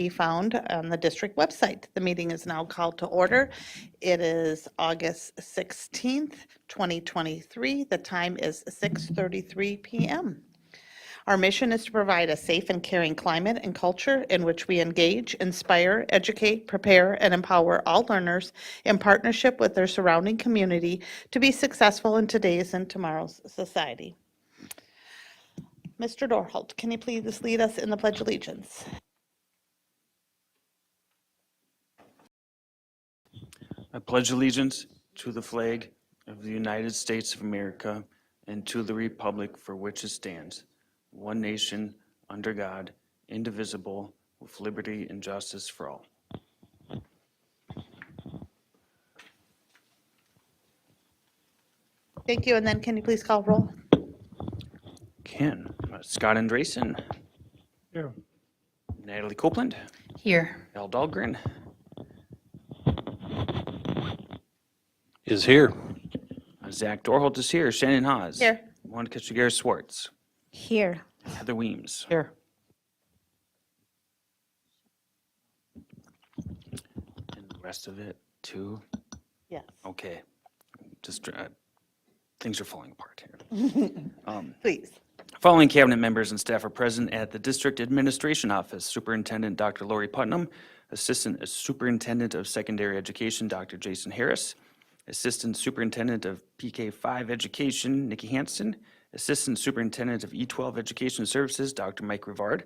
be found on the district website. The meeting is now called to order. It is August 16th, 2023. The time is 6:33 p.m. Our mission is to provide a safe and caring climate and culture in which we engage, inspire, educate, prepare, and empower all learners in partnership with their surrounding community to be successful in today's and tomorrow's society. Mr. Dorholt, can you please lead us in the Pledge of Allegiance? I pledge allegiance to the flag of the United States of America and to the republic for which it stands, one nation, under God, indivisible, with liberty and justice for all. Thank you, and then can you please call roll? Scott Andresen, Here. Natalie Copeland, Here. Al Dahlgren, Is here. Zach Dorholt is here, Shannon Haas. Here. Monica Shigeru Swartz, Here. Heather Weems. Here. And the rest of it, too? Yes. Okay. Just, things are falling apart here. Please. Following cabinet members and staff are present at the District Administration Office. Superintendent Dr. Lori Putnam, Assistant Superintendent of Secondary Education Dr. Jason Harris, Assistant Superintendent of PK5 Education Nikki Hansen, Assistant Superintendent of E12 Education Services Dr. Mike Rivard,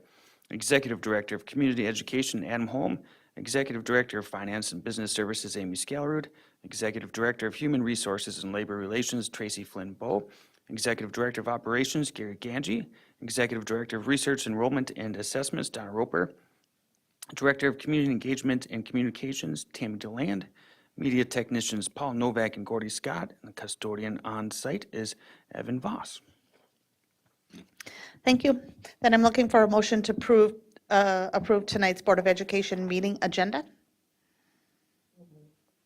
Executive Director of Community Education Adam Holm, Executive Director of Finance and Business Services Amy Scalrud, Executive Director of Human Resources and Labor Relations Tracy Flynn Bowe, Executive Director of Operations Gary Ganji, Executive Director of Research, Enrollment, and Assessments Donna Roper, Director of Community Engagement and Communications Tammy DeLand, Media Technicians Paul Novak and Gordy Scott, and the custodian on site is Evan Voss. Thank you. Then I'm looking for a motion to approve tonight's Board of Education meeting agenda.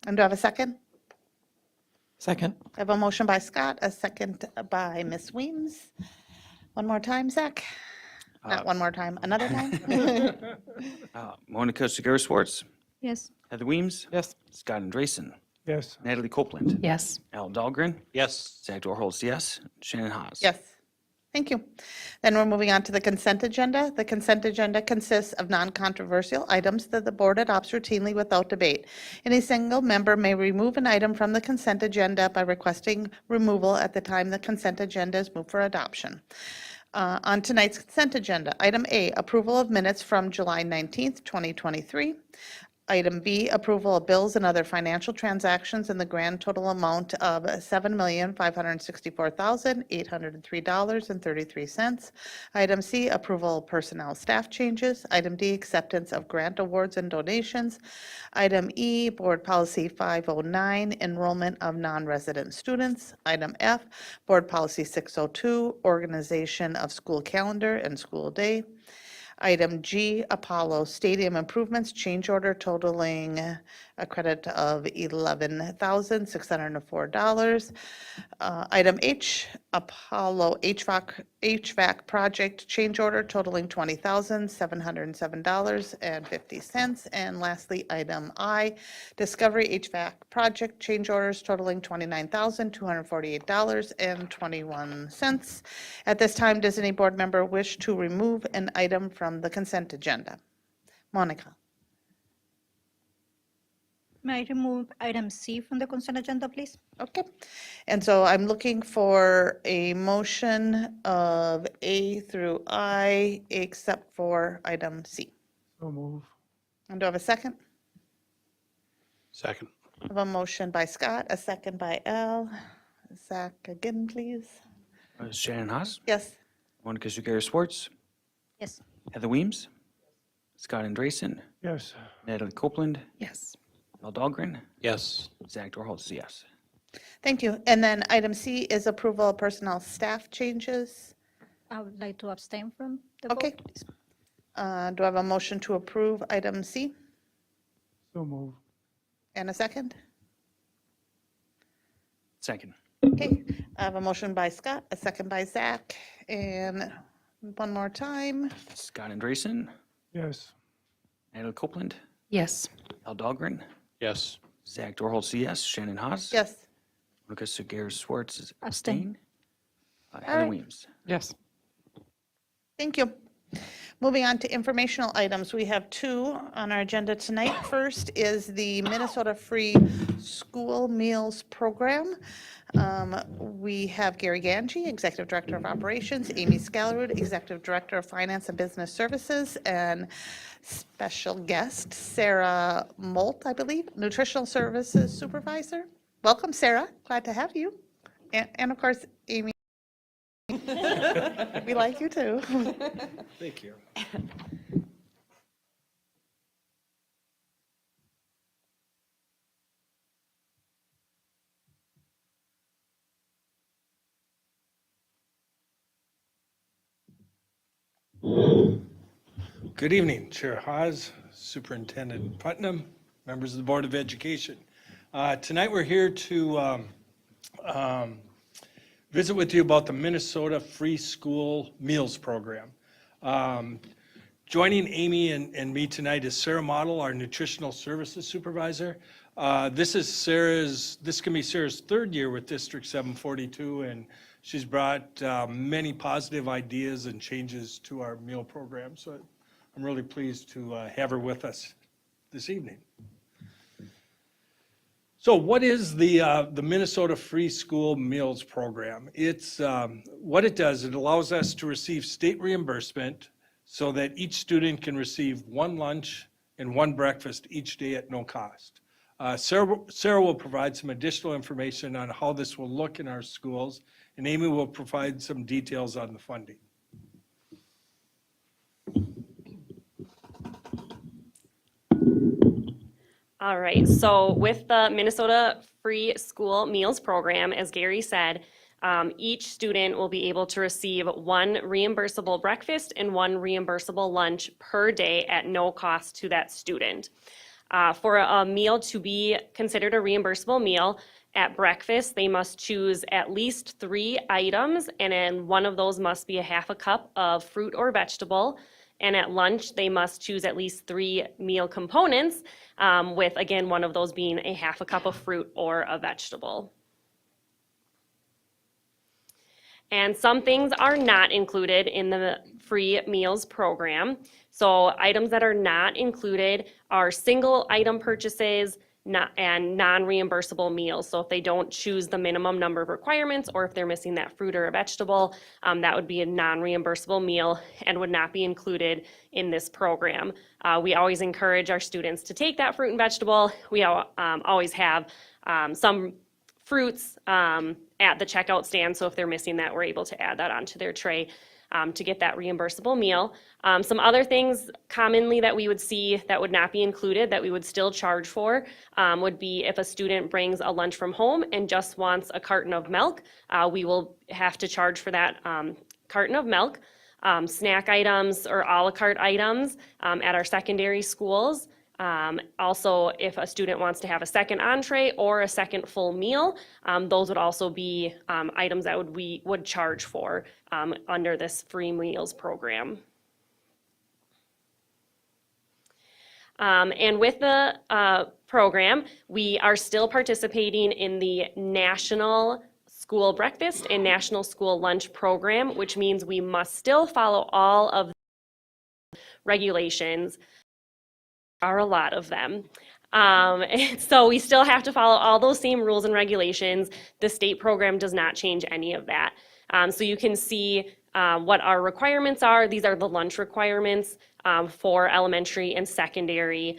And do I have a second? Second. I have a motion by Scott, a second by Ms. Weems. One more time, Zach? Not one more time, another time? Monica Shigeru Swartz, Yes. Heather Weems, Yes. Scott Andresen, Yes. Natalie Copeland, Yes. Al Dahlgren, Yes. Zach Dorholz, yes, Shannon Haas. Yes. Thank you. Then we're moving on to the consent agenda. The consent agenda consists of non-controversial items that the board adopts routinely without debate. Any single member may remove an item from the consent agenda by requesting removal at the time the consent agenda is moved for adoption. On tonight's consent agenda, item A, approval of minutes from July 19th, 2023. Item B, approval of bills and other financial transactions in the grand total amount of $7,564,803.33. Item C, approval of personnel staff changes. Item D, acceptance of grant awards and donations. Item E, board policy 509, enrollment of non-resident students. Item F, board policy 602, organization of school calendar and school day. Item G, Apollo Stadium improvements, change order totaling a credit of $11,604. Item H, Apollo HVAC project, change order totaling $20,707.50. And lastly, item I, Discovery HVAC project, change orders totaling $29,248.21. At this time, does any board member wish to remove an item from the consent agenda? Monica. May I remove item C from the consent agenda, please? Okay. And so I'm looking for a motion of A through I, except for item C. So move. And do I have a second? Second. I have a motion by Scott, a second by Al. Zach again, please. Shannon Haas, Yes. Monica Shigeru Swartz, Yes. Heather Weems, Scott Andresen, Yes. Natalie Copeland, Yes. Al Dahlgren, Yes. Zach Dorholz, yes. Thank you. And then item C is approval of personnel staff changes. I would like to abstain from the vote. Okay. Do I have a motion to approve item C? So move. And a second? Second. Okay, I have a motion by Scott, a second by Zach, and one more time. Scott Andresen, Yes. Natalie Copeland, Yes. Al Dahlgren, Yes. Zach Dorholz, yes. Shannon Haas. Yes. Lucas Seguer Schwartz is Abstain. abstain. Heather right. Weems. Yes. Thank you. Moving on to informational items, we have two on our agenda tonight. First is the Minnesota Free School Meals Program. We have Gary Ganji, Executive Director of Operations, Amy Scalarud, Executive Director of Finance and Business Services, and special guest Sarah Molt, I believe, Nutritional Services Supervisor. Welcome, Sarah. Glad to have you. And of course, Amy. We like you too. Thank you. Good evening, Chair Haas, Superintendent Putnam, members of the Board of Education. Tonight, we're here to visit with you about the Minnesota Free School Meals Program. Joining Amy and me tonight is Sarah Model, our Nutritional Services Supervisor. This can be Sarah's third year with District 742, and she's brought many positive ideas and changes to our meal program. So I'm really pleased to have her with us this evening. So what is the Minnesota Free School Meals Program? It's what it does, it allows us to receive state reimbursement so that each student can receive one lunch and one breakfast each day at no cost. Sarah will provide some additional information on how this will look in our schools, and Amy will provide some details on the funding. All right, so with the Minnesota Free School Meals Program, as Gary said, each student will be able to receive one reimbursable breakfast and one reimbursable lunch per day at no cost to that student. For a meal to be considered a reimbursable meal, at breakfast, they must choose at least 3 items, and then one of those must be a half a cup of fruit or vegetable. And at lunch, they must choose at least 3 meal components, with, again, one of those being a half a cup of fruit or a vegetable. And some things are not included in the free meals program. So items that are not included are single item purchases and non-reimbursable meals. So if they don't choose the minimum number of requirements, or if they're missing that fruit or a vegetable, that would be a non-reimbursable meal and would not be included in this program. We always encourage our students to take that fruit and vegetable. We always have some fruits at the checkout stand, so if they're missing that, we're able to add that onto their tray to get that reimbursable meal. Some other things commonly that we would see that would not be included that we would still charge for would be if a student brings a lunch from home and just wants a carton of milk, we will have to charge for that carton of milk. Snack items or a la carte items at our secondary schools. Also, if a student wants to have a second entree or a second full meal, those would also be items that we would charge for under this free meals program. And with the program, we are still participating in the National School Breakfast and National School Lunch program, which means we must still follow all of the regulations. There are a lot of them. So we still have to follow all those same rules and regulations. The state program does not change any of that. So you can see what our requirements are. These are the lunch requirements for elementary and secondary.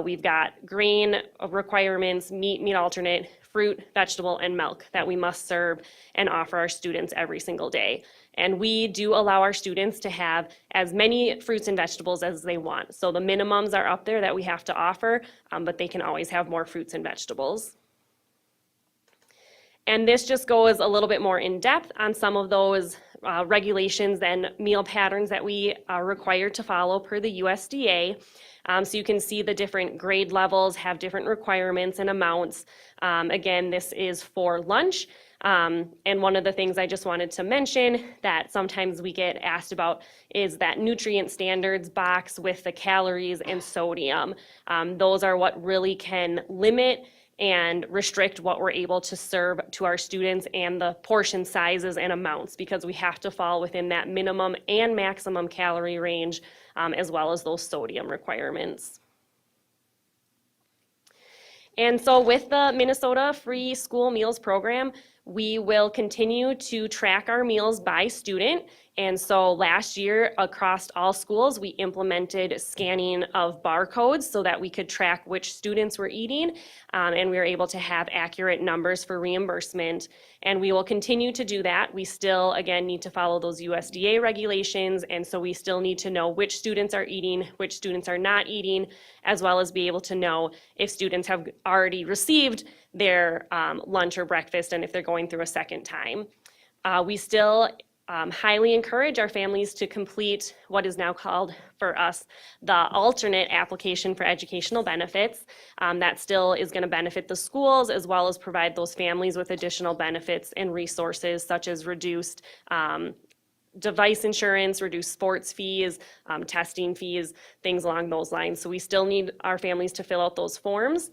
We've got grain requirements, meat alternate, fruit, vegetable, and milk that we must serve and offer our students every single day. And we do allow our students to have as many fruits and vegetables as they want. So the minimums are up there that we have to offer, but they can always have more fruits and vegetables. And this just goes a little bit more in depth on some of those regulations and meal patterns that we are required to follow per the USDA. So you can see the different grade levels have different requirements and amounts. Again, this is for lunch. And one of the things I just wanted to mention that sometimes we get asked about is that nutrient standards box with the calories and sodium. Those are what really can limit and restrict what we're able to serve to our students and the portion sizes and amounts, because we have to fall within that minimum and maximum calorie range, as well as those sodium requirements. And so with the Minnesota Free School Meals Program, we will continue to track our meals by student. And so last year, across all schools, we implemented scanning of barcodes so that we could track which students were eating, and we were able to have accurate numbers for reimbursement. And we will continue to do that. We still, again, need to follow those USDA regulations, and so we still need to know which students are eating, which students are not eating, as well as be able to know if students have already received their lunch or breakfast and if they're going through a second time. We still highly encourage our families to complete what is now called for us the alternate application for educational benefits. That still is going to benefit the schools as well as provide those families with additional benefits and resources such as reduced device insurance, reduced sports fees, testing fees, things along those lines. So we still need our families to fill out those forms.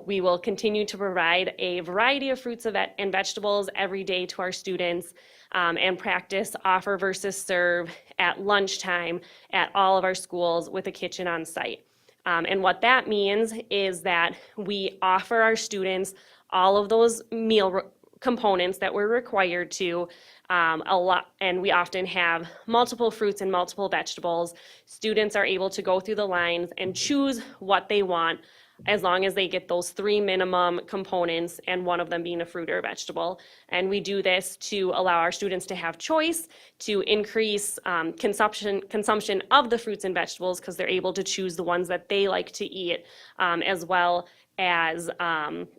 We will continue to provide a variety of fruits and vegetables every day to our students, and practice offer versus serve at lunchtime at all of our schools with a kitchen on site. And what that means is that we offer our students all of those meal components that we're required to, and we often have multiple fruits and multiple vegetables. Students are able to go through the lines and choose what they want, as long as they get those 3 minimum components and one of them being a fruit or a vegetable. And we do this to allow our students to have choice, to increase consumption of the fruits and vegetables because they're able to choose the ones that they like to eat, as well as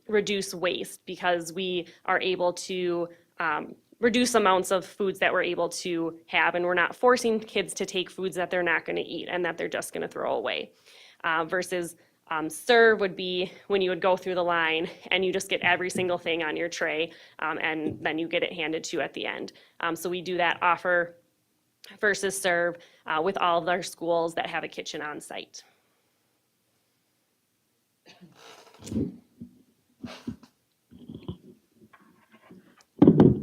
reduce waste because we are able to reduce amounts of foods that we're able to have, and we're not forcing kids to take foods that they're not going to eat and that they're just going to throw away. Versus serve would be when you would go through the line and you just get every single thing on your tray, and then you get it handed to you at the end. So we do that offer versus serve with all of our schools that have a kitchen on site.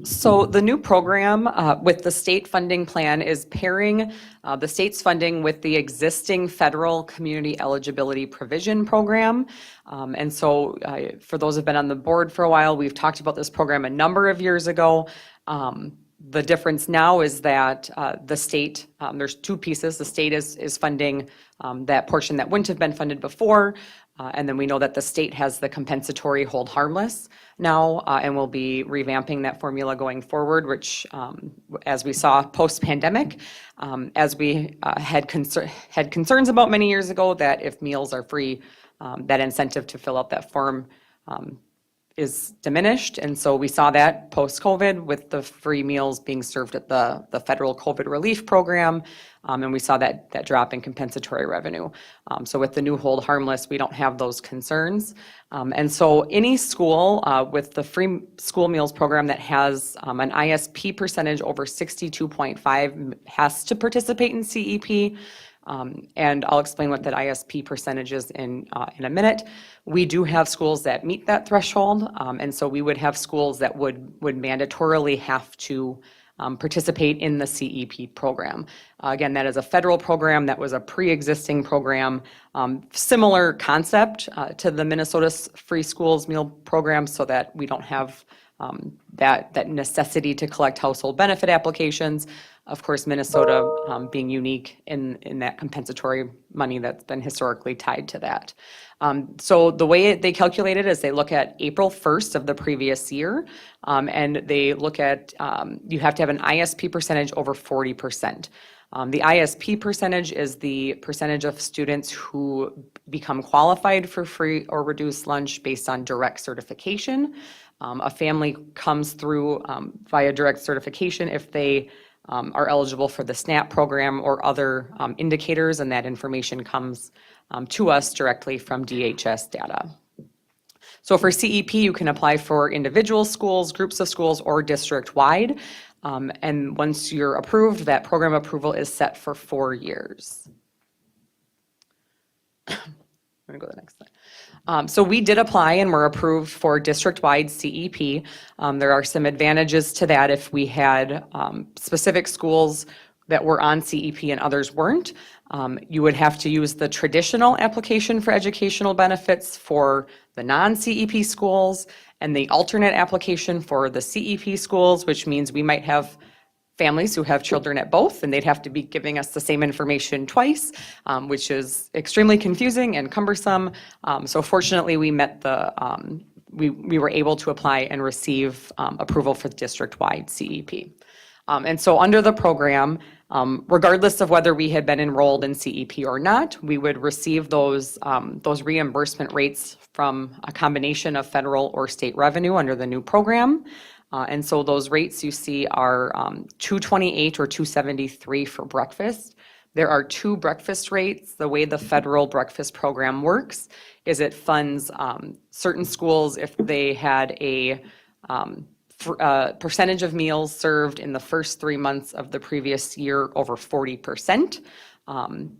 So the new program with the state funding plan is pairing the state's funding with the existing federal community eligibility provision program. And so for those who've been on the board for a while, we've talked about this program a number of years ago. The difference now is that the state, there's 2 pieces. The state is funding that portion that wouldn't have been funded before. And then we know that the state has the compensatory hold harmless now, and we'll be revamping that formula going forward, which, as we saw post-pandemic, as we had concerns about many years ago, that if meals are free, that incentive to fill out that form is diminished. And so we saw that post-COVID with the free meals being served at the federal COVID relief program. And we saw that drop in compensatory revenue. So with the new hold harmless, we don't have those concerns. And so any school with the free school meals program that has an ISP percentage over 62.5 has to participate in CEP. And I'll explain what that ISP percentage is in a minute. We do have schools that meet that threshold, and so we would have schools that would mandatorily have to participate in the CEP program. Again, that is a federal program. That was a pre-existing program, similar concept to the Minnesota Free Schools Meal Program, so that we don't have that necessity to collect household benefit applications. Of course, Minnesota being unique in that compensatory money that's been historically tied to that. So the way they calculate it is they look at April 1st of the previous year, and they look at, you have to have an ISP percentage over 40%. The ISP percentage is the percentage of students who become qualified for free or reduced lunch based on direct certification. A family comes through via direct certification if they are eligible for the SNAP program or other indicators, and that information comes to us directly from DHS data. So for CEP, you can apply for individual schools, groups of schools, or district-wide. And once you're approved, that program approval is set for 4 years. I'm going to go to the next slide. So we did apply and were approved for district-wide CEP. There are some advantages to that if we had specific schools that were on CEP and others weren't. You would have to use the traditional application for educational benefits for the non-CEP schools and the alternate application for the CEP schools, which means we might have families who have children at both, and they'd have to be giving us the same information twice, which is extremely confusing and cumbersome. So fortunately, we met the, we were able to apply and receive approval for the district-wide CEP. And so under the program, regardless of whether we had been enrolled in CEP or not, we would receive those reimbursement rates from a combination of federal or state revenue under the new program. And so those rates you see are $228 or $273 for breakfast. There are 2 breakfast rates. The way the federal breakfast program works is it funds certain schools if they had a percentage of meals served in the first 3 months of the previous year over 40%,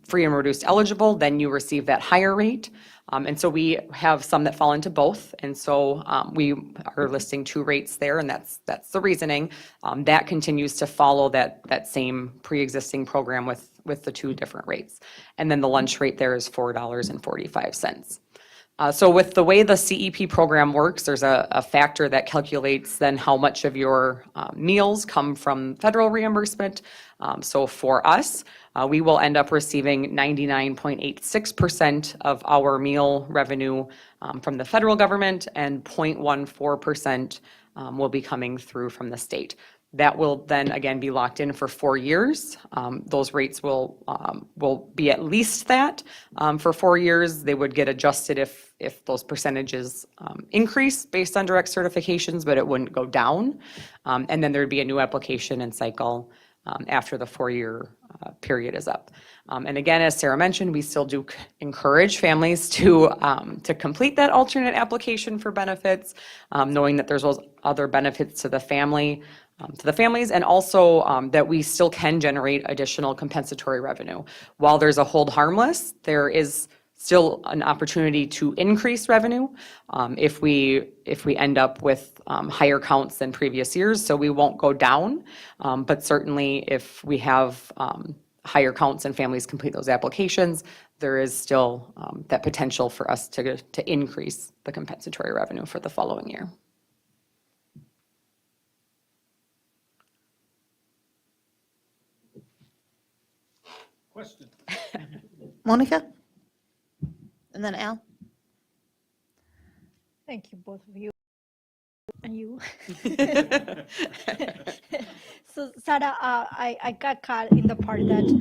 free and reduced eligible, then you receive that higher rate. And so we have some that fall into both. And so we are listing 2 rates there, and that's the reasoning. That continues to follow that same pre-existing program with the 2 different rates. And then the lunch rate there is $4.45. So with the way the CEP program works, there's a factor that calculates then how much of your meals come from federal reimbursement. So for us, we will end up receiving 99.86% of our meal revenue from the federal government, and 0.14% will be coming through from the state. That will then again be locked in for 4 years. Those rates will be at least that for 4 years. They would get adjusted if those percentages increase based on direct certifications, but it wouldn't go down. And then there'd be a new application and cycle after the 4-year period is up. And again, as Sarah mentioned, we still do encourage families to complete that alternate application for benefits, knowing that there's those other benefits to the family. To the families, and also that we still can generate additional compensatory revenue. While there's a hold harmless, there is still an opportunity to increase revenue if we end up with higher counts than previous years. So we won't go down, but certainly if we have higher counts and families complete those applications, there is still that potential for us to increase the compensatory revenue for the following year. Question? Monica? And then Al? Thank you, both of you. And you. So Sarah, I got caught in the part that,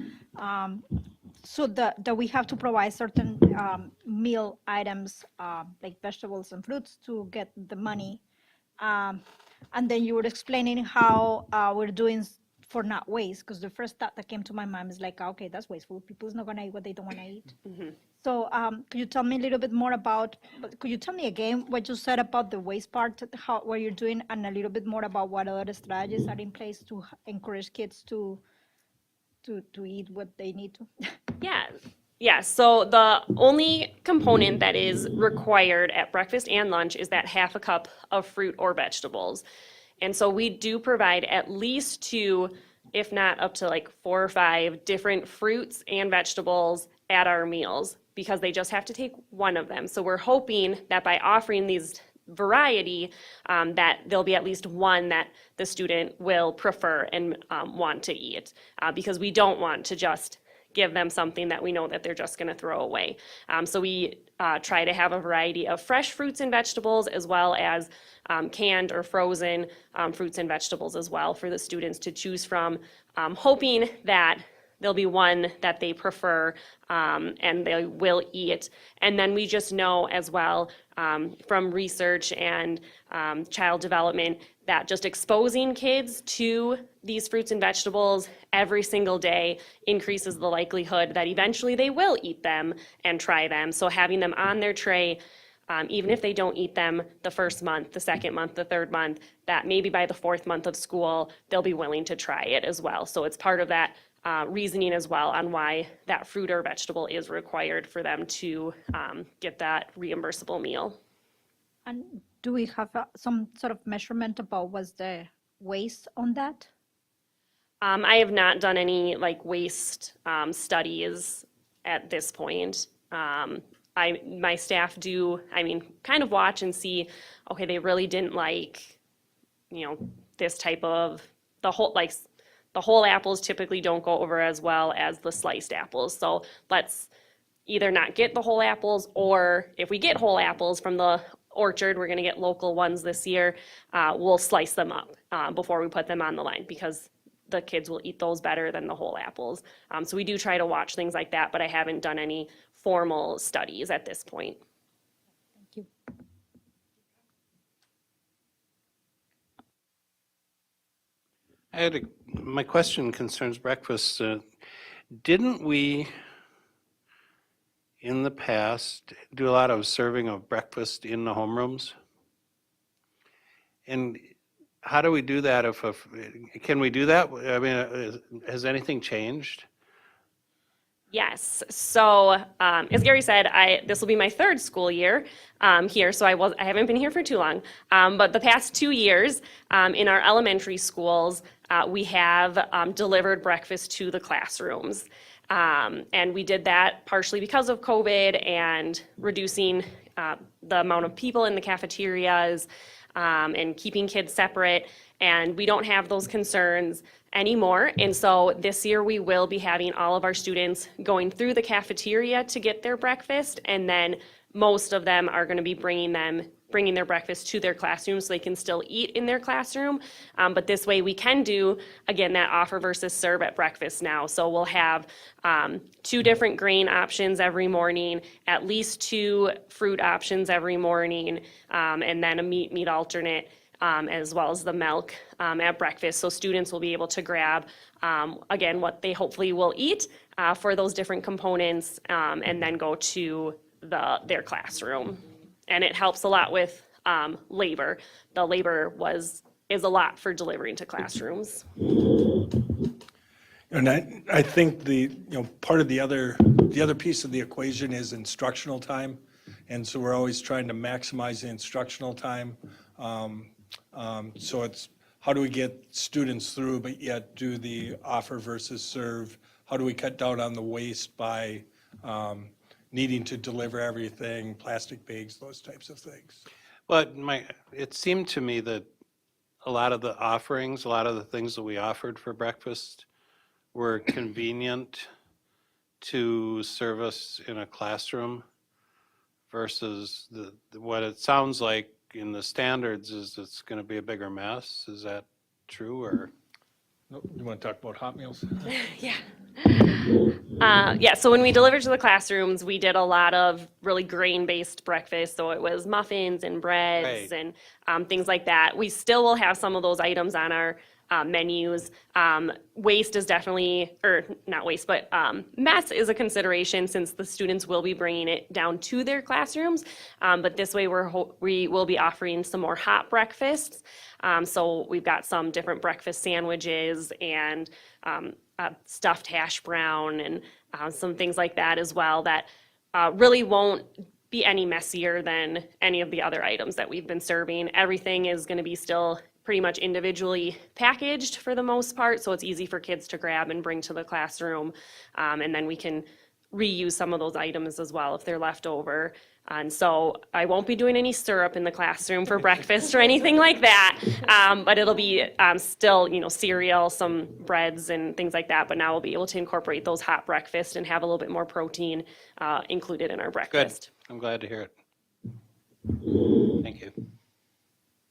so that we have to provide certain meal items, like vegetables and fruits to get the money. And then you were explaining how we're doing for not waste, because the first thought that came to my mind is like, okay, that's wasteful. People's not gonna eat what they don't wanna eat. So could you tell me a little bit more about, could you tell me again what you said about the waste part, what you're doing, and a little bit more about what other strategies are in place to encourage kids to eat what they need to? Yeah, so the only component that is required at breakfast and lunch is that half a cup of fruit or vegetables. And so we do provide at least 2, if not up to like 4 or 5 different fruits and vegetables at our meals, because they just have to take one of them. So we're hoping that by offering these variety, that there'll be at least one that the student will prefer and want to eat, because we don't want to just give them something that we know that they're just going to throw away. So we try to have a variety of fresh fruits and vegetables, as well as canned or frozen fruits and vegetables as well for the students to choose from, hoping that there'll be one that they prefer and they will eat. And then we just know as well from research and child development that just exposing kids to these fruits and vegetables every single day increases the likelihood that eventually they will eat them and try them. So having them on their tray even if they don't eat them the first month, the second month, the third month, that maybe by the fourth month of school, they'll be willing to try it as well. So it's part of that reasoning as well on why that fruit or vegetable is required for them to get that reimbursable meal. And do we have some sort of measurement about what's the waste on that? I have not done any like waste studies at this point. My staff do, kind of watch and see, okay, they really didn't like, this type of, the whole apples typically don't go over as well as the sliced apples. So let's either not get the whole apples, or if we get whole apples from the orchard, we're gonna get local ones this year, we'll slice them up before we put them on the line, because the kids will eat those better than the whole apples. So we do try to watch things like that, but I haven't done any formal studies at this point. Thank you. My question concerns breakfast. Didn't we, in the past, do a lot of serving of breakfast in the homerooms? And how do we do that can we do that? I mean, has anything changed? Yes, so as Gary said, this will be my third school year here, so I haven't been here for too long. But the past 2 years in our elementary schools, we have delivered breakfast to the classrooms. And we did that partially because of COVID and reducing the amount of people in the cafeterias and keeping kids separate. And we don't have those concerns anymore. And so this year we will be having all of our students going through the cafeteria to get their breakfast. And then most of them are going to be bringing their breakfast to their classroom so they can still eat in their classroom. But this way we can do, again, that offer versus serve at breakfast now. So we'll have 2 different grain options every morning, at least 2 fruit options every morning, and then a meat alternate, as well as the milk at breakfast. So students will be able to grab, again, what they hopefully will eat for those different components, and then go to their classroom. And it helps a lot with labor. The labor is a lot for delivering to classrooms. And I think part of the other piece of the equation is instructional time. And so we're always trying to maximize the instructional time. So it's how do we get students through, but yet do the offer versus serve? How do we cut down on the waste by needing to deliver everything, plastic bags, those types of things? But it seemed to me that a lot of the offerings, a lot of the things that we offered for breakfast were convenient to service in a classroom versus what it sounds like in the standards is it's going to be a bigger mess. Is that true, or? You want to talk about hot meals? Yeah. So when we delivered to the classrooms, we did a lot of really grain-based breakfast. So it was muffins and breads Right. and things like that. We still will have some of those items on our menus. Waste is definitely, or not waste, but mess is a consideration since the students will be bringing it down to their classrooms. But this way we will be offering some more hot breakfasts. So we've got some different breakfast sandwiches and stuffed hash brown and some things like that as well that really won't be any messier than any of the other items that we've been serving. Everything is going to be still pretty much individually packaged for the most part, so it's easy for kids to grab and bring to the classroom. And then we can reuse some of those items as well if they're left over. And so I won't be doing any syrup in the classroom for breakfast or anything like that, but it'll be still, cereal, some breads and things like that. But now we'll be able to incorporate those hot breakfast and have a little bit more protein included in our Good. breakfast. I'm glad to hear it. Thank you.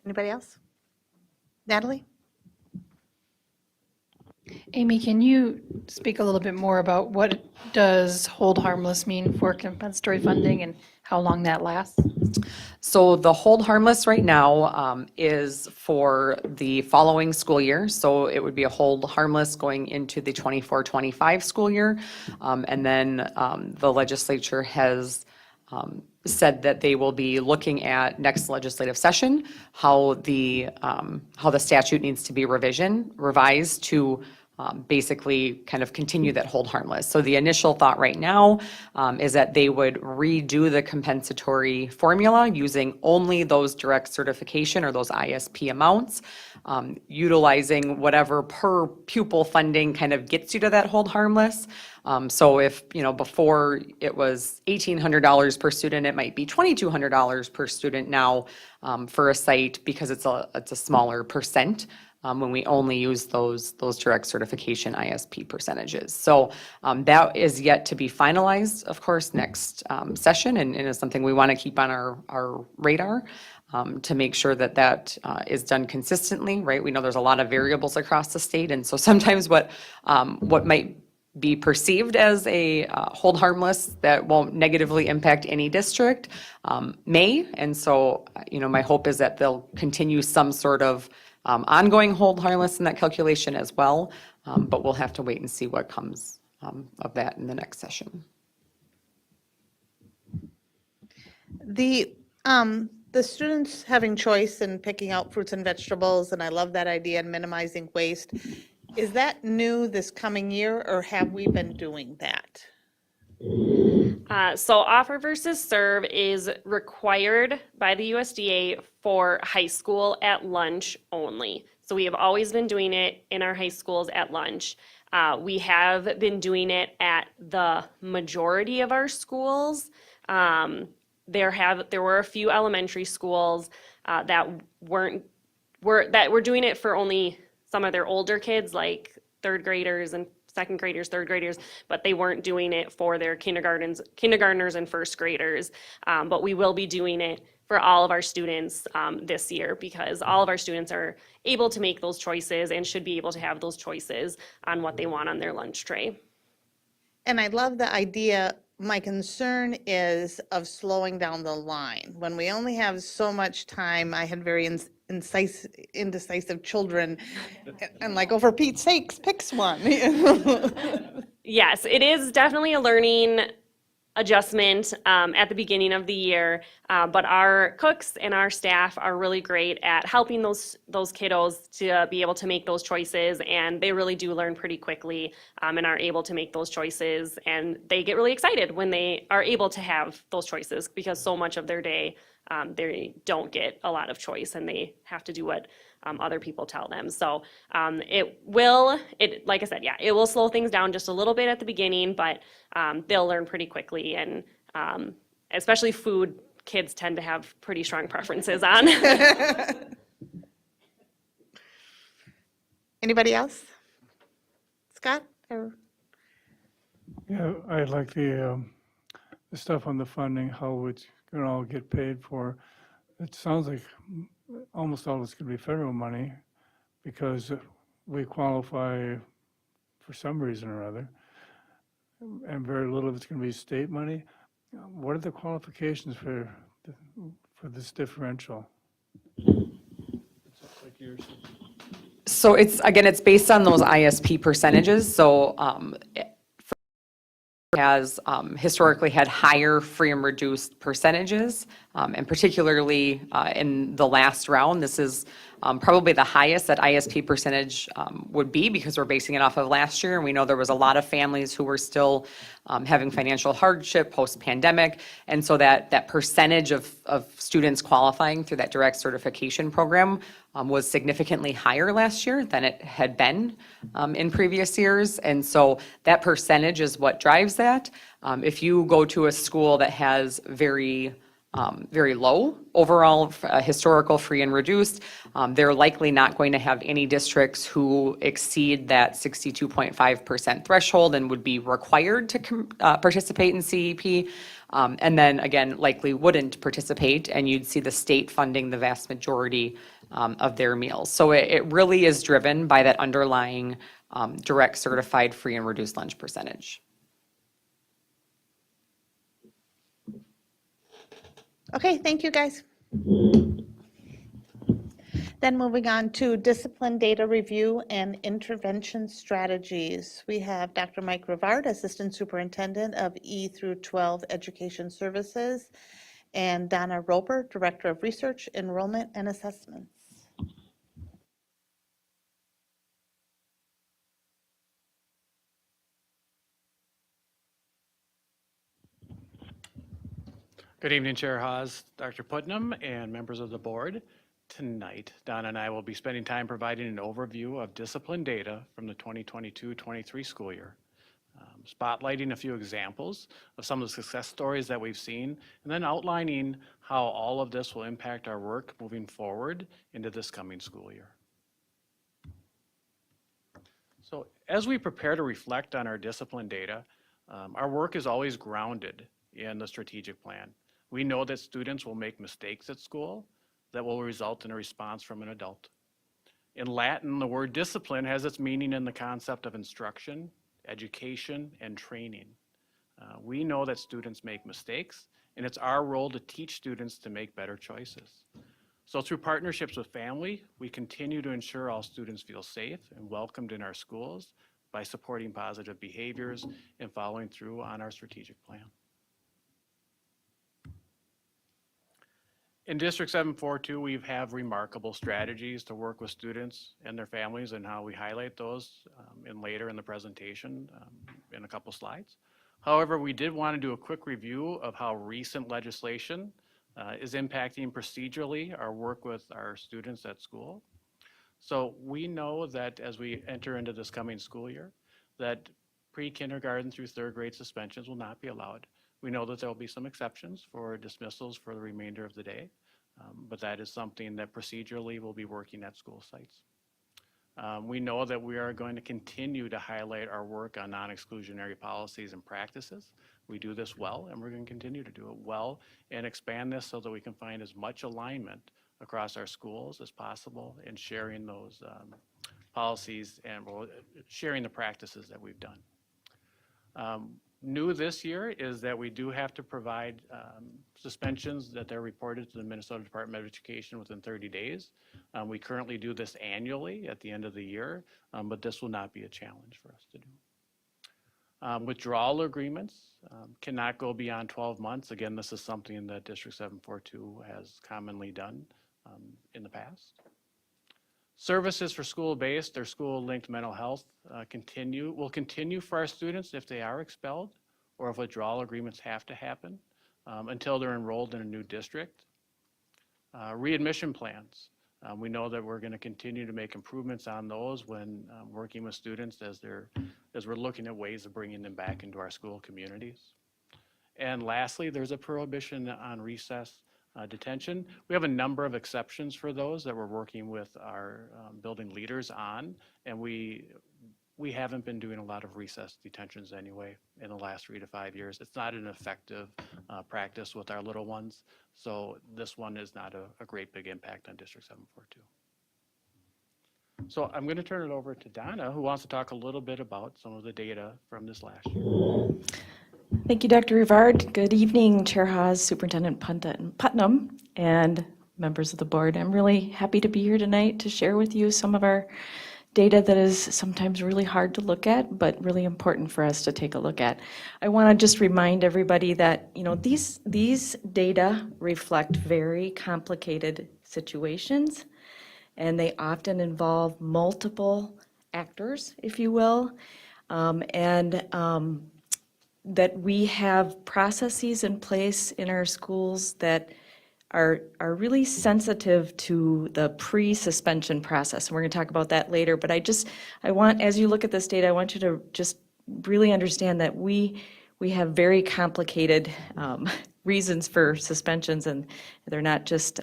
Anybody else? Natalie? Amy, can you speak a little bit more about what does hold harmless mean for compensatory funding and how long that lasts? So the hold harmless right now is for the following school year. So it would be a hold harmless going into the 24-25 school year. And then the legislature has said that they will be looking at next legislative session, how the statute needs to be revised to basically kind of continue that hold harmless. So the initial thought right now is that they would redo the compensatory formula using only those direct certification or those ISP amounts, utilizing whatever per pupil funding kind of gets you to that hold harmless. So if, before it was $1,800 per student, it might be $2,200 per student now for a site because it's a smaller percent. When we only use those direct certification ISP percentages. So that is yet to be finalized, of course, next session, and is something we want to keep on our radar to make sure that is done consistently, right? We know there's a lot of variables across the state, and so sometimes what might be perceived as a hold harmless that won't negatively impact any district may, and so, my hope is that they'll continue some sort of ongoing hold harmless in that calculation as well, but we'll have to wait and see what comes of that in the next session. The students having choice in picking out fruits and vegetables, and I love that idea, and minimizing waste. Is that new this coming year, or have we been doing that? So offer versus serve is required by the USDA for high school at lunch only. So we have always been doing it in our high schools at lunch. We have been doing it at the majority of our schools. There were a few elementary schools that were doing it for only some of their older kids, like third graders and second graders, third graders, but they weren't doing it for their kindergartners and first graders. But we will be doing it for all of our students this year, because all of our students are able to make those choices and should be able to have those choices on what they want on their lunch tray. And I love the idea. My concern is of slowing down the line. When we only have so much time, I had very indecisive children, and like, oh, for Pete's sakes, picks one. Yes, it is definitely a learning adjustment at the beginning of the year, but our cooks and our staff are really great at helping those kiddos to be able to make those choices, and they really do learn pretty quickly and are able to make those choices, and they get really excited when they are able to have those choices, because so much of their day they don't get a lot of choice and they have to do what other people tell them. So like I said, yeah, it will slow things down just a little bit at the beginning, but they'll learn pretty quickly. And especially food, kids tend to have pretty strong preferences on. Anybody else? Scott? Or? Yeah, I like the stuff on the funding, how it's going to all get paid for. It sounds like almost all it's going to be federal money because we qualify for some reason or other, and very little of it's going to be state money. What are the qualifications for this differential? So it's based on those ISP percentages. So has historically had higher free and reduced percentages, and particularly in the last round, this is probably the highest that ISP percentage would be, because we're basing it off of last year, and we know there was a lot of families who were still having financial hardship post-pandemic, and so that percentage of students qualifying through that direct certification program was significantly higher last year than it had been in previous years, and so that percentage is what drives that. If you go to a school that has very low overall historical free and reduced, they're likely not going to have any districts who exceed that 62.5% threshold and would be required to participate in CEP. And then again, likely wouldn't participate, and you'd see the state funding the vast majority of their meals. So it really is driven by that underlying direct certified free and reduced lunch percentage. Okay, thank you, guys. Then moving on to discipline data review and intervention strategies. We have Dr. Mike Rivard, Assistant Superintendent of E through 12 Education Services, and Donna Roper, Director of Research, Enrollment, and Assessments. Good evening, Chair Hawes, Dr. Putnam, and members of the board. Tonight, Donna and I will be spending time providing an overview of discipline data from the 2022-23 school year, spotlighting a few examples of some of the success stories that we've seen, and then outlining how all of this will impact our work moving forward into this coming school year. So as we prepare to reflect on our discipline data, our work is always grounded in the strategic plan. We know that students will make mistakes at school that will result in a response from an adult. In Latin, the word discipline has its meaning in the concept of instruction, education, and training. We know that students make mistakes, and it's our role to teach students to make better choices. So through partnerships with family, we continue to ensure all students feel safe and welcomed in our schools by supporting positive behaviors and following through on our strategic plan. In District 742, we have remarkable strategies to work with students and their families, and how we highlight those later in the presentation in a couple slides. However, we did want to do a quick review of how recent legislation is impacting procedurally our work with our students at school. So we know that as we enter into this coming school year, that pre-kindergarten through third grade suspensions will not be allowed. We know that there will be some exceptions for dismissals for the remainder of the day, but that is something that procedurally we'll be working at school sites. We know that we are going to continue to highlight our work on non-exclusionary policies and practices. We do this well, and we're going to continue to do it well and expand this so that we can find as much alignment across our schools as possible in sharing those policies and sharing the practices that we've done. New this year is that we do have to provide suspensions that they're reported to the Minnesota Department of Education within 30 days. We currently do this annually at the end of the year, but this will not be a challenge for us to do. Withdrawal agreements cannot go beyond 12 months. Again, this is something that District 742 has commonly done in the past. Services for school-based or school-linked mental health will continue for our students if they are expelled or if withdrawal agreements have to happen until they're enrolled in a new district. Readmission plans. We know that we're going to continue to make improvements on those when working with students as we're looking at ways of bringing them back into our school communities. And lastly, there's a prohibition on recess detention. We have a number of exceptions for those that we're working with our building leaders on, and we haven't been doing a lot of recess detentions anyway in the last 3 to 5 years. It's not an effective practice with our little ones, so this one is not a great big impact on District 742. So I'm going to turn it over to Donna, who wants to talk a little bit about some of the data from this last year. Thank you, Dr. Rivard. Good evening, Chair Hawes, Superintendent Putnam, and members of the board. I'm really happy to be here tonight to share with you some of our data that is sometimes really hard to look at, but really important for us to take a look at. I want to just remind everybody that, you know, these data reflect very complicated situations, and they often involve multiple actors, if you will, that we have processes in place in our schools that are really sensitive to the pre-suspension process. And we're going to talk about that later, but I want, as you look at this data, I want you to just really understand that we have very complicated reasons for suspensions, and they're not just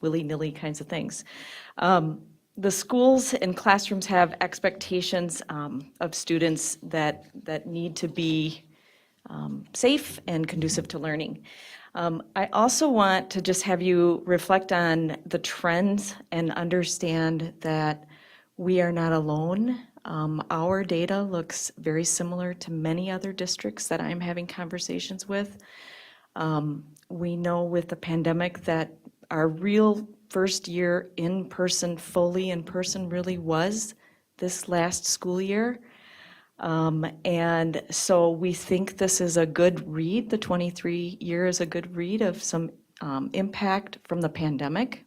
willy-nilly kinds of things. The schools and classrooms have expectations of students that need to be safe and conducive to learning. I also want to just have you reflect on the trends and understand that we are not alone. Our data looks very similar to many other districts that I'm having conversations with. We know with the pandemic that our real first year in person, fully in person, really was this last school year. And so we think this is a good read. The 23 year is a good read of some impact from the pandemic.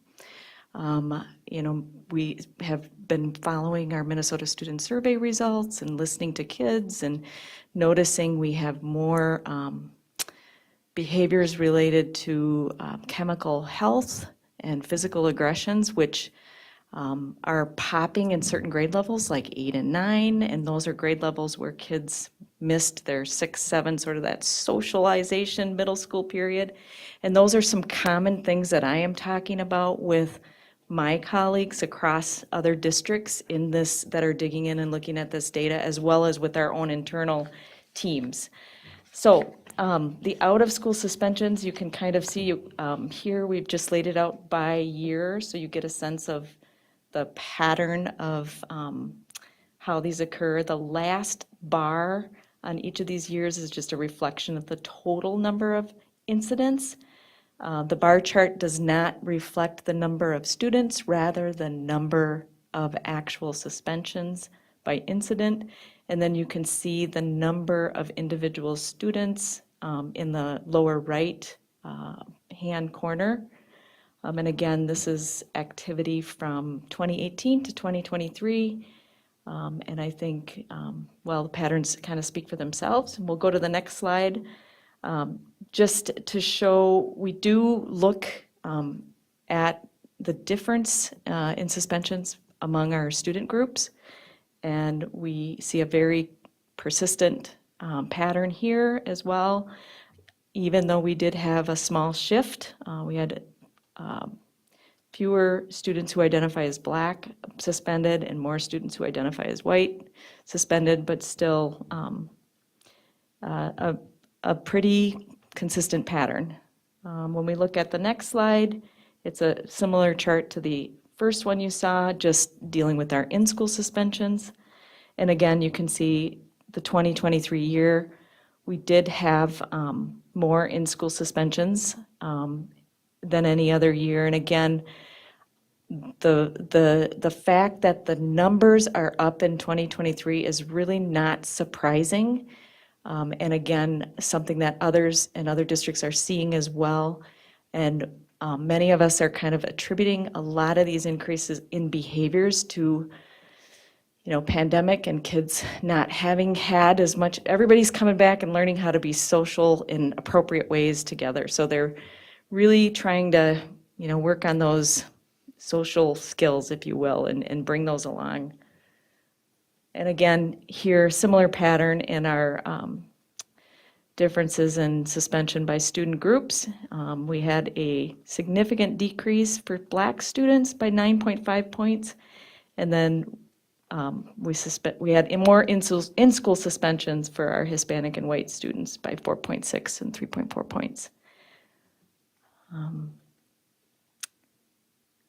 You know, we have been following our Minnesota student survey results and listening to kids and noticing we have more behaviors related to chemical health and physical aggressions, which are popping in certain grade levels like 8 and 9, and those are grade levels where kids missed their 6, 7, sort of that socialization middle school period. And those are some common things that I am talking about with my colleagues across other districts in this, that are digging in and looking at this data, as well as with our own internal teams. So the out-of-school suspensions, you can kind of see here, we've just laid it out by year, so you get a sense of the pattern of how these occur. The last bar on each of these years is just a reflection of the total number of incidents. The bar chart does not reflect the number of students, rather the number of actual suspensions by incident. And then you can see the number of individual students in the lower right hand corner. And again, this is activity from 2018 to 2023. And I think, well, the patterns kind of speak for themselves. And we'll go to the next slide. Just to show, we do look at the difference in suspensions among our student groups. And we see a very persistent pattern here as well. Even though we did have a small shift, we had fewer students who identify as Black suspended and more students who identify as white suspended, but still a pretty consistent pattern. When we look at the next slide, it's a similar chart to the first one you saw, just dealing with our in-school suspensions. And again, you can see the 2023 year, we did have more in-school suspensions than any other year. And again, the fact that the numbers are up in 2023 is really not surprising. And again, something that others and other districts are seeing as well. And many of us are kind of attributing a lot of these increases in behaviors to, you know, pandemic and kids not having had as much. Everybody's coming back and learning how to be social in appropriate ways together. So they're really trying to, you know, work on those social skills, if you will, and bring those along. And again, here, similar pattern in our differences in suspension by student groups. We had a significant decrease for Black students by 9.5 points. And then we had more in-school suspensions for our Hispanic and white students by 4.6 and 3.4 points.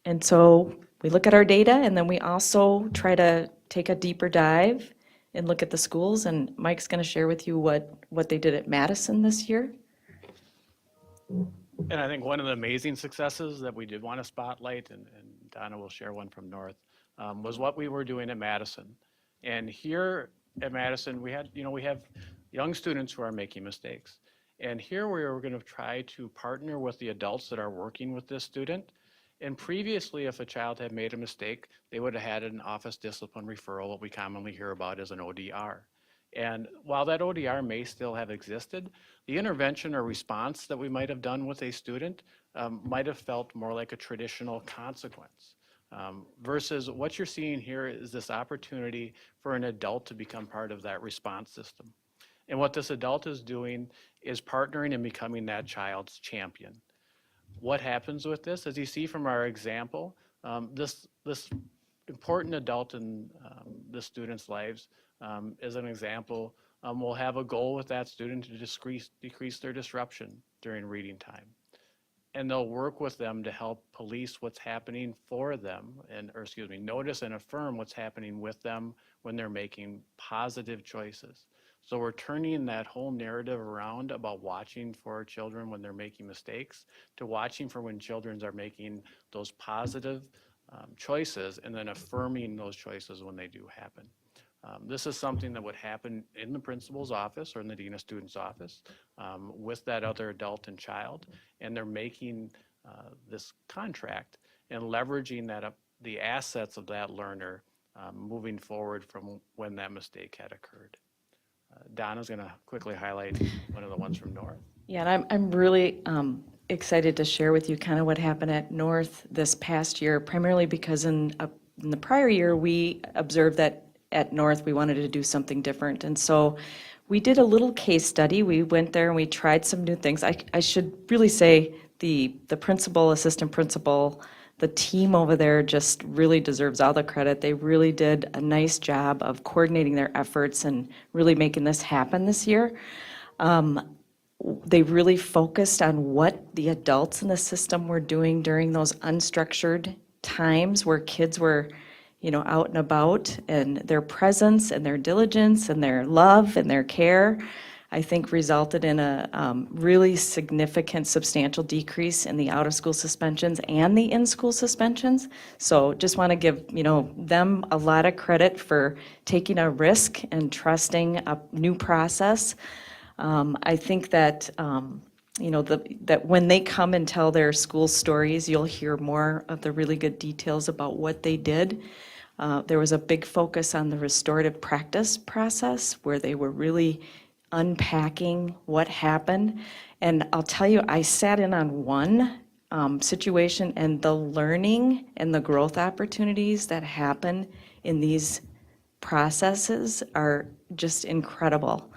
And so we look at our data, and then we also try to take a deeper dive and look at the schools. And Mike's going to share with you what they did at Madison this year. And I think one of the amazing successes that we did want to spotlight, and Donna will share one from North, was what we were doing at Madison. And here at Madison, we have young students who are making mistakes. And here we were going to try to partner with the adults that are working with this student. And previously, if a child had made a mistake, they would have had an office discipline referral, what we commonly hear about as an ODR. And while that ODR may still have existed, the intervention or response that we might have done with a student might have felt more like a traditional consequence. Versus what you're seeing here is this opportunity for an adult to become part of that response system. And what this adult is doing is partnering and becoming that child's champion. What happens with this? As you see from our example, this important adult in the student's lives, as an example, will have a goal with that student to decrease their disruption during reading time. And they'll work with them to help police what's happening for them, notice and affirm what's happening with them when they're making positive choices. So we're turning that whole narrative around about watching for children when they're making mistakes to watching for when children are making those positive choices and then affirming those choices when they do happen. This is something that would happen in the principal's office or in the dean of students office with that other adult and child, and they're making this contract and leveraging that the assets of that learner moving forward from when that mistake had occurred. Donna's going to quickly highlight one of the ones from North. Yeah, and I'm really excited to share with you kind of what happened at North this past year, primarily because in the prior year, we observed that at North, we wanted to do something different. And so we did a little case study. We went there and we tried some new things. I should really say the principal, assistant principal, the team over there just really deserves all the credit. They really did a nice job of coordinating their efforts and really making this happen this year. They really focused on what the adults in the system were doing during those unstructured times where kids were, out and about, and their presence and their diligence and their love and their care, I think resulted in a really significant, substantial decrease in the out-of-school suspensions and the in-school suspensions. So just want to give, them a lot of credit for taking a risk and trusting a new process. I think that, that when they come and tell their school stories, you'll hear more of the really good details about what they did. There was a big focus on the restorative practice process where they were really unpacking what happened. And I'll tell you, I sat in on one situation, and the learning and the growth opportunities that happen in these processes are just incredible.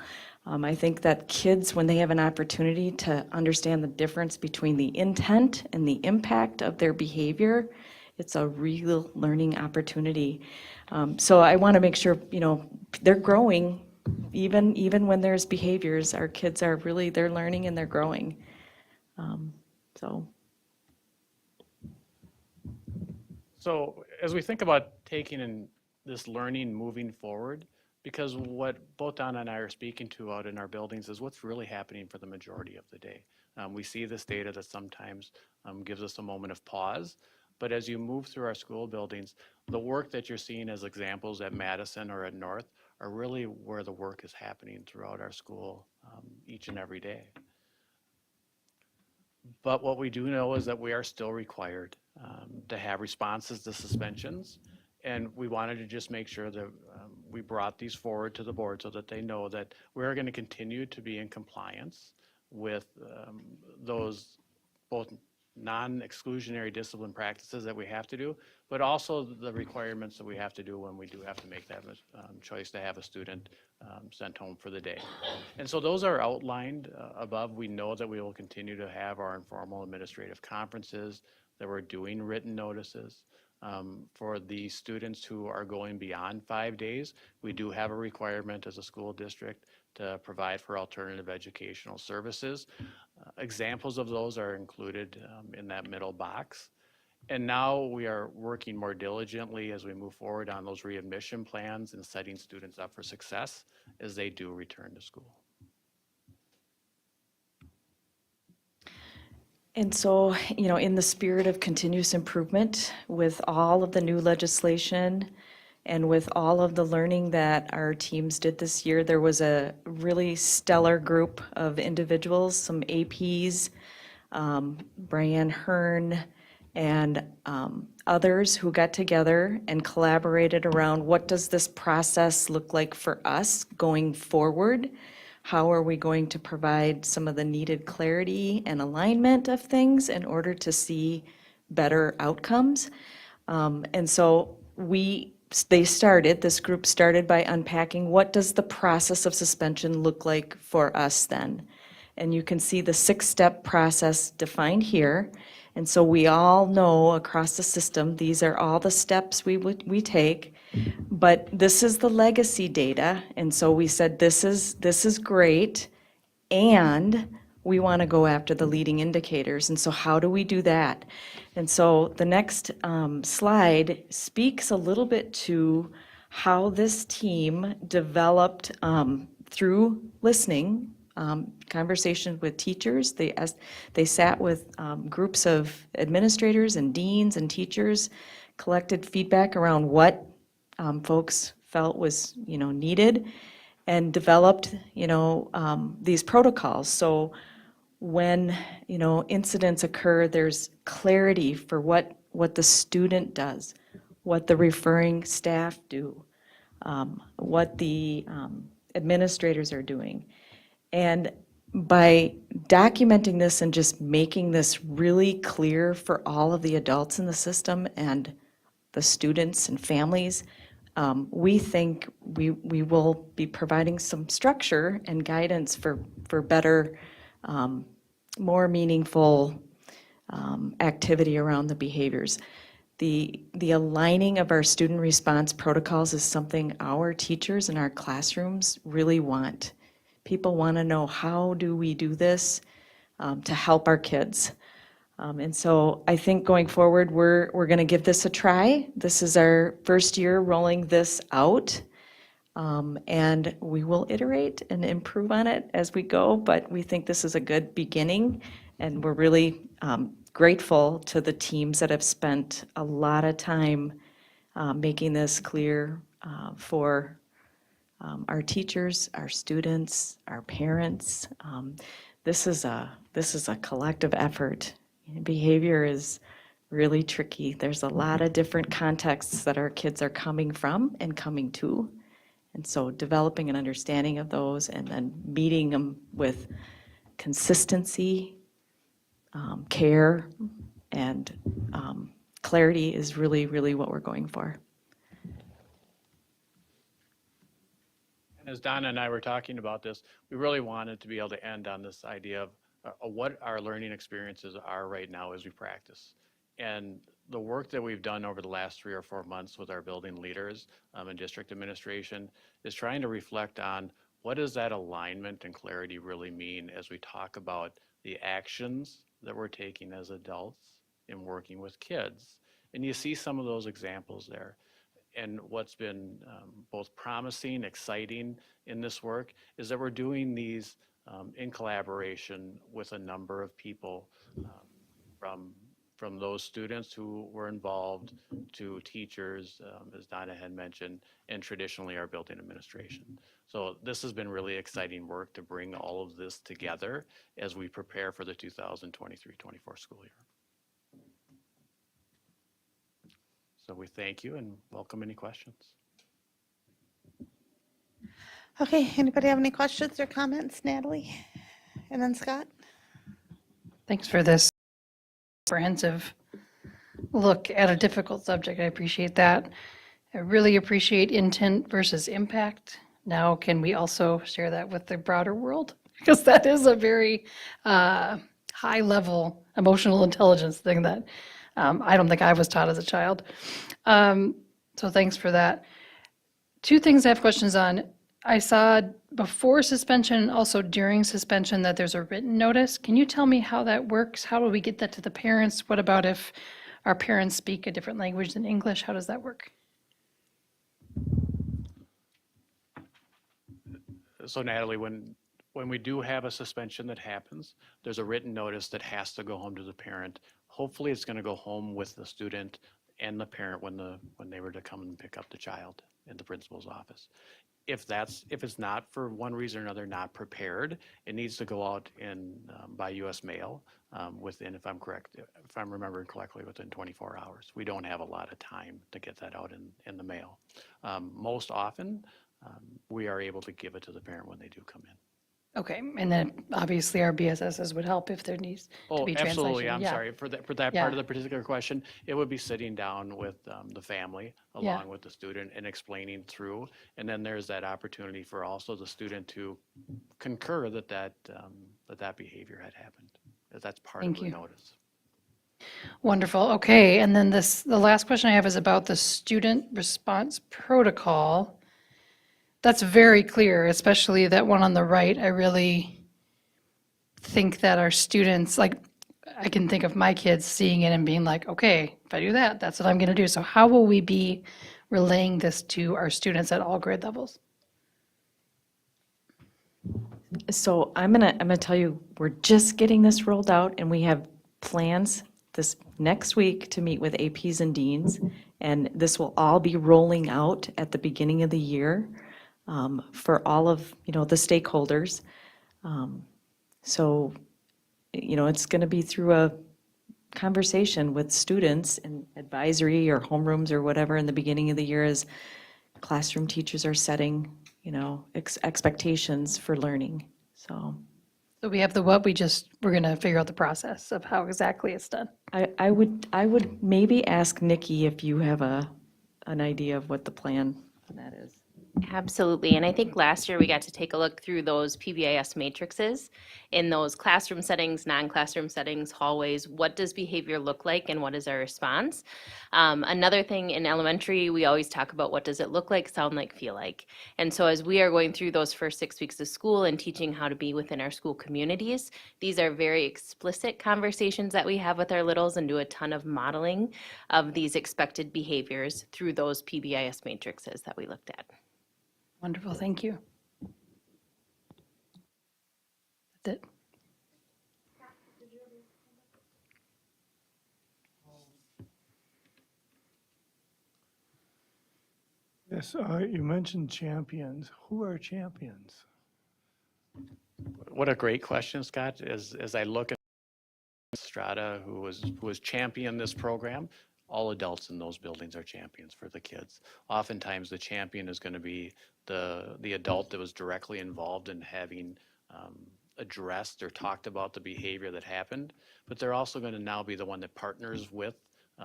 I think that kids, when they have an opportunity to understand the difference between the intent and the impact of their behavior, it's a real learning opportunity. So I want to make sure, they're growing, even when there's behaviors. Our kids are really, they're learning and they're growing. So as we think about taking in this learning moving forward, because what both Donna and I are speaking to out in our buildings is what's really happening for the majority of the day. We see this data that sometimes gives us a moment of pause, but as you move through our school buildings, the work that you're seeing as examples at Madison or at North are really where the work is happening throughout our school each and every day. But what we do know is that we are still required to have responses to suspensions. And we wanted to just make sure that we brought these forward to the board so that they know that we're going to continue to be in compliance with those both non-exclusionary discipline practices that we have to do, but also the requirements that we have to do when we do have to make that choice to have a student sent home for the day. And so those are outlined above. We know that we will continue to have our informal administrative conferences, that we're doing written notices. For the students who are going beyond 5 days, we do have a requirement as a school district to provide for alternative educational services. Examples of those are included in that middle box. And now we are working more diligently as we move forward on those readmission plans and setting students up for success as they do return to school. And so, in the spirit of continuous improvement, with all of the new legislation and with all of the learning that our teams did this year, there was a really stellar group of individuals, some APs, Brian Hearn, and others who got together and collaborated around what does this process look like for us going forward? How are we going to provide some of the needed clarity and alignment of things in order to see better outcomes? And so this group started by unpacking what does the process of suspension look like for us then? And you can see the 6-step process defined here. And so we all know across the system, these are all the steps we take. But this is the legacy data, and so we said this is great, and we want to go after the leading indicators. And so how do we do that? And so the next slide speaks a little bit to how this team developed through listening, conversations with teachers. They sat with groups of administrators and deans and teachers, collected feedback around what folks felt was, needed, and developed, these protocols. So when, incidents occur, there's clarity for what the student does, what the referring staff do, what the administrators are doing. And by documenting this and just making this really clear for all of the adults in the system and the students and families, we think we will be providing some structure and guidance for better, more meaningful activity around the behaviors. The aligning of our student response protocols is something our teachers in our classrooms really want. People want to know, how do we do this to help our kids? And so I think going forward, we're going to give this a try. This is our first year rolling this out. And we will iterate and improve on it as we go, but we think this is a good beginning. And we're really grateful to the teams that have spent a lot of time making this clear for our teachers, our students, our parents. This is a collective effort. Behavior is really tricky. There's a lot of different contexts that our kids are coming from and coming to. And so developing an understanding of those and then meeting them with consistency, care, and clarity is really, really what we're going for. As Donna and I were talking about this, we really wanted to be able to end on this idea of what our learning experiences are right now as we practice. And the work that we've done over the last 3 or 4 months with our building leaders and district administration is trying to reflect on what does that alignment and clarity really mean as we talk about the actions that we're taking as adults in working with kids. And you see some of those examples there. And what's been both promising, exciting in this work is that we're doing these in collaboration with a number of people from those students who were involved to teachers, as Donna had mentioned, and traditionally our building administration. So this has been really exciting work to bring all of this together as we prepare for the 2023-24 school year. So we thank you and welcome any questions. Okay, anybody have any questions or comments? Natalie? And then Scott? Thanks for this comprehensive look at a difficult subject. I appreciate that. I really appreciate intent versus impact. Now, can we also share that with the broader world? Because that is a very high-level emotional intelligence thing that I don't think I was taught as a child. So thanks for that. 2 things I have questions on. I saw before suspension and also during suspension that there's a written notice. Can you tell me how that works? How do we get that to the parents? What about if our parents speak a different language than English? How does that work? So Natalie, when we do have a suspension that happens, there's a written notice that has to go home to the parent. Hopefully it's going to go home with the student and the parent when they were to come and pick up the child in the principal's office. If it's not for one reason or another not prepared, it needs to go out by U.S. mail within, if I'm remembering correctly, within 24 hours. We don't have a lot of time to get that out in the mail. Most often, we are able to give it to the parent when they do come in. Okay, and then obviously our BSSs would help if there needs to be translation. Absolutely. I'm Yeah. sorry. For that Yeah. part of the particular question, it would be sitting down with the family along with the student and explaining through. And then there's that opportunity for also the student to concur that behavior had happened. That's part of the notice. Wonderful. Okay, and then the last question I have is about the student response protocol. That's very clear, especially that one on the right. I really think that our students, like, I can think of my kids seeing it and being like, okay, if I do that, that's what I'm going to do. So how will we be relaying this to our students at all grade levels? So I'm gonna tell you, we're just getting this rolled out, and we have plans this next week to meet with APs and deans, and this will all be rolling out at the beginning of the year for all of, the stakeholders. So, it's gonna be through a conversation with students and advisory or homerooms or whatever in the beginning of the year as classroom teachers are setting, expectations for learning, so. So we have the what, we're going to figure out the process of how exactly it's done. I would maybe ask Nikki if you have an idea of what the plan for that is. Absolutely. And I think last year we got to take a look through those PBIS matrices in those classroom settings, non-classroom settings, hallways. What does behavior look like and what is our response? Another thing in elementary, we always talk about what does it look like, sound like, feel like. And so as we are going through those first 6 weeks of school and teaching how to be within our school communities, these are very explicit conversations that we have with our littles and do a ton of modeling of these expected behaviors through those PBIS matrices that we looked at. Wonderful, thank you. That's it. Yes, you mentioned champions. Who are champions? What a great question, Scott. As I look at Strata, who was championed this program, all adults in those buildings are champions for the kids. Oftentimes, the champion is going to be the adult that was directly involved in having addressed or talked about the behavior that happened, but they're also going to now be the one that partners with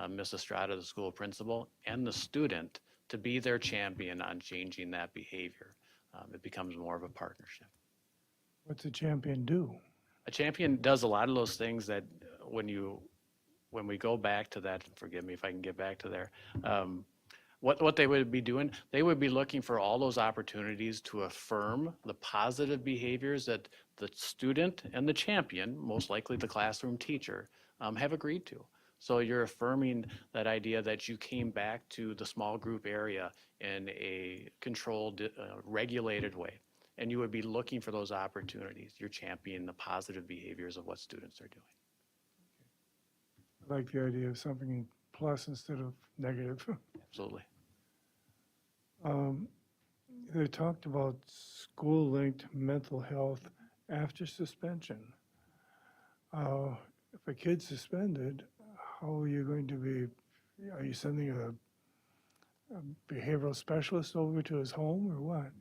Ms. Estrada, the school principal, and the student to be their champion on changing that behavior. It becomes more of a partnership. What's a champion do? A champion does a lot of those things that when we go back to that, forgive me if I can get back to there, what they would be doing, they would be looking for all those opportunities to affirm the positive behaviors that the student and the champion, most likely the classroom teacher, have agreed to. So you're affirming that idea that you came back to the small group area in a controlled, regulated way. And you would be looking for those opportunities. You're championing the positive behaviors of what students are doing. I like the idea of something plus instead of negative. Absolutely. They talked about school-linked mental health after suspension. If a kid's suspended, how are you going to be, are you sending a behavioral specialist over to his home or what?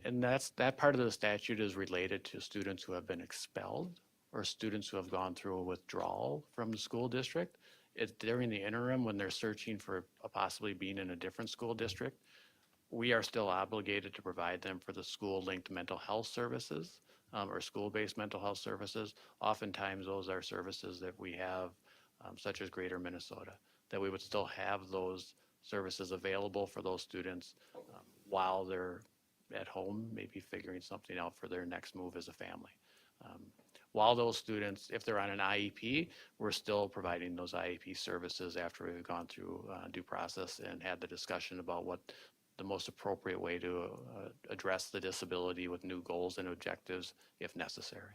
And that part of the statute is related to students who have been expelled or students who have gone through a withdrawal from the school district. It's during the interim when they're searching for possibly being in a different school district. We are still obligated to provide them for the school-linked mental health services or school-based mental health services. Oftentimes, those are services that we have, such as Greater Minnesota, that we would still have those services available for those students while they're at home, maybe figuring something out for their next move as a family. While those students, if they're on an IEP, we're still providing those IEP services after we've gone through due process and had the discussion about what the most appropriate way to address the disability with new goals and objectives if necessary.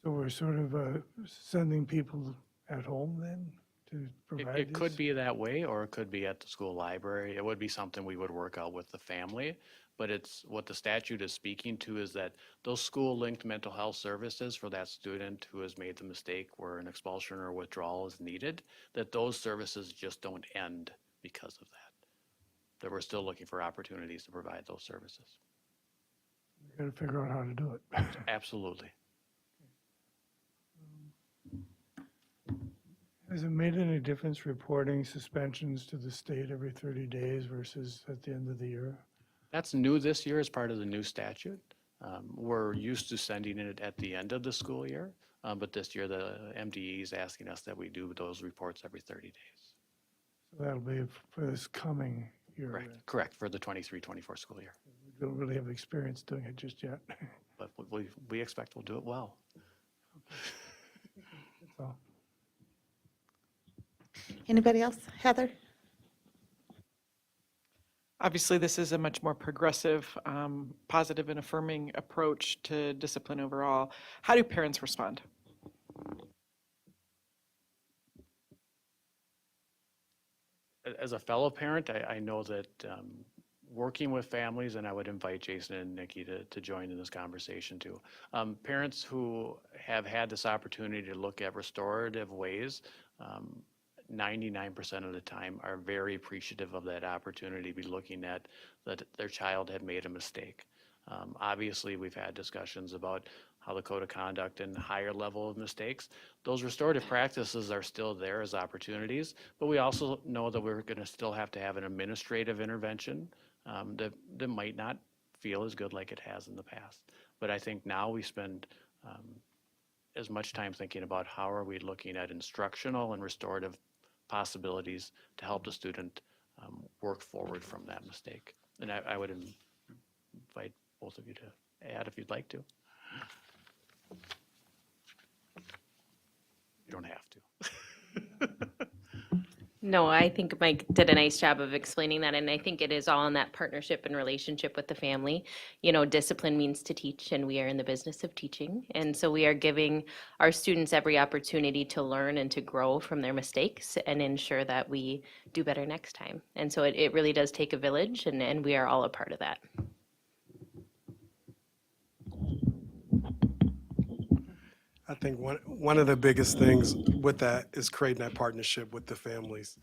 So we're sort of sending people at home then to provide It could this? be that way, or it could be at the school library. It would be something we would work out with the family. But it's what the statute is speaking to is that those school-linked mental health services for that student who has made the mistake where an expulsion or withdrawal is needed, that those services just don't end because of that. That we're still looking for opportunities to provide those services. Got to figure out how to do it. Absolutely. Has it made any difference reporting suspensions to the state every 30 days versus at the end of the year? That's new this year as part of the new statute. We're used to sending it at the end of the school year, but this year the MDE is asking us that we do those reports every 30 days. So that'll be for this coming year. Correct, then. correct, for the 23-24 school year. We don't really have experience doing it just yet. But we expect we'll do it well. That's all. Anybody else? Heather? Obviously, this is a much more progressive, positive and affirming approach to discipline overall. How do parents respond? As a fellow parent, I know that working with families, and I would invite Jason and Nikki to join in this conversation too. Parents who have had this opportunity to look at restorative ways, 99% of the time are very appreciative of that opportunity to be looking at that their child had made a mistake. Obviously, we've had discussions about how the code of conduct and higher level of mistakes, those restorative practices are still there as opportunities, but we also know that we're going to still have to have an administrative intervention that might not feel as good like it has in the past. But I think now we spend as much time thinking about how are we looking at instructional and restorative possibilities to help the student work forward from that mistake. And I would invite both of you to add if you'd like to. You don't have to. No, I think Mike did a nice job of explaining that, and I think it is all in that partnership and relationship with the family. You know, discipline means to teach, and we are in the business of teaching, and so we are giving our students every opportunity to learn and to grow from their mistakes and ensure that we do better next time. And so it really does take a village, and we are all a part of that. I think one of the biggest things with that is creating that partnership with the families.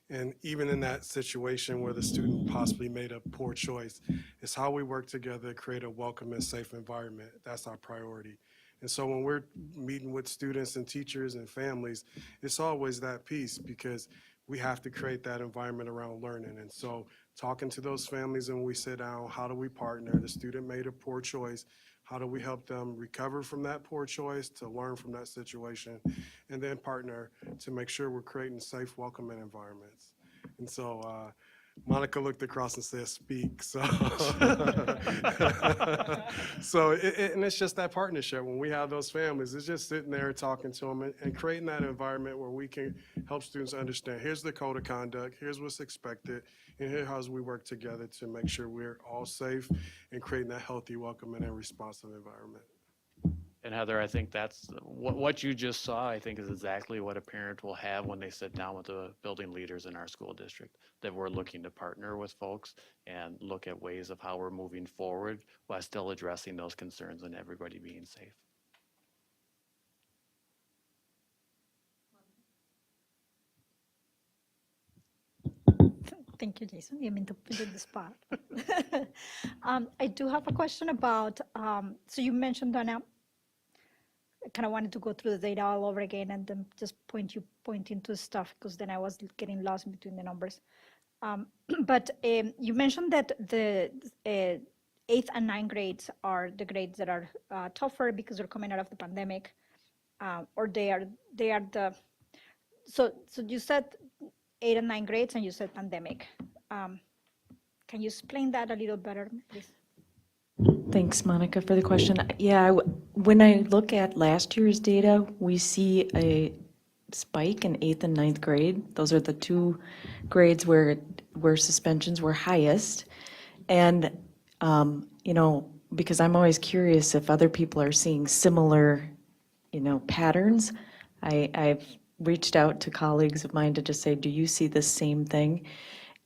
And even in that situation where the student possibly made a poor choice, it's how we work together to create a welcome and safe environment. That's our priority. And so when we're meeting with students and teachers and families, it's always that piece because we have to create that environment around learning. And so talking to those families and when we sit down, how do we partner? The student made a poor choice. How do we help them recover from that poor choice, to learn from that situation, and then partner to make sure we're creating safe, welcoming environments. And so Monica looked across and said, speak. So, and it's just that partnership. When we have those families, it's just sitting there talking to them and creating that environment where we can help students understand, here's the code of conduct, here's what's expected, and here's how we work together to make sure we're all safe and creating that healthy, welcoming, and responsive environment. And Heather, I think that's what you just saw, I think is exactly what a parent will have when they sit down with the building leaders in our school district, that we're looking to partner with folks and look at ways of how we're moving forward while still addressing those concerns and everybody being safe. Thank you, Jason. You mean to put in the spot. I do have a question about, so you mentioned, Donna, I kind of wanted to go through the data all over again and then just point into stuff because then I was getting lost in between the numbers. But you mentioned that the 8th and 9th grades are the grades that are tougher because they're coming out of the pandemic, or they are the, so you said 8th and 9th grades and you said pandemic. Can you explain that a little better, please? Thanks, Monica, for the question. Yeah, when I look at last year's data, we see a spike in 8th and 9th grade. Those are the two grades where suspensions were highest. And, you know, because I'm always curious if other people are seeing similar, you know, patterns, I've reached out to colleagues of mine to just say, do you see the same thing?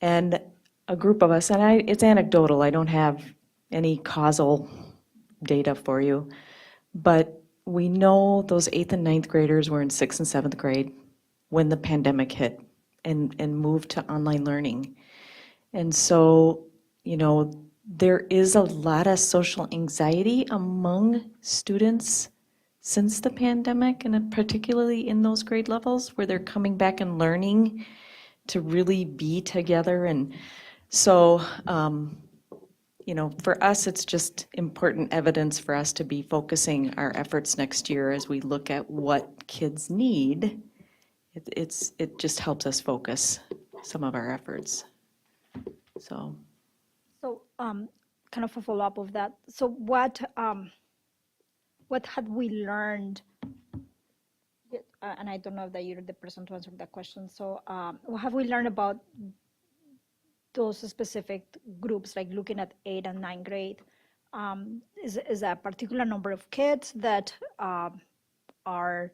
And a group of us, and it's anecdotal, I don't have any causal data for you, but we know those 8th and 9th graders were in 6th and 7th grade when the pandemic hit and moved to online learning. And so, you know, there is a lot of social anxiety among students since the pandemic, and particularly in those grade levels where they're coming back and learning to really be together. And so, you know, for us, it's just important evidence for us to be focusing our efforts next year as we look at what kids need. It just helps us focus some of our efforts. So kind of a follow-up of that. So what had we learned? And I don't know that you're the person to answer that question. So what have we learned about those specific groups, like looking at 8th and 9th grade, is a particular number of kids that are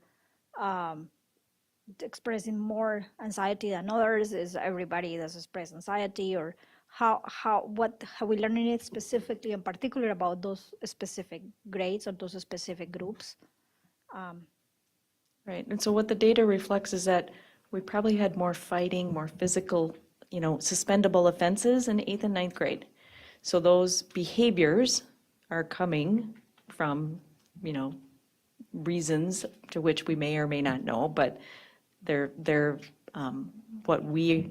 expressing more anxiety than others? Is everybody that's express anxiety, or what have we learned it specifically in particular about those specific grades or those specific groups? Right, and so what the data reflects is that we probably had more fighting, more physical, suspendable offenses in 8th and 9th grade. So those behaviors are coming from, reasons to which we may or may not know, but they're what we,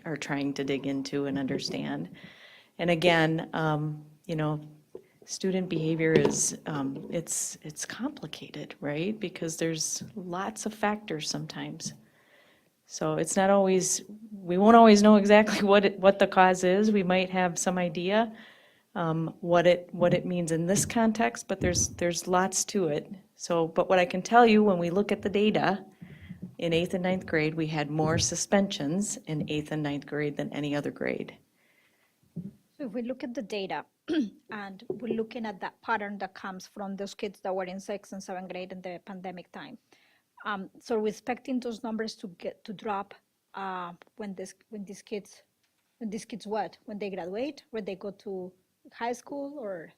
are trying to dig into and understand. And again, student behavior is, it's complicated, right? Because there's lots of factors sometimes. So it's not always, we won't always know exactly what the cause is. We might have some idea what it means in this context, but there's lots to it. So, but what I can tell you, when we look at the data, in 8th and 9th grade, we had more suspensions in 8th and 9th grade than any other grade. So if we look at the data and we're looking at that pattern that comes from those kids that were in 6th and 7th grade in the pandemic time, so we're expecting those numbers to drop when these kids what? When they graduate, when they go to high school, or?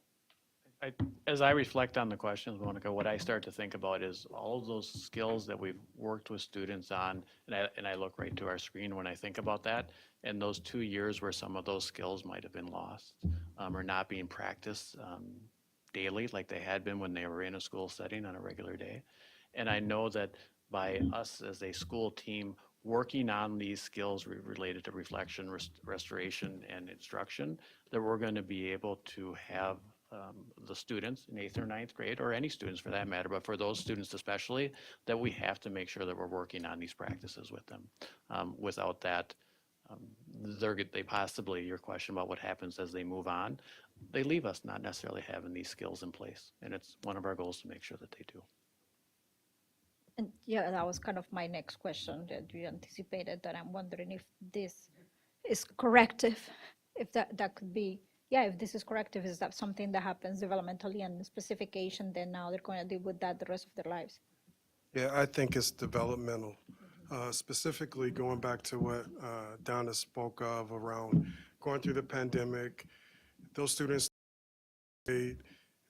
As I reflect on the questions, Monica, what I start to think about is all of those skills that we've worked with students on, and I look right to our screen when I think about that, and those 2 years where some of those skills might have been lost or not being practiced daily like they had been when they were in a school setting on a regular day. And I know that by us as a school team working on these skills related to reflection, restoration, and instruction, that we're going to be able to have the students in 8th or 9th grade, or any students for that matter, but for those students especially, that we have to make sure that we're working on these practices with them. Without that, they possibly, your question about what happens as they move on, they leave us not necessarily having these skills in place. And it's one of our goals to make sure that they do. And yeah, that was kind of my next question that you anticipated, that I'm wondering if this is corrective, if that could be, if this is corrective, is that something that happens developmentally and specification, then now they're going to deal with that the rest of their lives? Yeah, I think it's developmental. Specifically, going back to what Donna spoke of around going through the pandemic, those students, they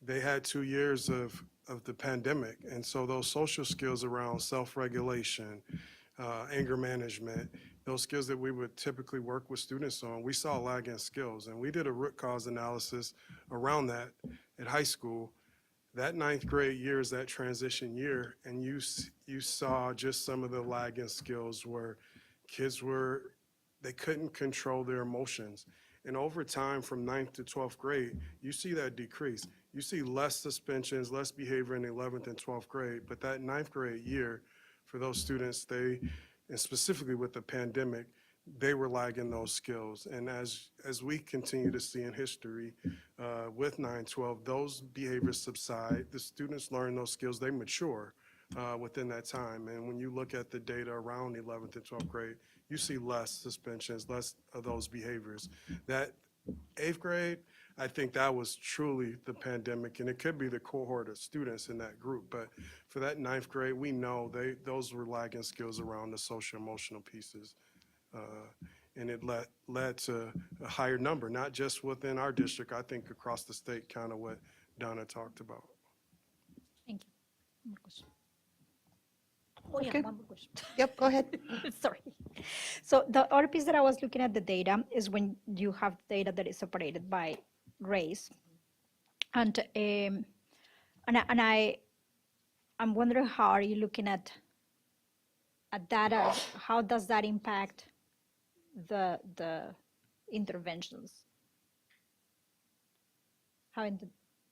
had 2 years of the pandemic. And so those social skills around self-regulation, anger management, those skills that we would typically work with students on, we saw lagging skills. And we did a root cause analysis around that at high school. That 9th grade year is that transition year, and you saw just some of the lagging skills where kids they couldn't control their emotions. And over time, from 9th to 12th grade, you see that decrease. You see less suspensions, less behavior in the 11th and 12th grade, but that 9th grade year, for those students, and specifically with the pandemic, they were lagging those skills. And as we continue to see in history with 9-12, those behaviors subside, the students learn those skills, they mature within that time. And when you look at the data around 11th and 12th grade, you see less suspensions, less of those behaviors. That 8th grade, I think that was truly the pandemic, and it could be the cohort of students in that group. But for that 9th grade, we know those were lagging skills around the social emotional pieces. And it led to a higher number, not just within our district, I think across the state, kind of what Donna talked about. Thank you. One more question. Oh, Okay. one more question. Yep, go ahead. Sorry. So the other piece that I was looking at the data is when you have data that is separated by race, and I'm wondering, how are you looking at data? How does that impact the interventions?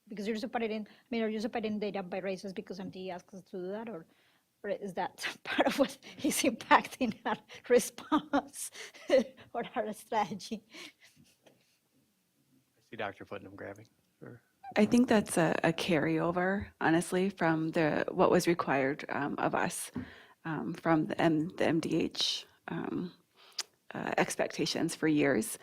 Because you're separating, are you separating data by races because MD asks us to do that, or is that part of what is impacting our response or our strategy? I see Dr. Putnam grabbing. Sure. I think that's a carryover, honestly, from what was required of us from the MDH expectations for years.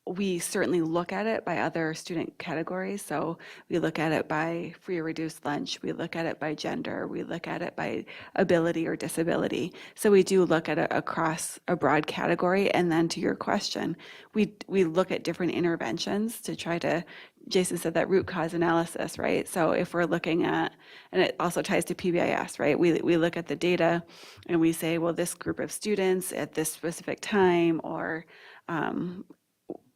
We certainly look at it by other student categories. So we look at it by free or reduced lunch. We look at it by gender. We look at it by ability or disability. So we do look at it across a broad category. And then to your question, we look at different interventions to try to, Jason said that root cause analysis, right? So if we're looking at, and it also ties to PBIS, right? We look at the data and we say, well, this group of students at this specific time, or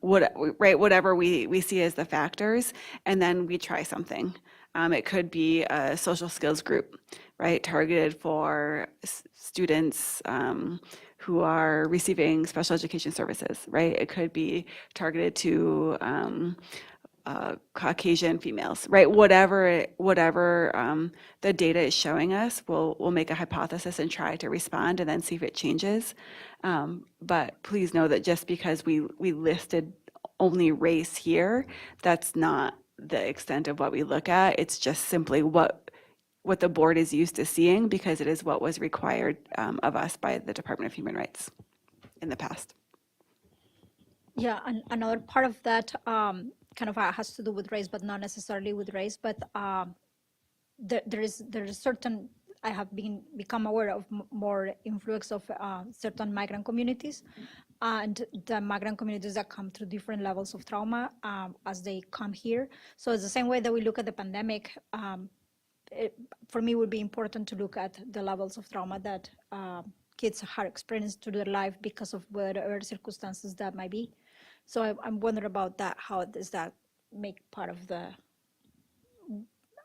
whatever we see as the factors, and then we try something. It could be a social skills group, right, targeted for students who are receiving special education services, right? It could be targeted to Caucasian females, right? Whatever the data is showing us, we'll make a hypothesis and try to respond and then see if it changes. But please know that just because we listed only race here, that's not the extent of what we look at. It's just simply what the board is used to seeing, because it is what was required of us by the Department of Human Rights in the past. Yeah, and another part of that kind of has to do with race, but not necessarily with race. But there is certain, I have become aware of more influx of certain migrant communities, and the migrant communities that come through different levels of trauma as they come here. So it's the same way that we look at the pandemic. For me, it would be important to look at the levels of trauma that kids have experienced through their life because of whatever circumstances that might be. So I'm wondering about that. How does that make part of the,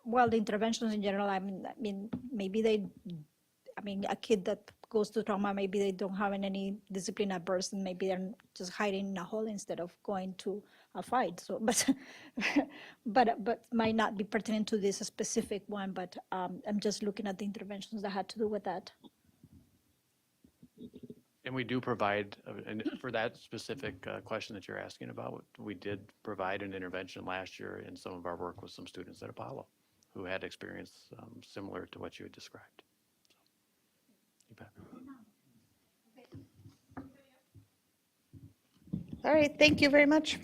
well, the interventions in general? I mean, maybe a kid that goes to trauma, maybe they don't have any discipline at birth, and maybe they're just hiding in a hole instead of going to a fight. So, but might not be pertinent to this specific one. But I'm just looking at the interventions that had to do with that. And we do provide, and for that specific question that you're asking about, we did provide an intervention last year in some of our work with some students at Apollo who had experience similar to what you had described. You bet. All right, thank you very much.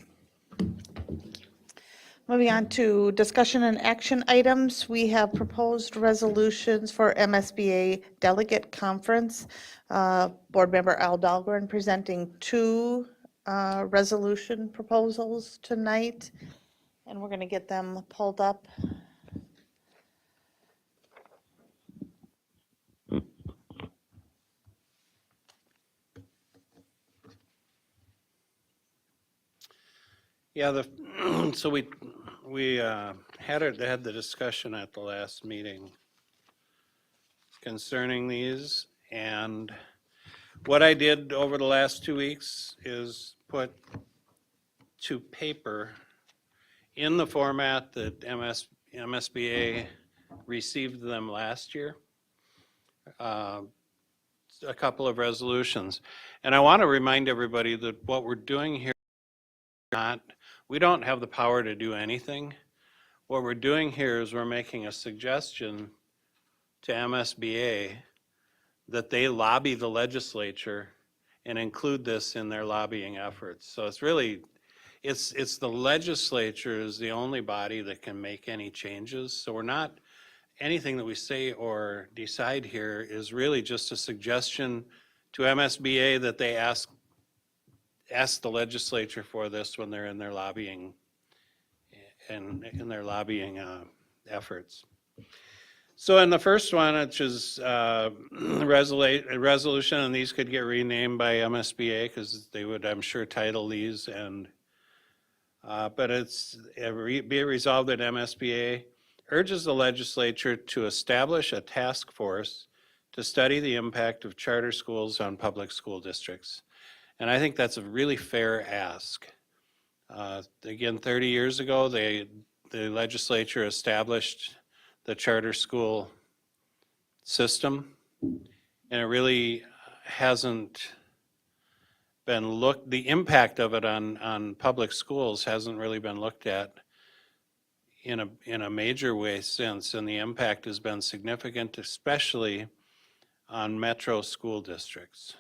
Moving on to discussion and action items, we have proposed resolutions for MSBA Delegate Conference. Board Member Al Dahlgren presenting two resolution proposals tonight, and we're going to get them pulled up. Yeah, so we had the discussion at the last meeting concerning these, and what I did over the last 2 weeks is put to paper in the format that MSBA received them last year, a couple of resolutions. And I want to remind everybody that what we're doing here, we don't have the power to do anything. What we're doing here is we're making a suggestion to MSBA that they lobby the legislature and include this in their lobbying efforts. So it's really, it's the legislature is the only body that can make any changes. So we're not, anything that we say or decide here is really just a suggestion to MSBA that they ask the legislature for this when they're in their lobbying and in their lobbying efforts. So in the first one, which is a resolution, and these could get renamed by MSBA because they would, I'm sure, title these, and but it's be it resolved that MSBA urges the legislature to establish a task force to study the impact of charter schools on public school districts. And I think that's a really fair ask. Again, 30 years ago, the legislature established the charter school system, and it really hasn't been the impact of it on public schools hasn't really been looked at in a major way since, and the impact has been significant, especially on metro school districts.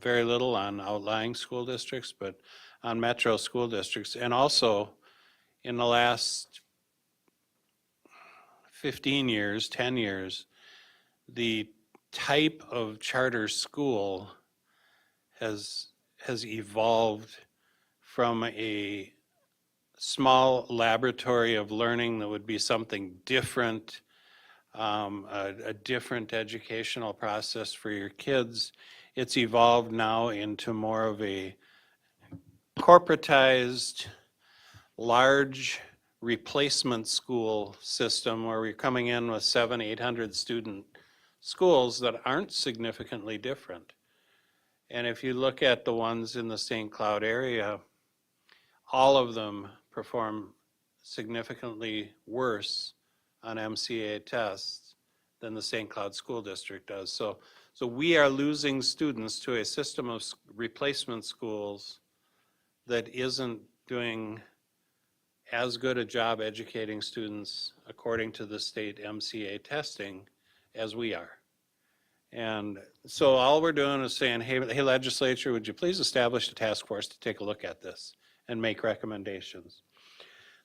very little on outlying school districts, but on metro school districts. And also, in the last 15 years, 10 years, the type of charter school has evolved from a small laboratory of learning that would be something different, a different educational process for your kids. It's evolved now into more of a corporatized, large replacement school system where we're coming in with 700-800 student schools that aren't significantly different. And if you look at the ones in the St. Cloud area, all of them perform significantly worse on MCA tests than the St. Cloud School District does. So we are losing students to a system of replacement schools that isn't doing as good a job educating students according to the state MCA testing as we are. And so all we're doing is saying, hey legislature, would you please establish a task force to take a look at this and make recommendations.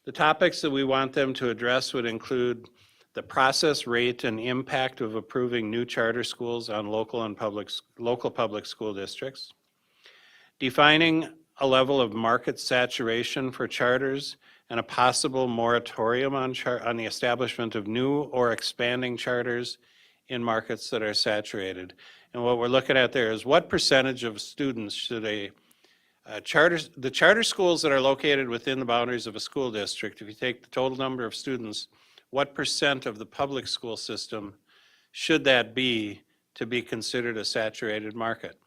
The topics that we want them to address would include the process, rate, and impact of approving new charter schools on local public school districts, defining a level of market saturation for charters and a possible moratorium on the establishment of new or expanding charters in markets that are saturated. And what we're looking at there is what percentage of students should the charter schools that are located within the boundaries of a school district, if you take the total number of students, what percent of the public school system should that be to be considered a saturated market?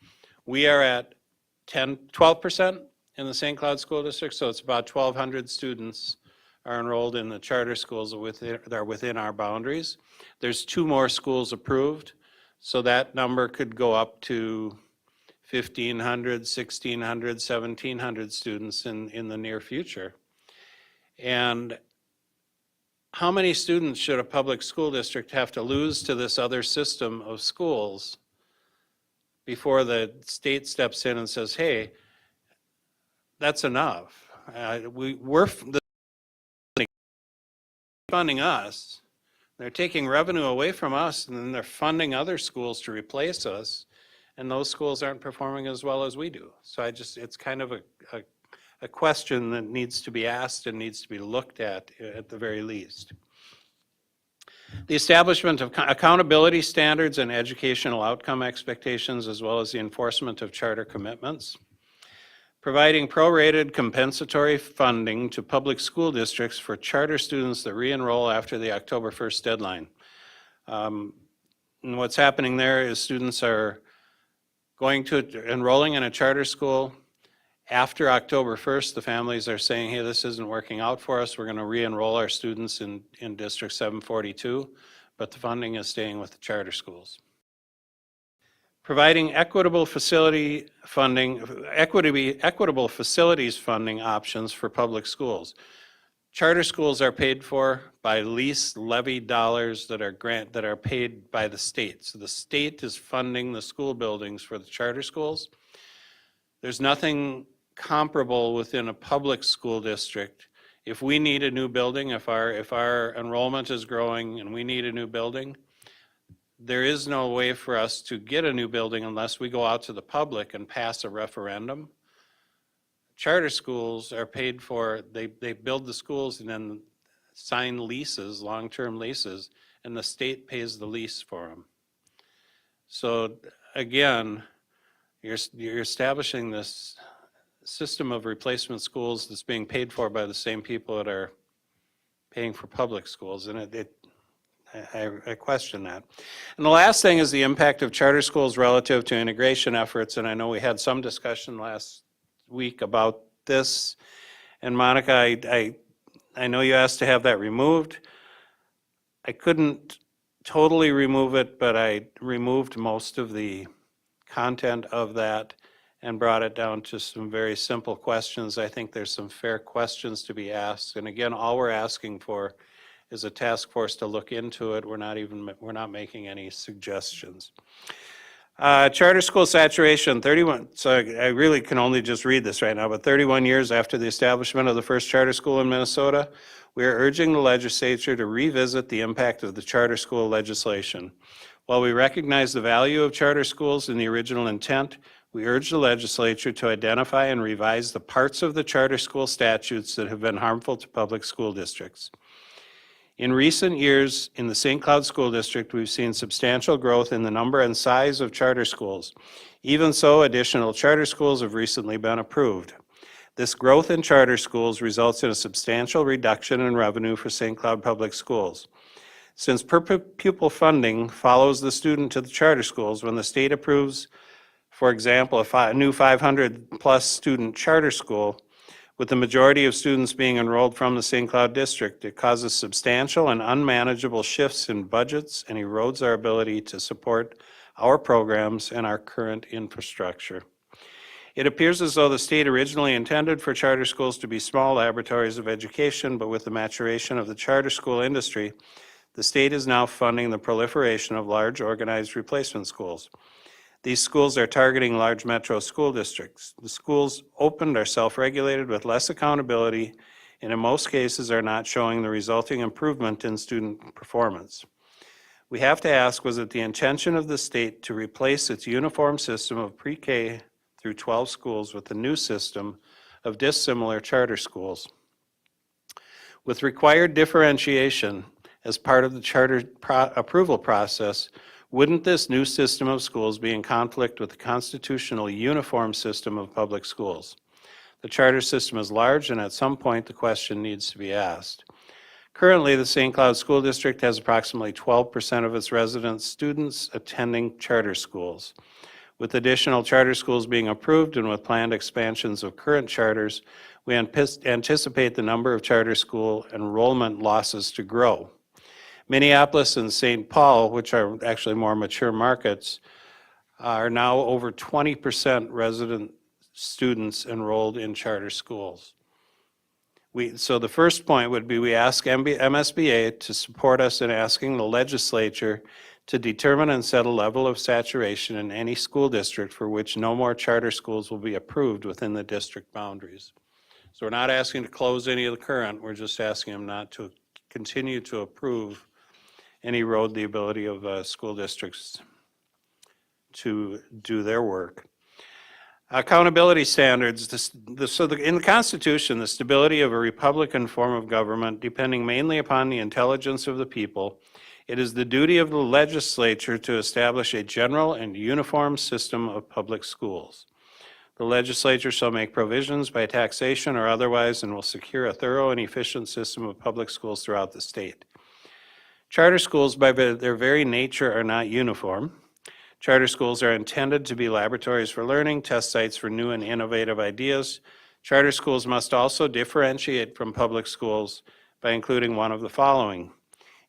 We are at 12% in the St. Cloud School District, so it's about 1,200 students are enrolled in the charter schools that are within our boundaries. There's 2 more schools approved, so that number could go up to 1,500, 1,600, 1,700 students in the near future. And how many students should a public school district have to lose to this other system of schools before the state steps in and says, hey, that's enough. We're funding us. They're taking revenue away from us, and then they're funding other schools to replace us, and those schools aren't performing as well as we do. So it's kind of a question that needs to be asked and needs to be looked at the very least. The establishment of accountability standards and educational outcome expectations, as well as the enforcement of charter commitments. Providing prorated compensatory funding to public school districts for charter students that re-enroll after the October 1st deadline. And what's happening there is students are enrolling in a charter school. After October 1st, the families are saying, hey, this isn't working out for us. We're going to re-enroll our students in District 742, but the funding is staying with the charter schools. Providing equitable facilities funding options for public schools. Charter schools are paid for by lease levy dollars that are paid by the state. So the state is funding the school buildings for the charter schools. There's nothing comparable within a public school district. If we need a new building, if our enrollment is growing and we need a new building, there is no way for us to get a new building unless we go out to the public and pass a referendum. Charter schools are paid for, they build the schools and then sign leases, long-term leases, and the state pays the lease for them. So again, you're establishing this system of replacement schools that's being paid for by the same people that are paying for public schools, and I question that. And the last thing is the impact of charter schools relative to integration efforts, and I know we had some discussion last week about this. And Monica, I know you asked to have that removed. I couldn't totally remove it, but I removed most of the content of that and brought it down to some very simple questions. I think there's some fair questions to be asked. And again, all we're asking for is a task force to look into it. We're not making any suggestions. Charter school saturation, 31, so I really can only just read this right now, but 31 years after the establishment of the first charter school in Minnesota, we are urging the legislature to revisit the impact of the charter school legislation. While we recognize the value of charter schools in the original intent, we urge the legislature to identify and revise the parts of the charter school statutes that have been harmful to public school districts. In recent years, in the St. Cloud School District, we've seen substantial growth in the number and size of charter schools. Even so, additional charter schools have recently been approved. This growth in charter schools results in a substantial reduction in revenue for St. Cloud Public Schools. Since per pupil funding follows the student to the charter schools, when the state approves, for example, a new 500-plus student charter school, with the majority of students being enrolled from the St. Cloud District, it causes substantial and unmanageable shifts in budgets and erodes our ability to support our programs and our current infrastructure. It appears as though the state originally intended for charter schools to be small laboratories of education, but with the maturation of the charter school industry, the state is now funding the proliferation of large organized replacement schools. These schools are targeting large metro school districts. The schools opened are self-regulated with less accountability and in most cases are not showing the resulting improvement in student performance. We have to ask, was it the intention of the state to replace its uniform system of pre-K through 12 schools with a new system of dissimilar charter schools? With required differentiation as part of the charter approval process, wouldn't this new system of schools be in conflict with the constitutional uniform system of public schools? The charter system is large, and at some point the question needs to be asked. Currently, the St. Cloud School District has approximately 12% of its resident students attending charter schools. With additional charter schools being approved and with planned expansions of current charters, we anticipate the number of charter school enrollment losses to grow. Minneapolis and St. Paul, which are actually more mature markets, are now over 20% resident students enrolled in charter schools. So the first point would be we ask MSBA to support us in asking the legislature to determine and set a level of saturation in any school district for which no more charter schools will be approved within the district boundaries. So we're not asking to close any of the current, we're just asking them not to continue to approve and erode the ability of school districts to do their work. Accountability standards. In the Constitution, the stability of a Republican form of government, depending mainly upon the intelligence of the people, it is the duty of the legislature to establish a general and uniform system of public schools. The legislature shall make provisions by taxation or otherwise and will secure a thorough and efficient system of public schools throughout the state. Charter schools, by their very nature, are not uniform. Charter schools are intended to be laboratories for learning, test sites for new and innovative ideas. Charter schools must also differentiate from public schools by including one of the following: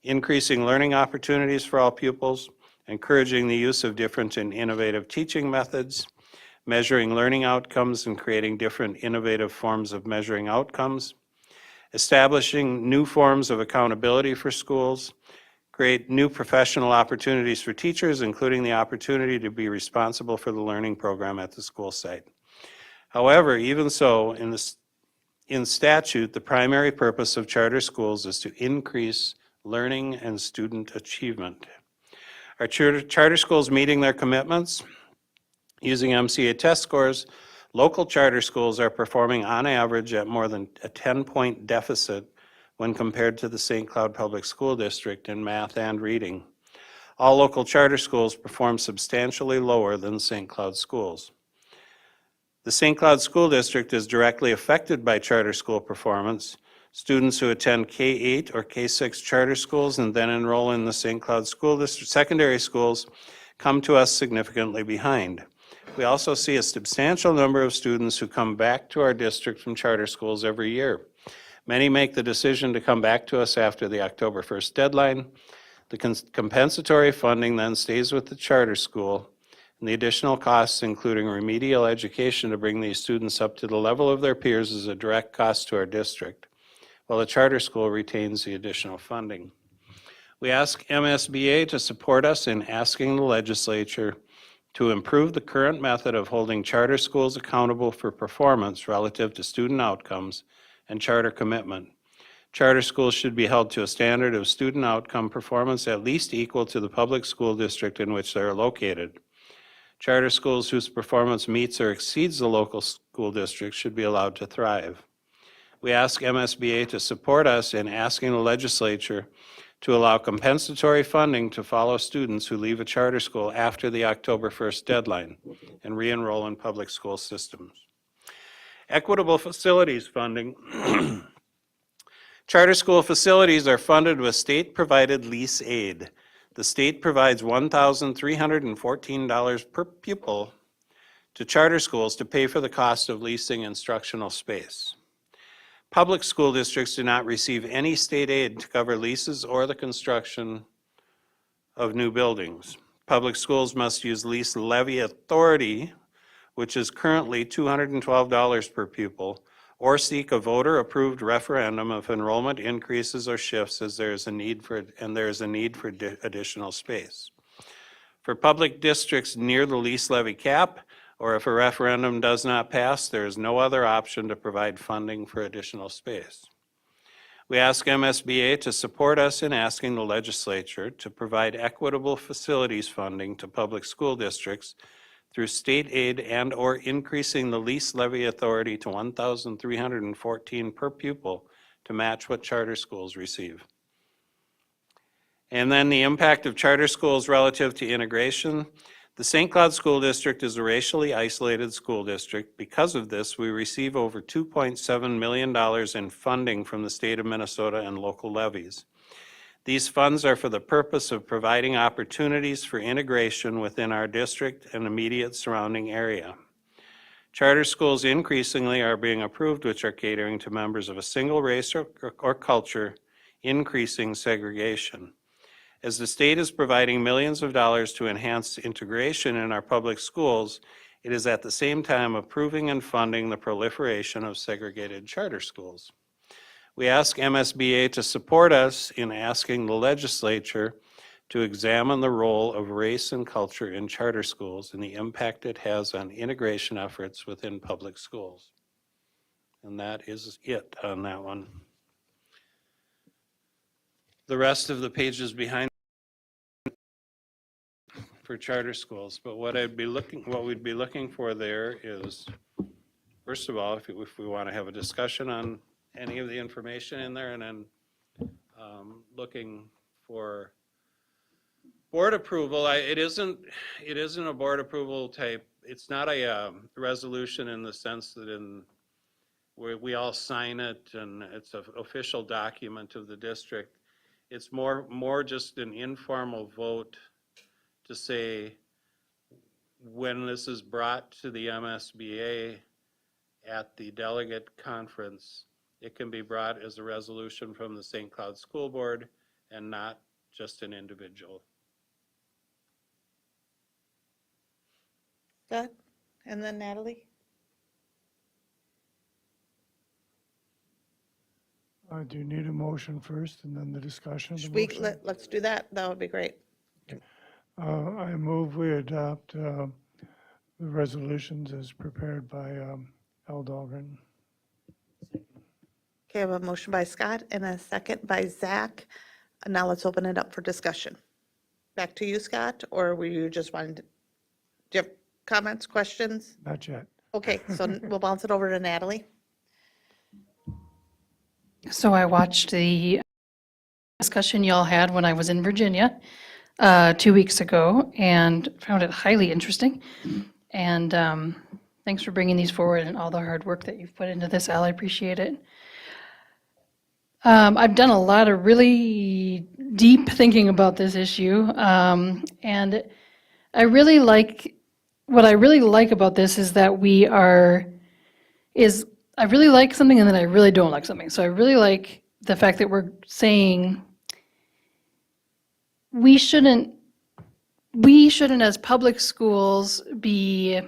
increasing learning opportunities for all pupils, encouraging the use of different and innovative teaching methods, measuring learning outcomes and creating different innovative forms of measuring outcomes, establishing new forms of accountability for schools, create new professional opportunities for teachers, including the opportunity to be responsible for the learning program at the school site. However, even so, in statute, the primary purpose of charter schools is to increase learning and student achievement. Are charter schools meeting their commitments? Using MCA test scores, local charter schools are performing on average at more than a 10-point deficit when compared to the St. Cloud Public School District in math and reading. All local charter schools perform substantially lower than St. Cloud schools. The St. Cloud School District is directly affected by charter school performance. Students who attend K-8 or K-6 charter schools and then enroll in the St. Cloud School District secondary schools come to us significantly behind. We also see a substantial number of students who come back to our district from charter schools every year. Many make the decision to come back to us after the October 1st deadline. The compensatory funding then stays with the charter school, and the additional costs, including remedial education to bring these students up to the level of their peers, is a direct cost to our district, while the charter school retains the additional funding. We ask MSBA to support us in asking the legislature to improve the current method of holding charter schools accountable for performance relative to student outcomes and charter commitment. Charter schools should be held to a standard of student outcome performance at least equal to the public school district in which they are located. Charter schools whose performance meets or exceeds the local school district should be allowed to thrive. We ask MSBA to support us in asking the legislature to allow compensatory funding to follow students who leave a charter school after the October 1st deadline and re-enroll in public school systems. Equitable facilities funding. Charter school facilities are funded with state-provided lease aid. The state provides $1,314 per pupil to charter schools to pay for the cost of leasing instructional space. Public school districts do not receive any state aid to cover leases or the construction of new buildings. Public schools must use lease levy authority, which is currently $212 per pupil, or seek a voter-approved referendum if enrollment increases or shifts as there is a need for additional space. For public districts near the lease levy cap, or if a referendum does not pass, there is no other option to provide funding for additional space. We ask MSBA to support us in asking the legislature to provide equitable facilities funding to public school districts through state aid and/or increasing the lease levy authority to $1,314 per pupil to match what charter schools receive. And then the impact of charter schools relative to integration. The St. Cloud School District is a racially isolated school district. Because of this, we receive over $2.7 million in funding from the state of Minnesota and local levies. These funds are for the purpose of providing opportunities for integration within our district and immediate surrounding area. Charter schools increasingly are being approved which are catering to members of a single race or culture, increasing segregation. As the state is providing millions of dollars to enhance integration in our public schools, it is at the same time approving and funding the proliferation of segregated charter schools. We ask MSBA to support us in asking the legislature to examine the role of race and culture in charter schools and the impact it has on integration efforts within public schools. And that is it on that one. The rest of the pages behind for charter schools, but what we'd be looking for there is, first of all, if we want to have a discussion on any of the information in there, and then looking for board approval. It isn't a board approval type. It's not a resolution in the sense that we all sign it and it's an official document of the district. It's more just an informal vote to say when this is brought to the MSBA at the delegate conference, it can be brought as a resolution from the St. Cloud School Board and not just an individual. Good. And then Natalie? Do you need a motion first and then the discussion of the Should we, motion? let's do that. That would be great. I move we adopt the resolutions as prepared by Al Dahlgren. Okay, I have a motion by Scott and a second by Zach. Now let's open it up for discussion. Back to you, Scott, or were you just wanting to, do you have comments, questions? Not yet. Okay, so we'll bounce it over to Natalie. So I watched the discussion y'all had when I was in Virginia 2 weeks ago and found it highly interesting. And thanks for bringing these forward and all the hard work that you've put into this, Al. I appreciate it. I've done a lot of really deep thinking about this issue. And I really like, what I really like about this is that I really like something and then I really don't like something. So I really like the fact that we're saying we shouldn't as public schools be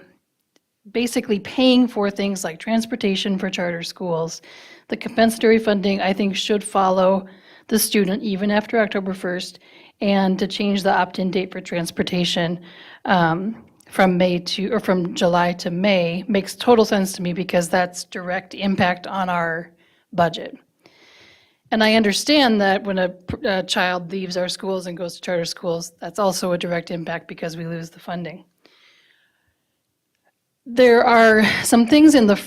basically paying for things like transportation for charter schools. The compensatory funding, I think, should follow the student even after October 1st, and to change the opt-in date for transportation from from July to May makes total sense to me because that's direct impact on our budget. And I understand that when a child leaves our schools and goes to charter schools, that's also a direct impact because we lose the funding. There are some things in the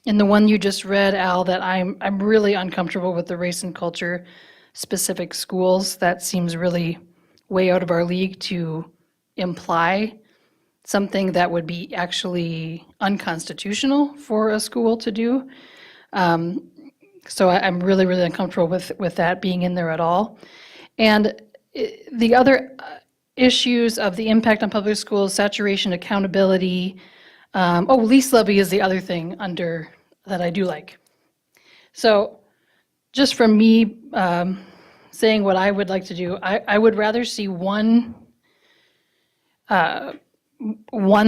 one you just read, Al, that I'm really uncomfortable with the race and culture specific schools. That seems really way out of our league to imply something that would be actually unconstitutional for a school to do. So I'm really, really uncomfortable with that being in there at all. And the other issues of the impact on public schools, saturation, accountability. Lease levy is the other thing under that I do like. So just from me saying what I would like to do, I would rather see one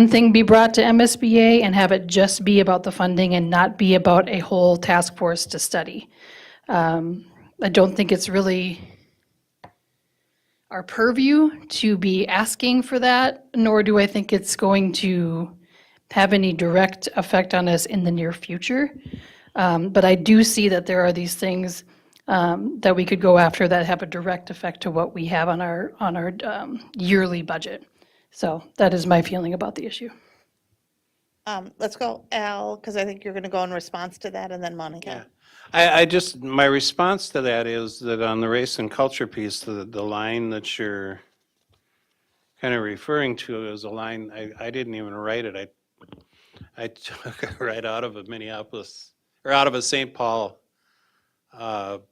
thing be brought to MSBA and have it just be about the funding and not be about a whole task force to study. I don't think it's really our purview to be asking for that, nor do I think it's going to have any direct effect on us in the near future. But I do see that there are these things that we could go after that have a direct effect to what we have on our yearly budget. So that is my feeling about the issue. Let's go, Al, because I think you're going to go in response to that, and then Monica. My response to that is that on the race and culture piece, the line that you're kind of referring to is a line, I didn't even write it. I took it right out of a Minneapolis, or out of a St. Paul, what's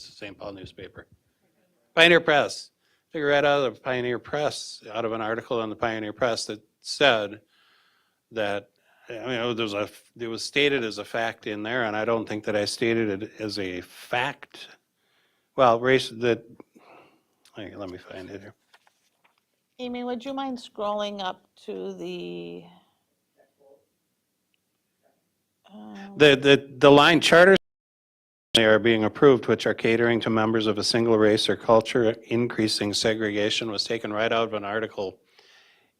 the St. Paul newspaper? Pioneer Press. Took it right out of the Pioneer Press, out of an article in the Pioneer Press that said that, it was stated as a fact in there, and I don't think that I stated it as a fact. Well, let me find it here. Amy, would you mind scrolling up to the? The line charters are being approved, which are catering to members of a single race or culture, increasing segregation, was taken right out of an article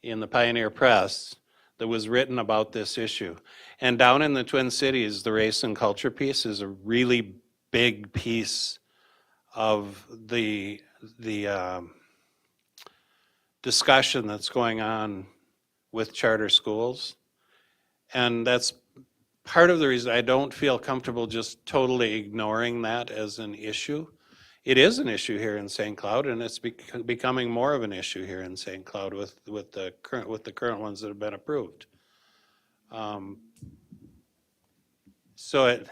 in the Pioneer Press that was written about this issue. And down in the Twin Cities, the race and culture piece is a really big piece of the discussion that's going on with charter schools. And that's part of the reason I don't feel comfortable just totally ignoring that as an issue. It is an issue here in St. Cloud, and it's becoming more of an issue here in St. Cloud with the current ones that have been approved. So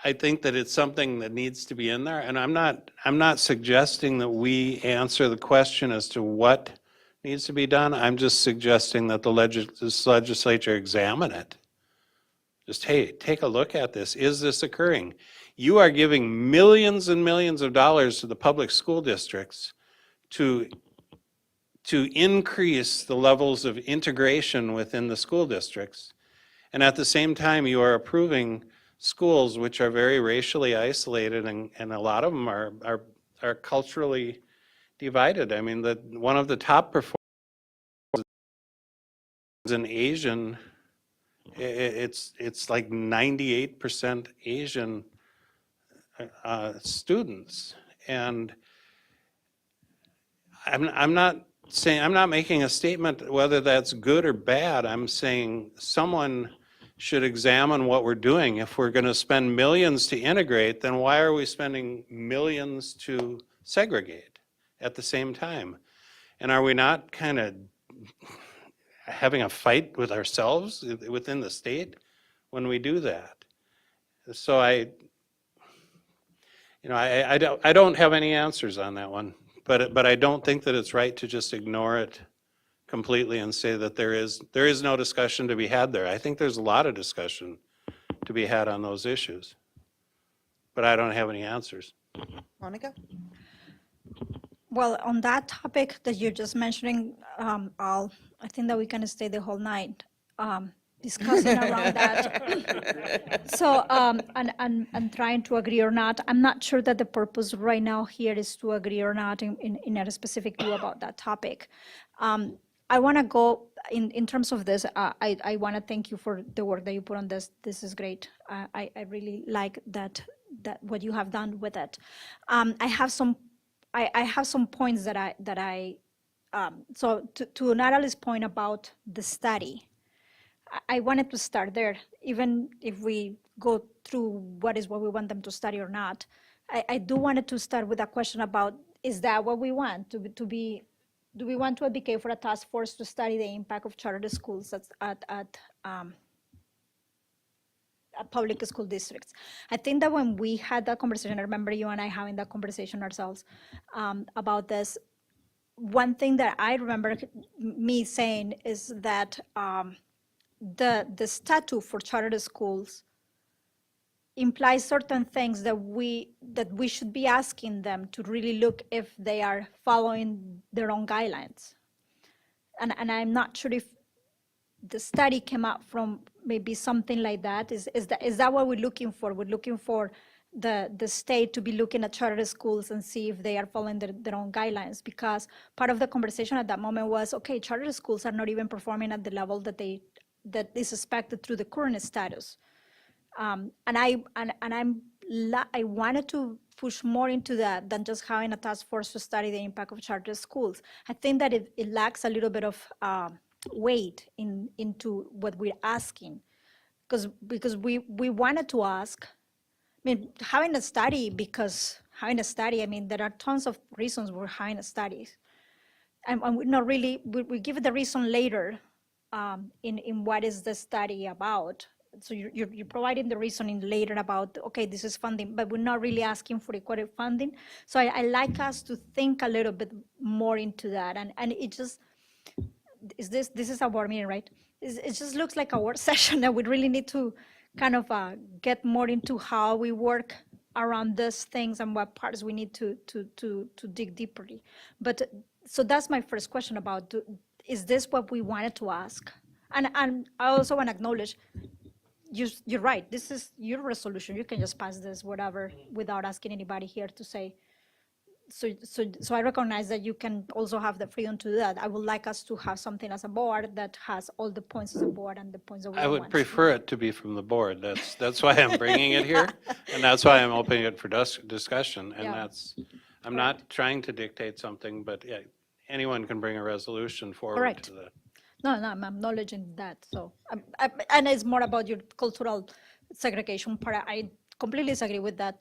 I think that it's something that needs to be in there, and I'm not suggesting that we answer the question as to what needs to be done. I'm just suggesting that this legislature examine it. Just, hey, take a look at this. Is this occurring? You are giving millions and millions of dollars to the public school districts to increase the levels of integration within the school districts. And at the same time, you are approving schools which are very racially isolated, and a lot of them are culturally divided. I mean, one of the top performers is an Asian. It's like 98% Asian students, and I'm not making a statement whether that's good or bad. I'm saying someone should examine what we're doing. If we're going to spend millions to integrate, then why are we spending millions to segregate at the same time? And are we not kind of having a fight with ourselves within the state when we do that? So I don't have any answers on that one, but I don't think that it's right to just ignore it completely and say that there is no discussion to be had there. I think there's a lot of discussion to be had on those issues, but I don't have any answers. Monica? Well, on that topic that you're just mentioning, I think that we can stay the whole night. discussing around that. So, and trying to agree or not. I'm not sure that the purpose right now here is to agree or not in a specific view about that topic. I want to go, in terms of this, I want to thank you for the work that you put on this. This is great. I really like that what you have done with it. I have some points that I so to Natalie's point about the study, I wanted to start there. Even if we go through what we want them to study or not, I do wanted to start with a question about, is that what we want to be? Do we want to advocate for a task force to study the impact of charter schools at public school districts? I think that when we had that conversation, I remember you and I having that conversation ourselves about this. One thing that I remember me saying is that the statute for charter schools implies certain things that we should be asking them to really look if they are following their own guidelines. And I'm not sure if the study came out from maybe something like that. Is that what we're looking for? We're looking for the state to be looking at charter schools and see if they are following their own guidelines, because part of the conversation at that moment was, okay, charter schools are not even performing at the level that is expected through the current status. And I wanted to push more into that than just having a task force to study the impact of charter schools. I think that it lacks a little bit of weight into what we're asking, because we wanted to ask. I mean, having a study, I mean, there are tons of reasons we're having a study, and we're not really, we give the reason later in what is the study about. So you're providing the reasoning later about, okay, this is funding, but we're not really asking for equated funding. So I like us to think a little bit more into that. And it just, this is a board meeting, right? It just looks like a work session that we really need to kind of get more into how we work around these things and what parts we need to dig deeply. But so that's my first question about, is this what we wanted to ask? And I also want to acknowledge, you're right, this is your resolution. You can just pass this, whatever, without asking anybody here to say. So I recognize that you can also have the freedom to do that. I would like us to have something as a board that has all the points as a board and the points that we I want. would prefer it to be from the board. That's why I'm bringing it here, and that's why I'm opening it for discussion. And Yeah. I'm not trying to dictate something, but yeah, anyone can bring a resolution forward Correct. to that. No, I'm acknowledging that. So, and it's more about your cultural segregation part. I completely disagree with that.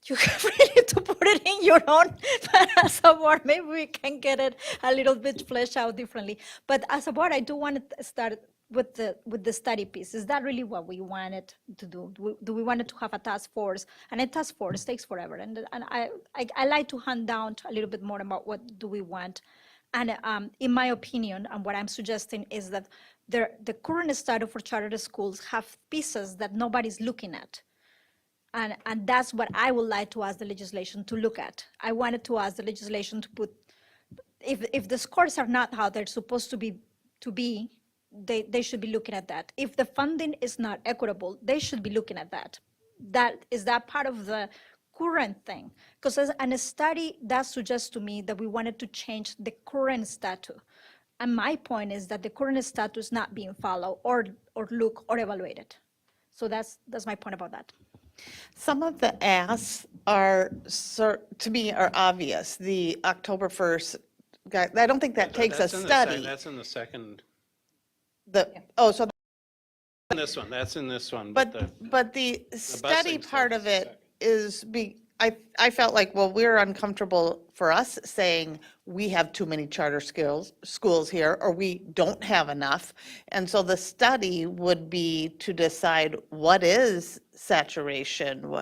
You really need to put it in your own, but as a board, maybe we can get it a little bit fleshed out differently. But as a board, I do want to start with the study piece. Is that really what we wanted to do? Do we want to have a task force? And a task force takes forever. And I like to hunt down a little bit more about what do we want. And in my opinion, and what I'm suggesting is that the current status for charter schools have pieces that nobody's looking at. And that's what I would like to ask the legislation to look at. I wanted to ask the legislation to put, if the scores are not how they're supposed to be, they should be looking at that. If the funding is not equitable, they should be looking at that. Is that part of the current thing? Because in a study, that suggests to me that we wanted to change the current status. And my point is that the current status is not being followed or looked or evaluated. So that's my point about that. Some of the asks are, to me, are obvious. The October 1st, I don't think that takes a That's in the study. That's in the second, So, in this one, that's in this one. but the study busing part stuff of is it is, I felt like, well, we're uncomfortable for us saying we have too many charter schools here, or we don't have enough. And so the study would be to decide what is saturation,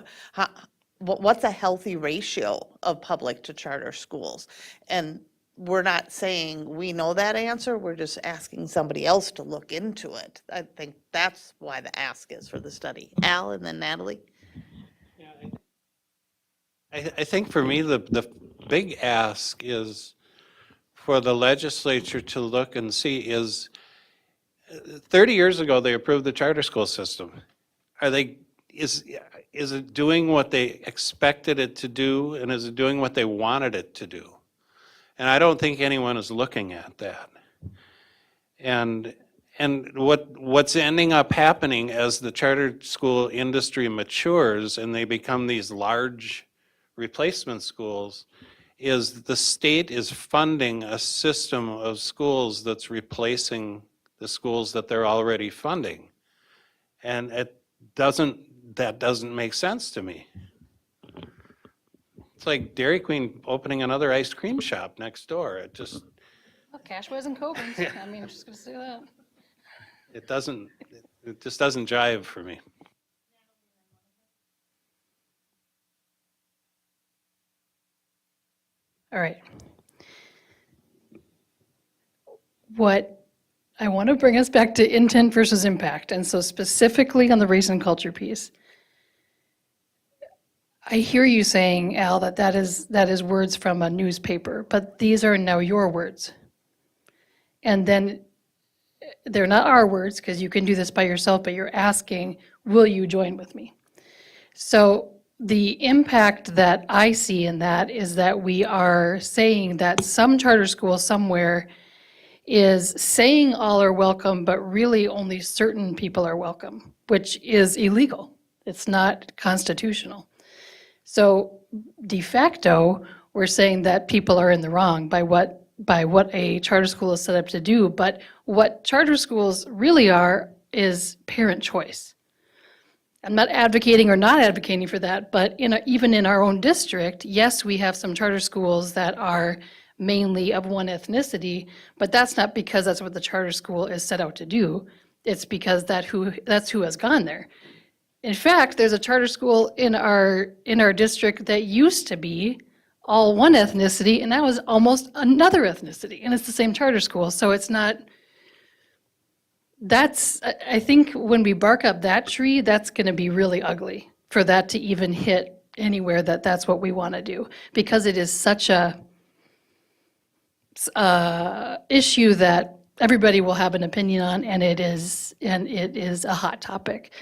what's a healthy ratio of public to charter schools. And we're not saying we know that answer, we're just asking somebody else to look into it. I think that's why the ask is for the study. Al and then Natalie? I think for me, the big ask is for the legislature to look and see 30 years ago, they approved the charter school system. Is it doing what they expected it to do, and is it doing what they wanted it to do? And I don't think anyone is looking at that. And what's ending up happening as the charter school industry matures and they become these large replacement schools is the state is funding a system of schools that's replacing the schools that they're already funding. And that doesn't make sense to me. It's like Dairy Queen opening another ice cream shop next door. It just, Cashways and Cobans. I mean, I'm just going to say that. it just doesn't jive for me. All right. What I want to bring us back to intent versus impact, and so specifically on the race and culture piece. I hear you saying, Al, that is words from a newspaper, but these are now your words. And then they're not our words, because you can do this by yourself, but you're asking, will you join with me? So the impact that I see in that is that we are saying that some charter school somewhere is saying all are welcome, but really only certain people are welcome, which is illegal. It's not constitutional. So de facto, we're saying that people are in the wrong by what a charter school is set up to do. But what charter schools really are is parent choice. I'm not advocating or not advocating for that, but even in our own district, yes, we have some charter schools that are mainly of one ethnicity, but that's not because that's what the charter school is set out to do. It's because that's who has gone there. In fact, there's a charter school in our district that used to be all one ethnicity, and now is almost another ethnicity, and it's the same charter school. So it's not. I think when we bark up that tree, that's going to be really ugly for that to even hit anywhere that's what we want to do, because it is such a issue that everybody will have an opinion on, and it is a hot topic.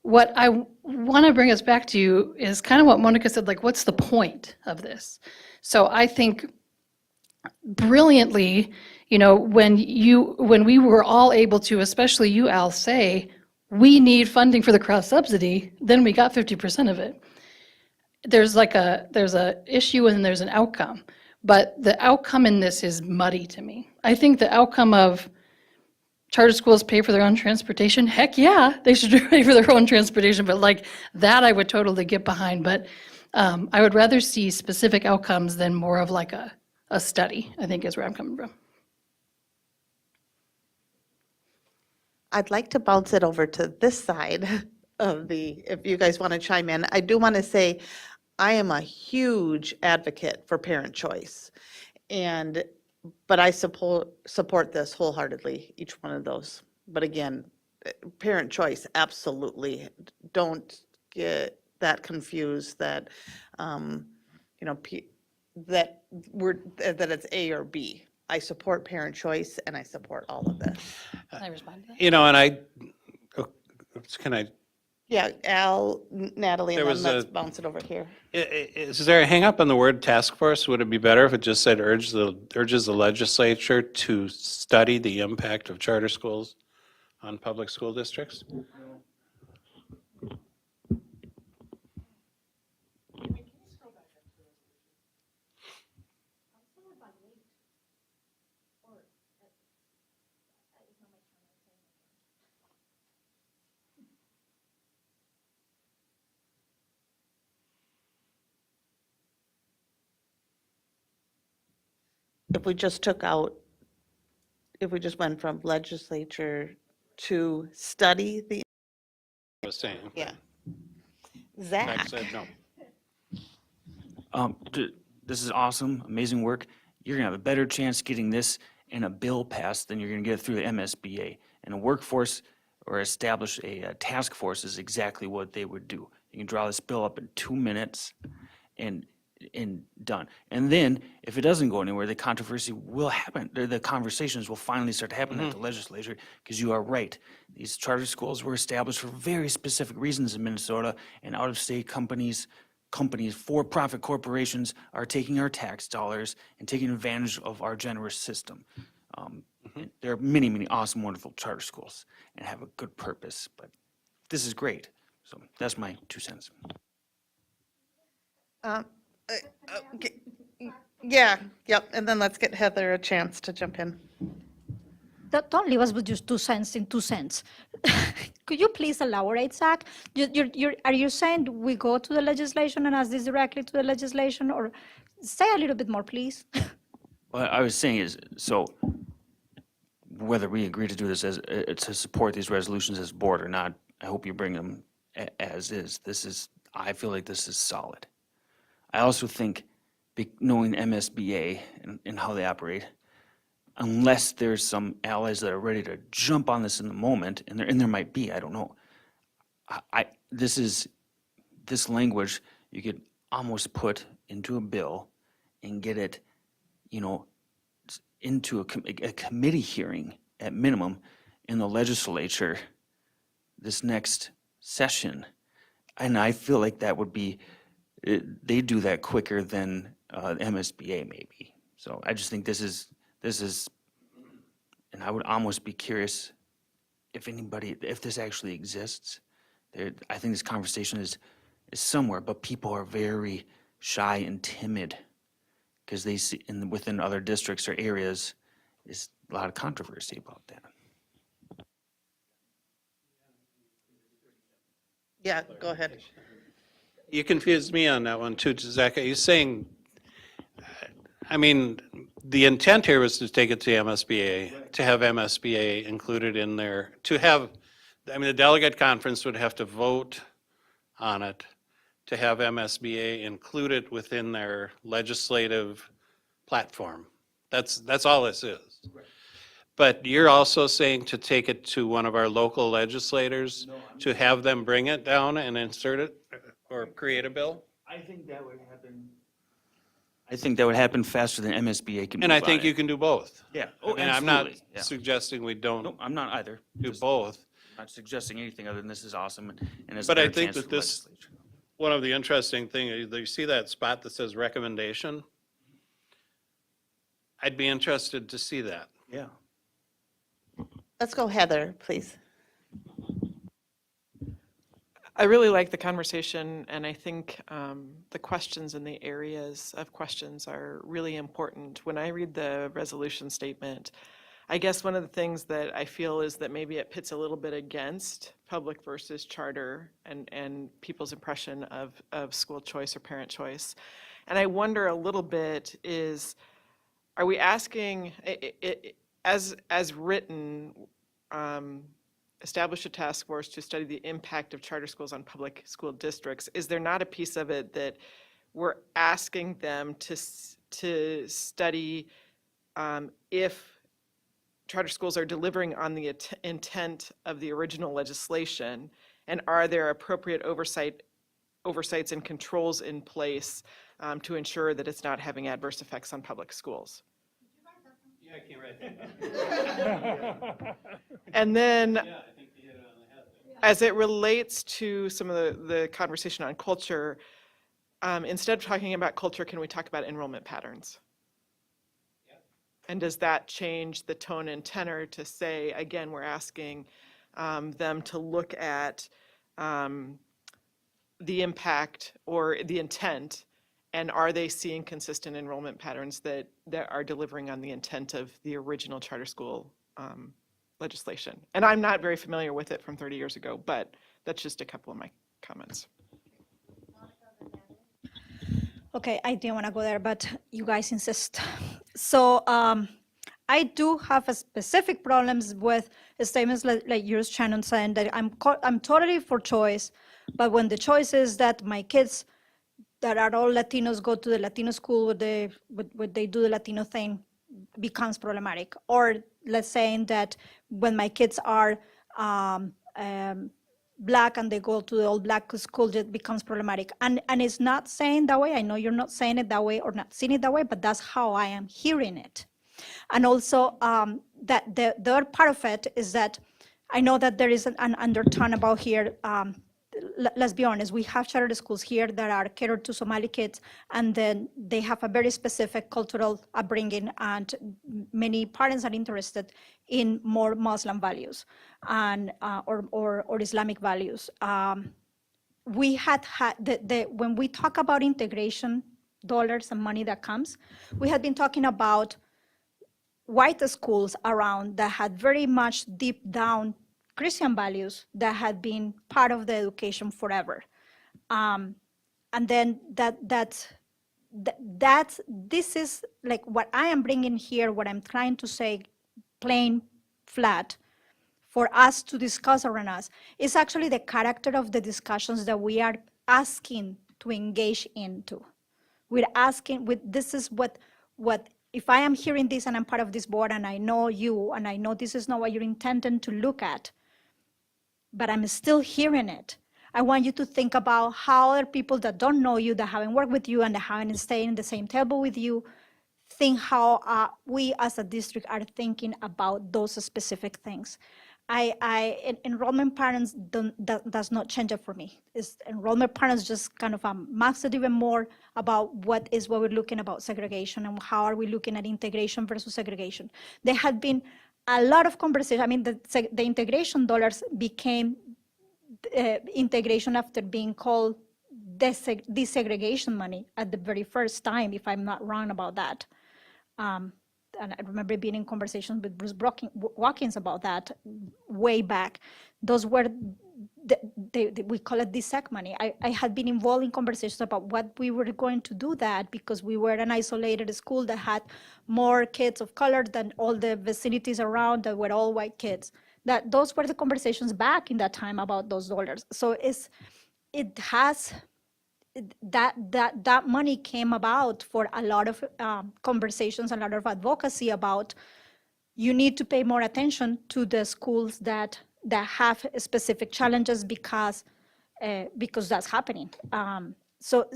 What I want to bring us back to is kind of what Monica said, like, what's the point of this? So I think brilliantly, when we were all able to, especially you, Al, say, we need funding for the cross subsidy, then we got 50% of it. There's a issue and there's an outcome, but the outcome in this is muddy to me. I think the outcome of charter schools pay for their own transportation, heck yeah, they should pay for their own transportation, but like that I would totally get behind. But I would rather see specific outcomes than more of like a study, I think is where I'm coming from. I'd like to bounce it over to this side of if you guys want to chime in. I do want to say, I am a huge advocate for parent choice. But I support this wholeheartedly, each one of those. But again, parent choice, absolutely. Don't get that confused that, that it's A or B. I support parent choice and I support all of this. Can I respond to that? Can I? Yeah, Al, Natalie, and There then was let's a- bounce it over here. Is there a hang up on the word task force? Would it be better if it just said urges the legislature to study the impact of charter schools on public school districts? If we just went from legislature to study the, I was saying. yeah. Zach Zach, said no. This is awesome, amazing work. You're gonna have a better chance getting this in a bill passed than you're gonna get through the MSBA. And a workforce or establish a task force is exactly what they would do. You can draw this bill up in 2 minutes, and and done. And then if it doesn't go anywhere, the controversy will happen. The conversations will finally start to happen at the legislature, because you are right. These charter schools were established for very specific reasons in Minnesota, and out-of-state companies, for-profit corporations are taking our tax dollars and taking advantage of our generous system. And there are many, many awesome, wonderful charter schools and have a good purpose, but this is great. So that's my 2 cents. Okay. Yeah, yep, and then let's get Heather a chance to jump in. Don't leave us with just 2 cents in 2 cents. Could you please elaborate, Zach? Are you saying we go to the legislation and ask this directly to the legislation, or say a little bit more, please? What I was saying is, so whether we agree to do this to support these resolutions as board or not, I hope you bring them as is. I feel like this is solid. I also think, knowing MSBA and how they operate, unless there's some allies that are ready to jump on this in the moment, and there might be, I don't know. This language you could almost put into a bill and get it, into a committee hearing at minimum in the legislature this next session. And I feel like that would be, they do that quicker than MSBA maybe. So I just think this is, and I would almost be curious if this actually exists. I think this conversation is somewhere, but people are very shy and timid because they see within other districts or areas, there's a lot of controversy about that. Yeah, go ahead. You confused me on that one too, Zach. Are you saying, the intent here was to take it to MSBA, to have MSBA included in there, the delegate conference would have to vote on it, to have MSBA included within their legislative platform. That's all this is. But you're also saying to take it to one of our local legislators, to have them bring it down and insert it, or create a bill? I think that would happen faster than MSBA can move And I on think it. you can do both. Yeah. I'm not absolutely. Yeah. suggesting we don't No, I'm not either. do Just both. Not suggesting anything other than this is awesome and it's a But I fair think chance that for the this- legislature. One of the interesting things, you see that spot that says recommendation? I'd be interested to see that. Yeah. Let's go Heather, please. I really like the conversation, and I think the questions and the areas of questions are really important. When I read the resolution statement, I guess one of the things that I feel is that maybe it pits a little bit against public versus charter and people's impression of school choice or parent choice. And I wonder a little bit is, are we asking, as written, establish a task force to study the impact of charter schools on public school districts? Is there not a piece of it that we're asking them to study if charter schools are delivering on the intent of the original legislation, and are there appropriate oversights and controls in place to ensure that it's not having adverse effects on public schools? Yeah, I can't write that. And then, Yeah, I think you hit it on the head there. as it relates to some of the conversation on culture, instead of talking about culture, can we talk about enrollment patterns? And does that change the tone and tenor to say, again, we're asking them to look at the impact or the intent, and are they seeing consistent enrollment patterns that are delivering on the intent of the original charter school legislation? And I'm not very familiar with it from 30 years ago, but that's just a couple of my comments. Okay, I didn't want to go there, but you guys insist. So I do have a specific problems with statements like yours, Shannon, saying that I'm totally for choice, but when the choice is that my kids that are all Latinos go to the Latino school where they do the Latino thing, becomes problematic. Or let's say that when my kids are black and they go to the all black school, it becomes problematic. And it's not saying that way. I know you're not saying it that way or not seeing it that way, but that's how I am hearing it. And also that the other part of it is that I know that there is an undertone about here. Let's be honest, we have charter schools here that are catered to Somali kids, and then they have a very specific cultural upbringing, and many parents are interested in more Muslim values and or Islamic values. We had when we talk about integration dollars and money that comes, we had been talking about white schools around that had very much deep down Christian values that had been part of the education forever. And then this is like what I am bringing here, what I'm trying to say plain flat for us to discuss around us is actually the character of the discussions that we are asking to engage into. We're asking, this is what if I am hearing this and I'm part of this board and I know you and I know this is not what you're intending to look at, but I'm still hearing it. I want you to think about how other people that don't know you, that haven't worked with you and that haven't stayed in the same table with you, think how we as a district are thinking about those specific things. Enrollment patterns does not change it for me. Enrollment patterns just kind of max it even more about what we're looking about segregation and how are we looking at integration versus segregation. There had been a lot of conversation. I mean, the integration dollars became integration after being called desegregation money at the very first time, if I'm not wrong about that. And I remember being in conversations with Bruce Watkins about that way back. Those were, we call it DSEC money. I had been involved in conversations about what we were going to do that because we were an isolated school that had more kids of color than all the vicinities around that were all white kids. Those were the conversations back in that time about those dollars. So that money came about for a lot of conversations, a lot of advocacy about you need to pay more attention to the schools that have specific challenges because that's happening. So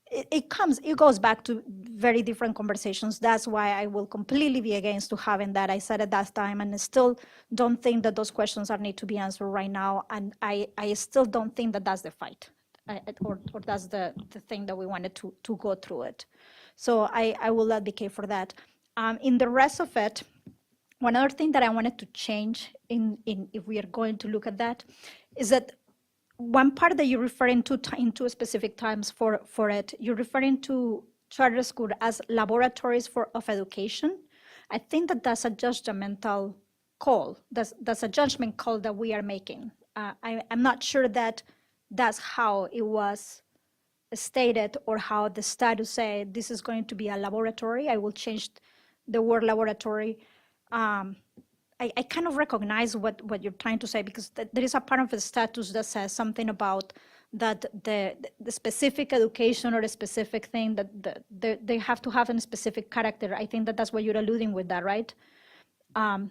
it goes back to very different conversations. That's why I will completely be against to having that. I said at that time, and I still don't think that those questions need to be answered right now. And I still don't think that that's the fight. Or that's the thing that we wanted to go through it. So I will advocate for that. In the rest of it, one other thing that I wanted to change if we are going to look at that is that one part that you're referring to in two specific times for it, you're referring to charter school as laboratories of education. I think that's a judgmental call. That's a judgment call that we are making. I'm not sure that that's how it was stated or how the statute said this is going to be a laboratory. I will change the word laboratory. I kind of recognize what you're trying to say because there is a part of the statute that says something about that the specific education or a specific thing that they have to have a specific character. I think that's what you're alluding with that, right? I'm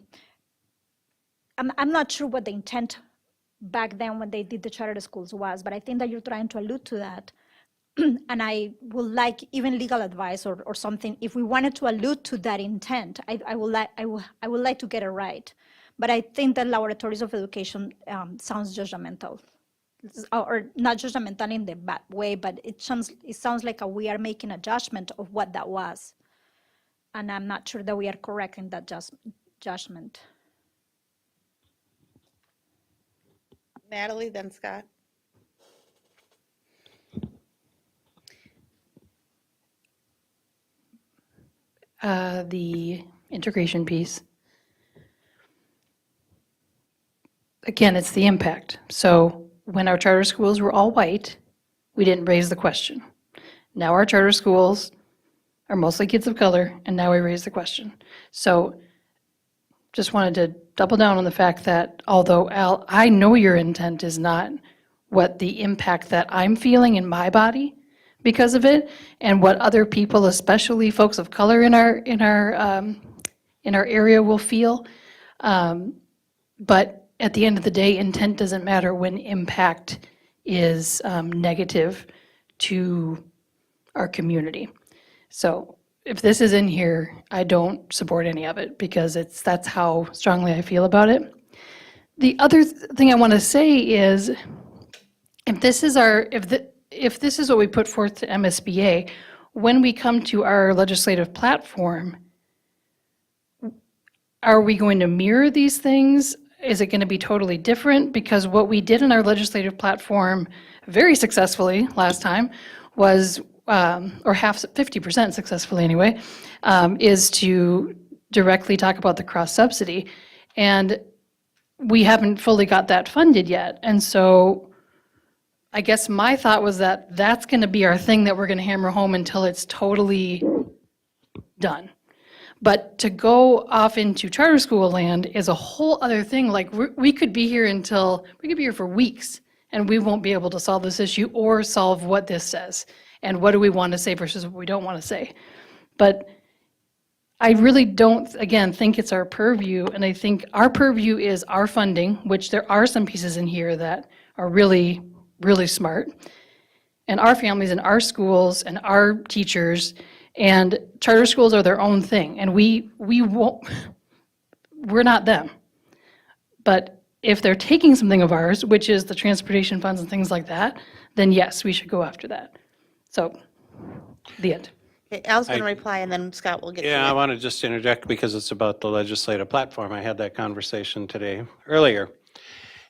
not sure what the intent back then when they did the charter schools was, but I think that you're trying to allude to that. And I would like even legal advice or something. If we wanted to allude to that intent, I would like to get it right. But I think that laboratories of education sounds judgmental, or not judgmental in the bad way, but it sounds like we are making a judgment of what that was, and I'm not sure that we are correct in that judgment. Natalie, then Scott. The integration piece. Again, it's the impact. So when our charter schools were all white, we didn't raise the question. Now our charter schools are mostly kids of color, and now we raise the question. So just wanted to double down on the fact that although, Al, I know your intent is not what the impact that I'm feeling in my body because of it, and what other people, especially folks of color in our area, will feel. But at the end of the day, intent doesn't matter when impact is negative to our community. So if this is in here, I don't support any of it because that's how strongly I feel about it. The other thing I want to say is, if this is what we put forth to MSBA, when we come to our legislative platform, are we going to mirror these things? Is it going to be totally different? Because what we did in our legislative platform very successfully last time was, or 50% successfully anyway, is to directly talk about the cross subsidy. And we haven't fully got that funded yet. And so I guess my thought was that that's going to be our thing that we're going to hammer home until it's totally done. But to go off into charter school land is a whole other thing. Like we could be here for weeks and we won't be able to solve this issue or solve what this says and what do we want to say versus what we don't want to say. But I really don't, again, think it's our purview. And I think our purview is our funding, which there are some pieces in here that are really, really smart. And our families and our schools and our teachers. And charter schools are their own thing, and we're not them. But if they're taking something of ours, which is the transportation funds and things like that, then yes, we should go after that. So, the end. Okay, Al's going to reply, and then Scott will get to you. Yeah, I want to just interject because it's about the legislative platform. I had that conversation earlier.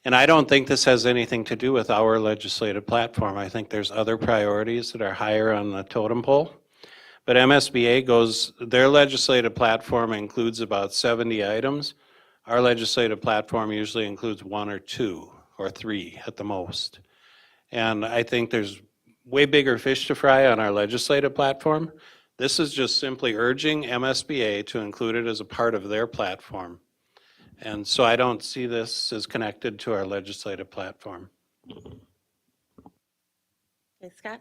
And I don't think this has anything to do with our legislative platform. I think there's other priorities that are higher on the totem pole. But MSBA their legislative platform includes about 70 items. Our legislative platform usually includes 1 or 2 or 3 at the most. And I think there's way bigger fish to fry on our legislative platform. This is just simply urging MSBA to include it as a part of their platform. And so I don't see this as connected to our legislative platform. Okay, Scott?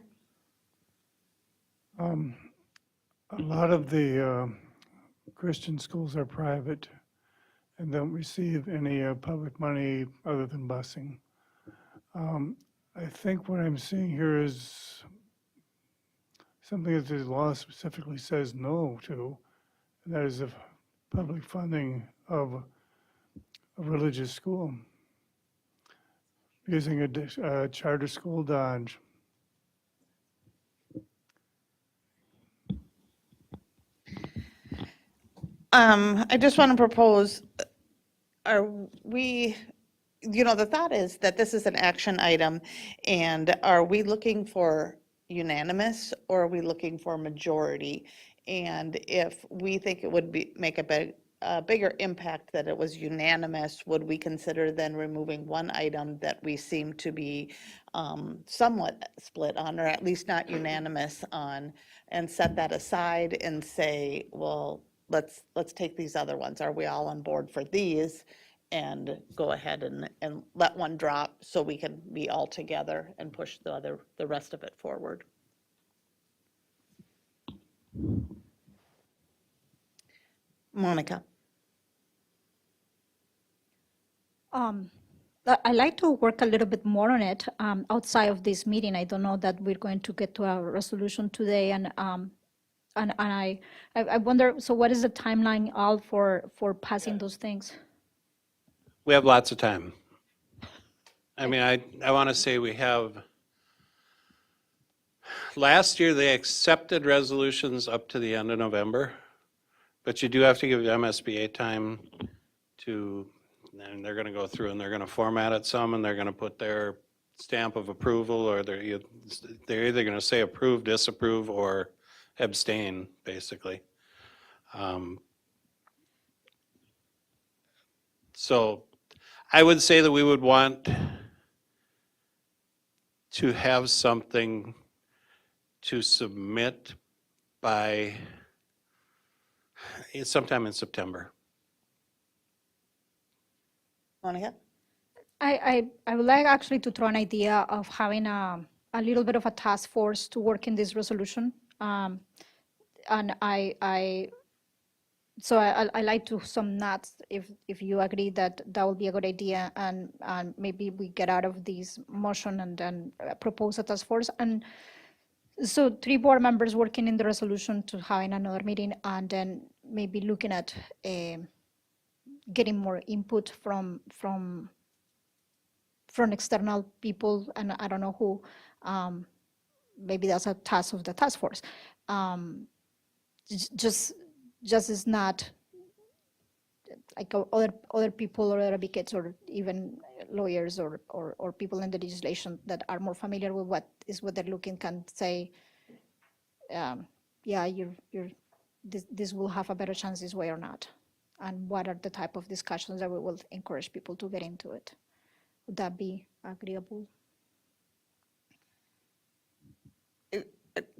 A lot of the Christian schools are private and don't receive any public money other than busing. I think what I'm seeing here is something that the law specifically says no to, and that is the public funding of a religious school using a charter school Dodge. I just want to propose, the thought is that this is an action item, and are we looking for unanimous or are we looking for majority? And if we think it would make a bigger impact that it was unanimous, would we consider then removing one item that we seem to be somewhat split on, or at least not unanimous on, and set that aside and say, well, let's take these other ones. Are we all on board for these? And go ahead and let one drop so we can be all together and push the rest of it forward. Monica? I like to work a little bit more on it outside of this meeting. I don't know that we're going to get to a resolution today, and I wonder, so what is the timeline, Al, for passing those things? We have lots of time. I mean, I want to say we have, last year they accepted resolutions up to the end of November, but you do have to give MSBA time to, and they're going to go through and they're going to format it some, and they're going to put their stamp of approval, or they're either going to say approve, disapprove, or abstain, basically. So I would say that we would want to have something to submit by sometime in September. Monica? I would like actually to throw an idea of having a little bit of a task force to work in this resolution. And So I like to some nuts if you agree that that would be a good idea, and maybe we get out of this motion and then propose a task force. And so 3 board members working in the resolution to having another meeting, and then maybe looking at getting more input from external people, and I don't know who. Maybe that's a task of the task force. Just is not like other people or other advocates or even lawyers or people in the legislation that are more familiar with what they're looking can say, yeah, this will have a better chance this way or not, and what are the type of discussions that we will encourage people to get into it. Would that be agreeable?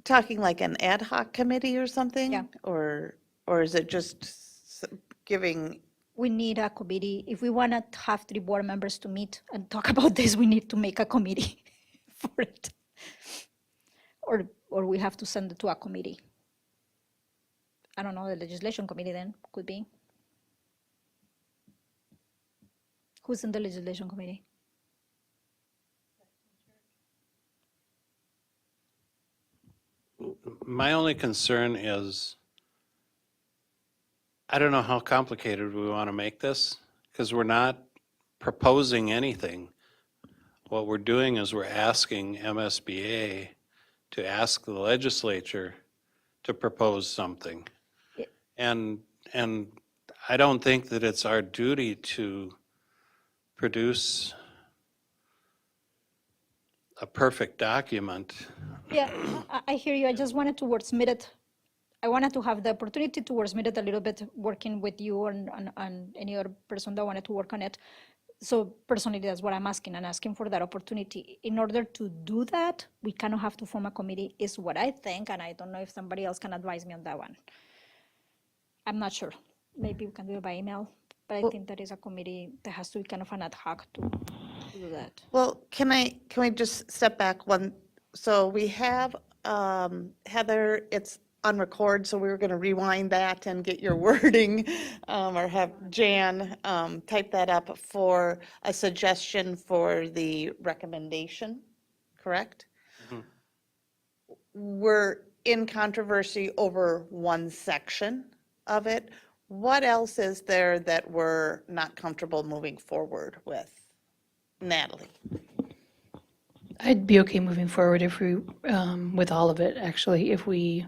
Talking like an ad hoc committee or something? Yeah. Or is it just giving, We need a committee. If we want to have 3 board members to meet and talk about this, we need to make a committee for it. Or we have to send it to a committee. I don't know, the legislation committee then could be. Who's in the legislation committee? My only concern is, I don't know how complicated we want to make this, because we're not proposing anything. What we're doing is we're asking MSBA to ask the legislature to propose something. And I don't think that it's our duty to produce a perfect document. Yeah, I hear you. I just wanted to wordsmith it. I wanted to have the opportunity to wordsmith it a little bit, working with you and any other person that wanted to work on it. So personally, that's what I'm asking, and asking for that opportunity. In order to do that, we kind of have to form a committee, is what I think, and I don't know if somebody else can advise me on that one. I'm not sure. Maybe we can do it by email, but I think that is a committee that has to be kind of an ad hoc to do that. well, can we just step back one? So we have, Heather, it's on record, so we were going to rewind that and get your wording, or have Jan type that up for a suggestion for the recommendation, correct? We're in controversy over one section of it. What else is there that we're not comfortable moving forward with? Natalie? I'd be okay moving forward if we, with all of it, actually,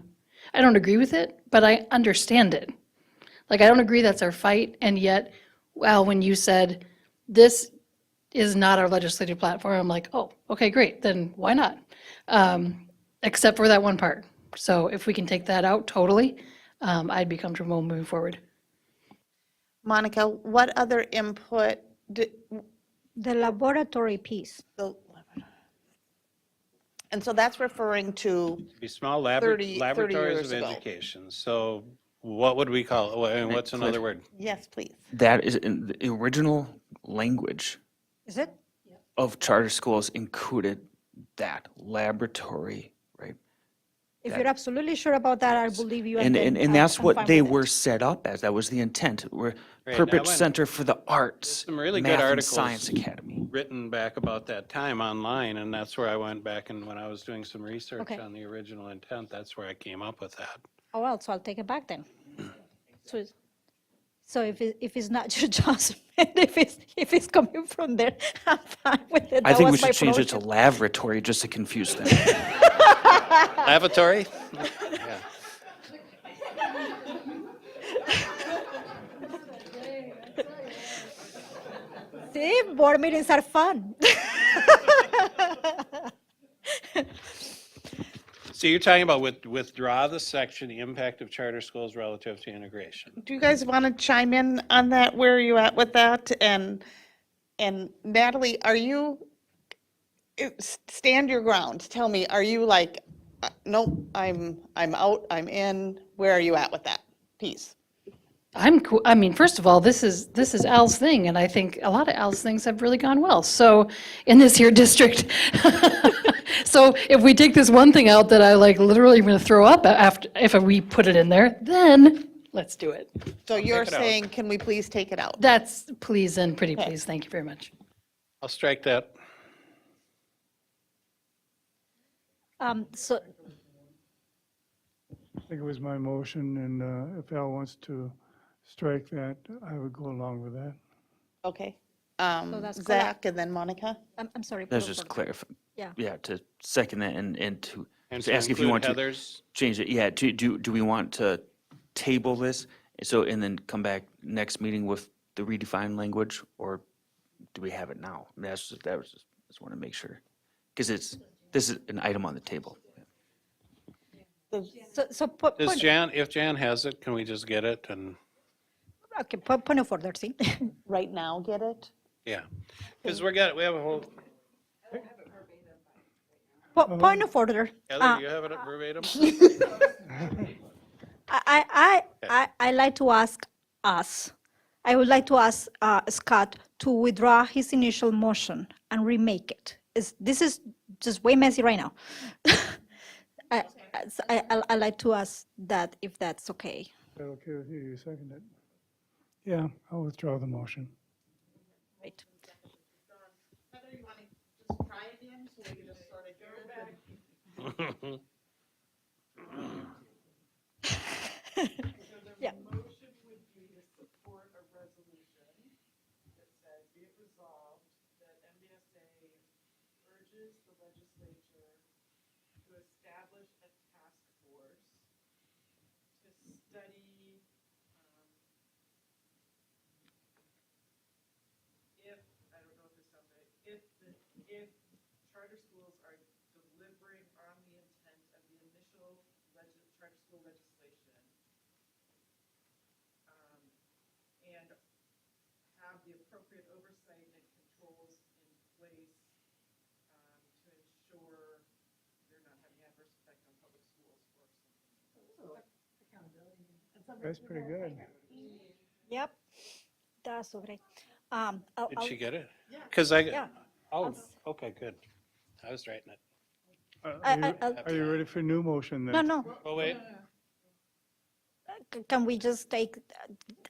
I don't agree with it, but I understand it. Like, I don't agree that's our fight, and yet, well, when you said, this is not our legislative platform, I'm like, oh, okay, great, then why not? Except for that one part. So if we can take that out totally, I'd be comfortable moving forward. Monica, what other input The laboratory piece. and so that's referring to, Be small 30 laboratories years of ago. education. So what would we call it? What's another word? yes, please. That is in the original language Is it? of charter schools included that laboratory, right? If you're absolutely sure about that, I believe you. And then that's I'm what fine they with it. were set up as. That was the intent. We're Right, Purpose I went- Center for the Arts, Some really good Math and articles Science Academy. written back about that time online, and that's where I went back, and when I was doing some research Okay. on the original intent, that's where I came up with that. Oh, well, so I'll take it back then. So if it's not your judgment, if it's coming from there, I'm fine with it. I That think we was my should change it to promotion. laboratory just to confuse them. Lavatory? Yeah. See, board meetings are fun. So you're talking about withdraw the section, the impact of charter schools relative to integration. Do you guys want to chime in on that? Where are you at with that? And Natalie, are you, stand your ground. Tell me, are you like, nope, I'm out, I'm in? Where are you at with that piece? I'm cool. I mean, first of all, this is Al's thing, and I think a lot of Al's things have really gone well. So in this here district, so if we take this one thing out that I like literally going to throw up after if we put it in there, then let's do it. So you're it out. saying, can we please take it out? That's please and pretty please. Thank you very much. I'll strike that. So, I think it was my motion, and if Al wants to strike that, I would go along with that. Okay. that's correct. Zach and then Monica? I'm sorry. That's Pedro, just for- clarify. Yeah. Yeah, to second that and to And to to ask if you include want to Heather's. change it. Yeah, do we want to table this? So, and then come back next meeting with the redefined language, or do we have it now? I mean, just want to make sure. Because this is an item on the table. So, Does Jan, if Jan has it, can we just get it and, okay, point of order, see? Right now, get it? yeah. Because we have a whole, Point of order. Heather, do you have it verbatim? I like to ask us, I would like to ask Scott to withdraw his initial motion and remake it. This is just way messy right now. I like to ask that if that's okay. Is that okay with you? You second it? Yeah, I'll withdraw the motion. Right. Heather, you want to just try again, so we can just sort of hear it? Yeah. Motion would be to support a resolution that says, be it resolved that MBSA urges the legislature to establish a task force to study if, I don't know if this sounds right, if charter schools are delivering on the intent of the initial charter school legislation, and have the appropriate oversight and controls in place to ensure they're not having adverse effect on public schools or something. That's pretty good. Yep. That's so great. Did she get it? Because I, Yeah. oh, okay, good. I was writing it. Are you ready for a new motion then? No. Oh, wait. Can we just take,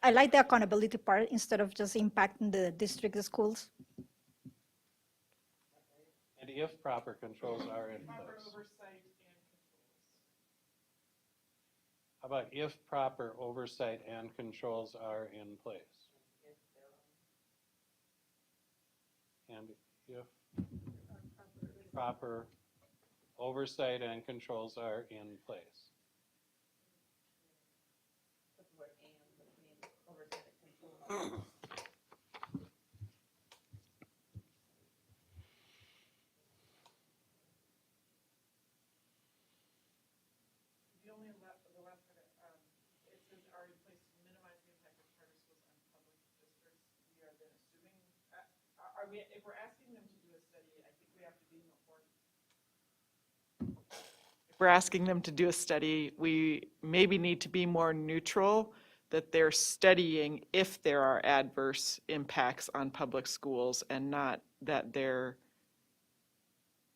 I like the accountability part instead of just impacting the district schools. And if proper controls are in place. Oversight and controls. How about if proper oversight and controls are in place? And if proper oversight and controls are in place. The only, the last part, it says are in place to minimize the impact of charter schools on public districts. We are then assuming, are we, if we're asking them to do a study, I think we have to be more. If we're asking them to do a study, we maybe need to be more neutral, that they're studying if there are adverse impacts on public schools and not that they're,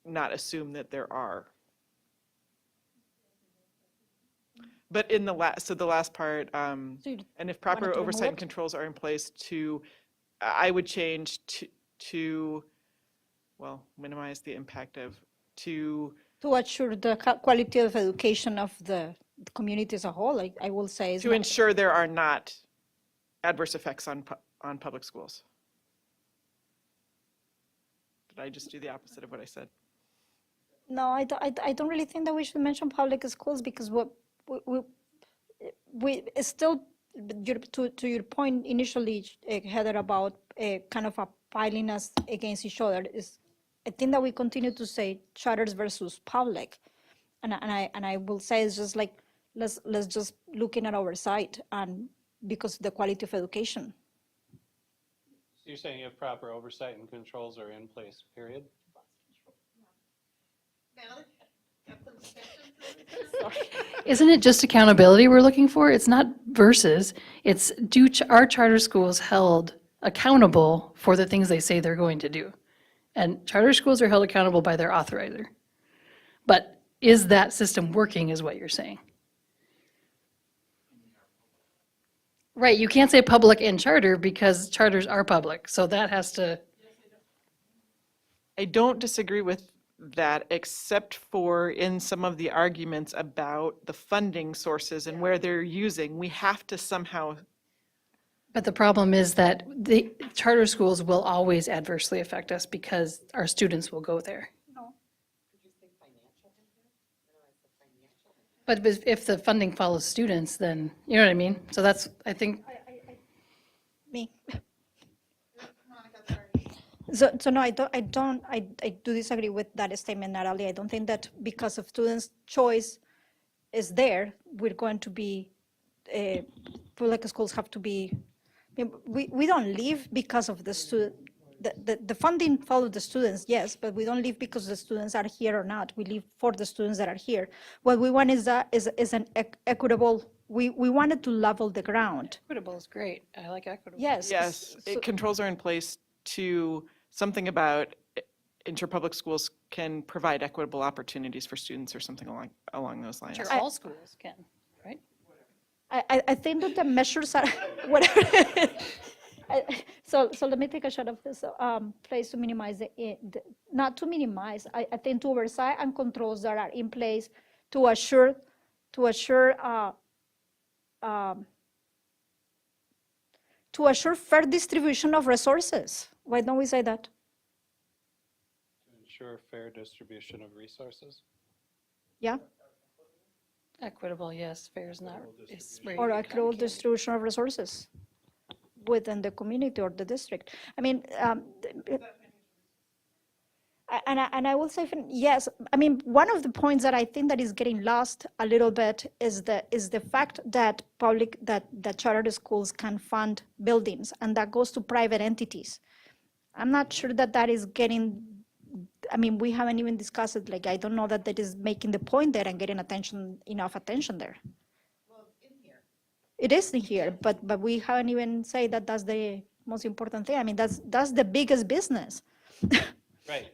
not assume that there are. But in the last, so the last part, and if wanted proper to oversight remove and it? controls are in place to, I would change to, well, minimize the impact of, to assure the quality of education of the community as a whole, I will say. Is to not- ensure there are not adverse effects on public schools. Did I just do the opposite of what I said? No, I don't really think that we should mention public schools because what we still, to your point initially, Heather, about kind of piling us against each other, is I think that we continue to say charters versus public. And I will say it's just like, let's just looking at oversight and because of the quality of education. So you're saying if proper oversight and controls are in place, period? Isn't it just accountability we're looking for? It's not versus, it's are charter schools held accountable for the things they say they're going to do? And charter schools are held accountable by their authorizer. But is that system working is what you're saying? Right, you can't say public and charter because charters are public, so that has to, I don't disagree with that, except for in some of the arguments about the funding sources and where they're using. We have to somehow, but the problem is that the charter schools will always adversely affect us because our students will go there. But if the funding follows students, then, you know what I mean? So that's, I think, Me. So no, I do disagree with that statement, Natalie. I don't think that because of students' choice is there, we're going to be, public schools have to be, we don't leave because of the student, the funding follows the students, yes, but we don't leave because the students are here or not. We leave for the students that are here. What we want is an equitable, we wanted to level the ground. equitable is great. I like equitable. Yes. yes, controls are in place to, something about interpublic schools can provide equitable opportunities for students or something along those lines. Sure, all schools can, right? I think that the measures are, whatever. So let me take a shot of this place to minimize not to minimize. I think to oversight and controls that are in place to assure fair distribution of resources. Why don't we say that? To ensure fair distribution of resources. Yeah, Equitable, yes, fair is not, it's where or you equitable can't- distribution of resources within the community or the district. I mean, and I will say, yes, I mean, one of the points that I think that is getting lost a little bit is the fact that that charter schools can fund buildings, and that goes to private entities. I'm not sure that is getting, I mean, we haven't even discussed it, like, I don't know that is making the point there and getting enough attention there. It is in here, but we haven't even said that that's the most important thing. I mean, that's the biggest business. Right.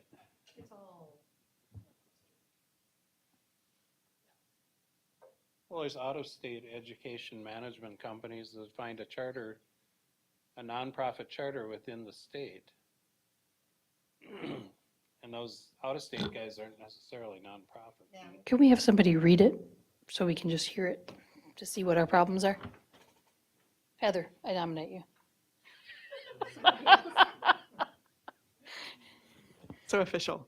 Well, there's out-of-state education management companies that find a charter, a nonprofit charter within the state. And those out-of-state guys aren't necessarily nonprofit. Can we have somebody read it so we can just hear it, to see what our problems are? Heather, I nominate you. So official.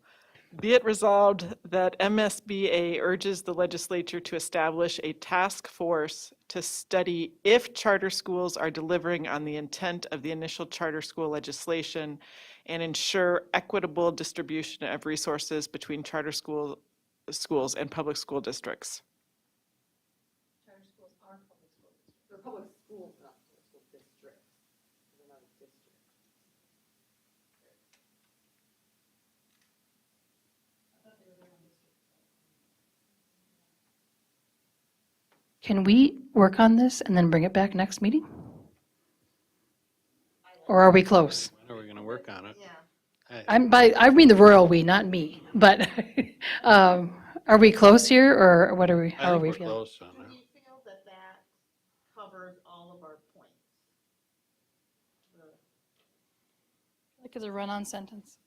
Be it resolved that MSBA urges the legislature to establish a task force to study if charter schools are delivering on the intent of the initial charter school legislation and ensure equitable distribution of resources between charter schools and public school districts. Charter schools are public schools. They're public schools, not public school districts. They're not a district. Can we work on this and then bring it back next meeting? Or are we close? When are we gonna work on it? I mean the royal we, not me, but are we close here, or what are we, I how are think we we're feeling? close on Do it. you feel that covers all of our points? Like as a run-on sentence.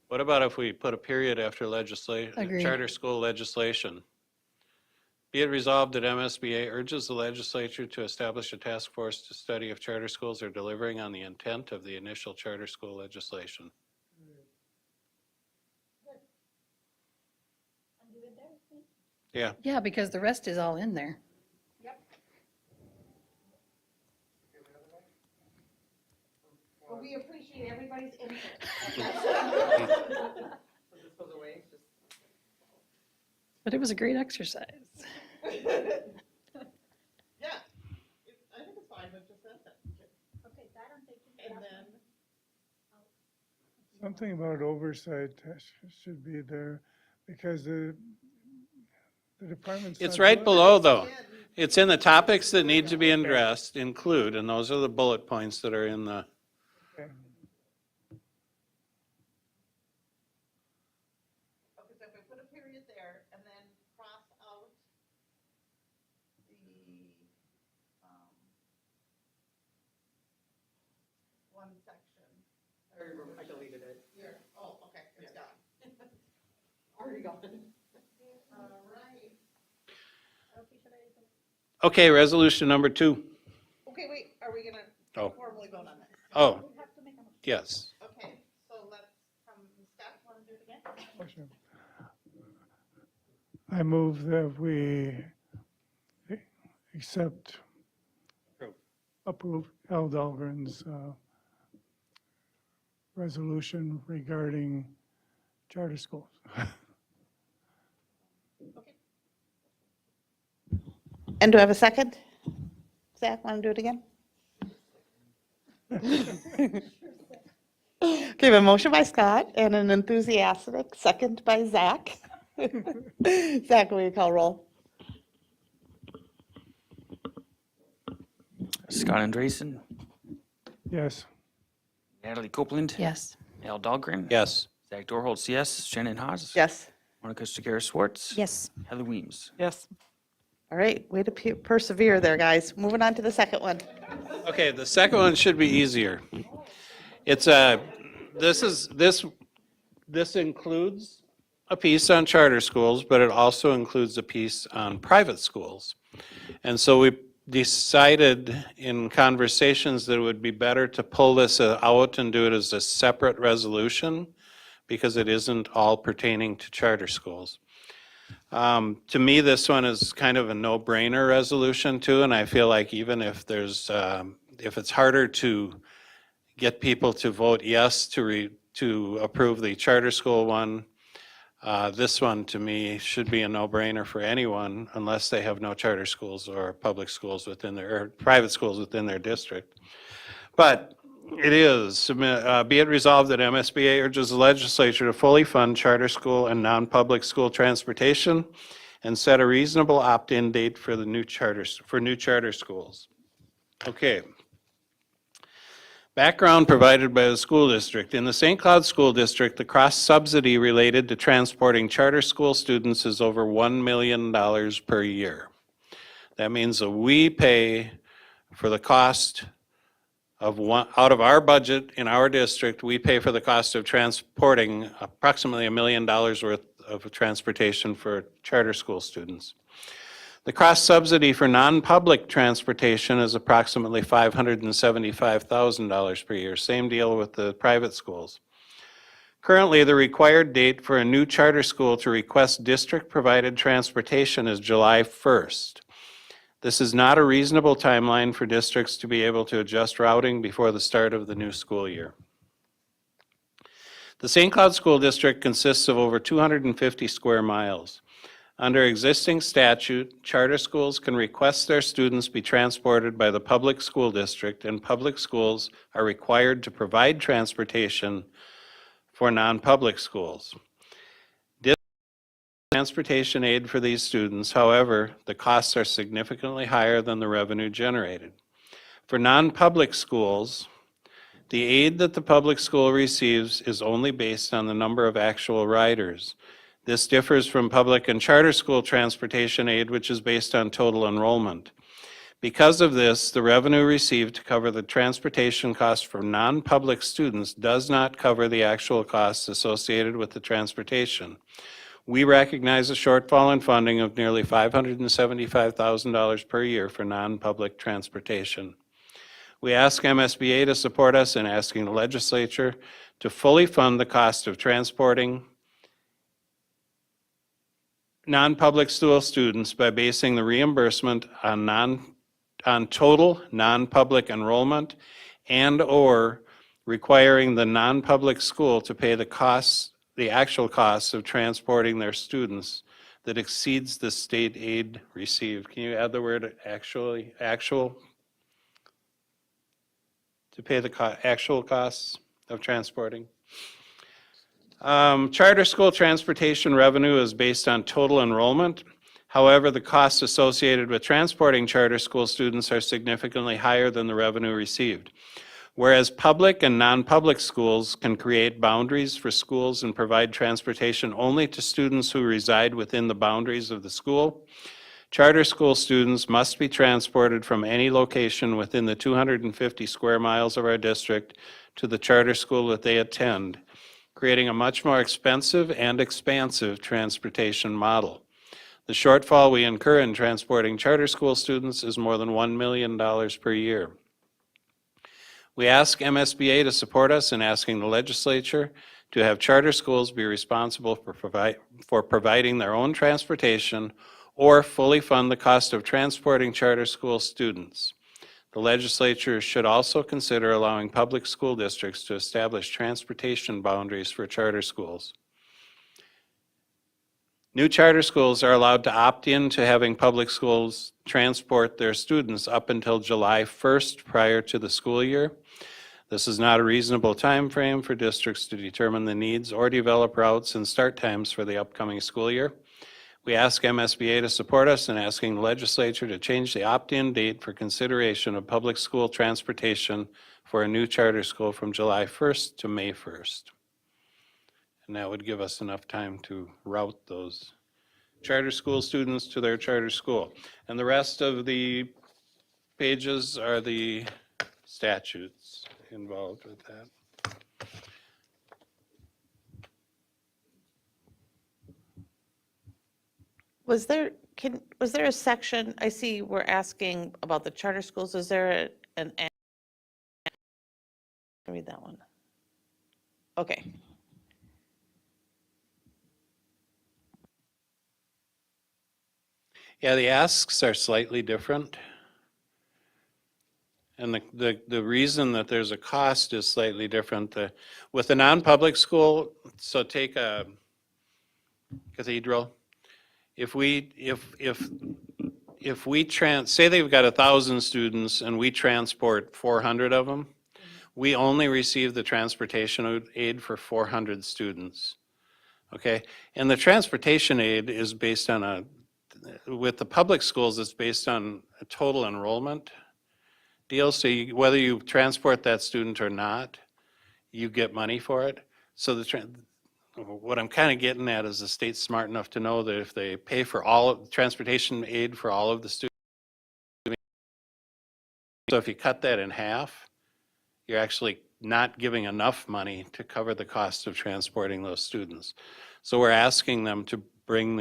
What about if we put a period after Agreed. charter school legislation? Be it resolved that MSBA urges the legislature to establish a task force to study if charter schools are delivering on the intent of the initial charter school legislation. Yeah, Yeah, because the rest is all in there. Well, we appreciate everybody's input. But it was a great exercise. Yeah, I think it's fine, but just that. Okay, that I'm taking. And then, Something about oversight should be there, because the department's. it's not right doing it. below though. It's in the topics that need to be addressed, include, and those are the bullet points that are in the, Okay. okay, so if we put a period there and then cross out Okay, resolution number 2. Okay, wait, are we gonna Oh. formally vote on this? Oh, yes. Okay, so let's, Scott, wanna do it again? I move that we accept, approve Al Dahlgren's resolution regarding charter schools. And do I have a second? Zach, want to do it again? Okay, we have a motion by Scott and an enthusiastic second by Zach. Zach, will you call roll? Scott Andreessen, Yes. Natalie Copeland, Yes. Al Dahlgren. Yes. Zach Dorholz, yes. Shannon Haas. Yes. Monica Stakara Schwartz. Yes. Heather Weems. Yes. All right, way to persevere there, guys. Moving on to the second one. Okay, the second one should be easier. It's this includes a piece on charter schools, but it also includes a piece on private schools. And so we decided in conversations that it would be better to pull this out and do it as a separate resolution because it isn't all pertaining to charter schools. To me, this one is kind of a no-brainer resolution too, and I feel like even if there's, if it's harder to get people to vote yes to approve the charter school one, this one to me should be a no-brainer for anyone unless they have no charter schools or public schools within their, or private schools within their district. But it is, be it resolved that MSBA urges the legislature to fully fund charter school and non-public school transportation and set a reasonable opt-in date for the new charters, for new charter schools. Okay. Background provided by the school district. In the St. Cloud School District, the cross-subsidy related to transporting charter school students is over $1 million per year. That means that we pay for the cost of one, out of our budget in our district, we pay for the cost of transporting approximately $1 million worth of transportation for charter school students. The cross-subsidy for non-public transportation is approximately $575,000 per year. Same deal with the private schools. Currently, the required date for a new charter school to request district-provided transportation is July 1st. This is not a reasonable timeline for districts to be able to adjust routing before the start of the new school year. The St. Cloud School District consists of over 250 square miles. Under existing statute, charter schools can request their students be transported by the public school district, and public schools are required to provide transportation for non-public schools. Transportation aid for these students, however, the costs are significantly higher than the revenue generated. For non-public schools, the aid that the public school receives is only based on the number of actual riders. This differs from public and charter school transportation aid, which is based on total enrollment. Because of this, the revenue received to cover the transportation costs for non-public students does not cover the actual costs associated with the transportation. We recognize a shortfall in funding of nearly $575,000 per year for non-public transportation. We ask MSBA to support us in asking the legislature to fully fund the cost of transporting non-public school students by basing the reimbursement on total non-public enrollment and/or requiring the non-public school to pay the costs, the actual costs of transporting their students that exceeds the state aid received. Can you add the word actual? To pay the actual costs of transporting. Charter school transportation revenue is based on total enrollment. However, the costs associated with transporting charter school students are significantly higher than the revenue received. Whereas public and non-public schools can create boundaries for schools and provide transportation only to students who reside within the boundaries of the school, charter school students must be transported from any location within the 250 square miles of our district to the charter school that they attend, creating a much more expensive and expansive transportation model. The shortfall we incur in transporting charter school students is more than $1 million per year. We ask MSBA to support us in asking the legislature to have charter schools be responsible for providing their own transportation or fully fund the cost of transporting charter school students. The legislature should also consider allowing public school districts to establish transportation boundaries for charter schools. New charter schools are allowed to opt in to having public schools transport their students up until July 1st prior to the school year. This is not a reasonable time frame for districts to determine the needs or develop routes and start times for the upcoming school year. We ask MSBA to support us in asking the legislature to change the opt-in date for consideration of public school transportation for a new charter school from July 1st to May 1st. And that would give us enough time to route those charter school students to their charter school. And the rest of the pages are the statutes involved with that. Was there a section, I see we're asking about the charter schools, is there read that one? Okay. Yeah, the asks are slightly different. And the reason that there's a cost is slightly different. With a non-public school, so take a cathedral. If we say they've got 1,000 students and we transport 400 of them, we only receive the transportation aid for 400 students. Okay? And the transportation aid is based on with the public schools, it's based on a total enrollment deal. So whether you transport that student or not, you get money for it. So what I'm kind of getting at is the state's smart enough to know that if they pay for all of transportation aid for all of the students, so if you cut that in half, you're actually not giving enough money to cover the cost of transporting those students. So we're asking them to bring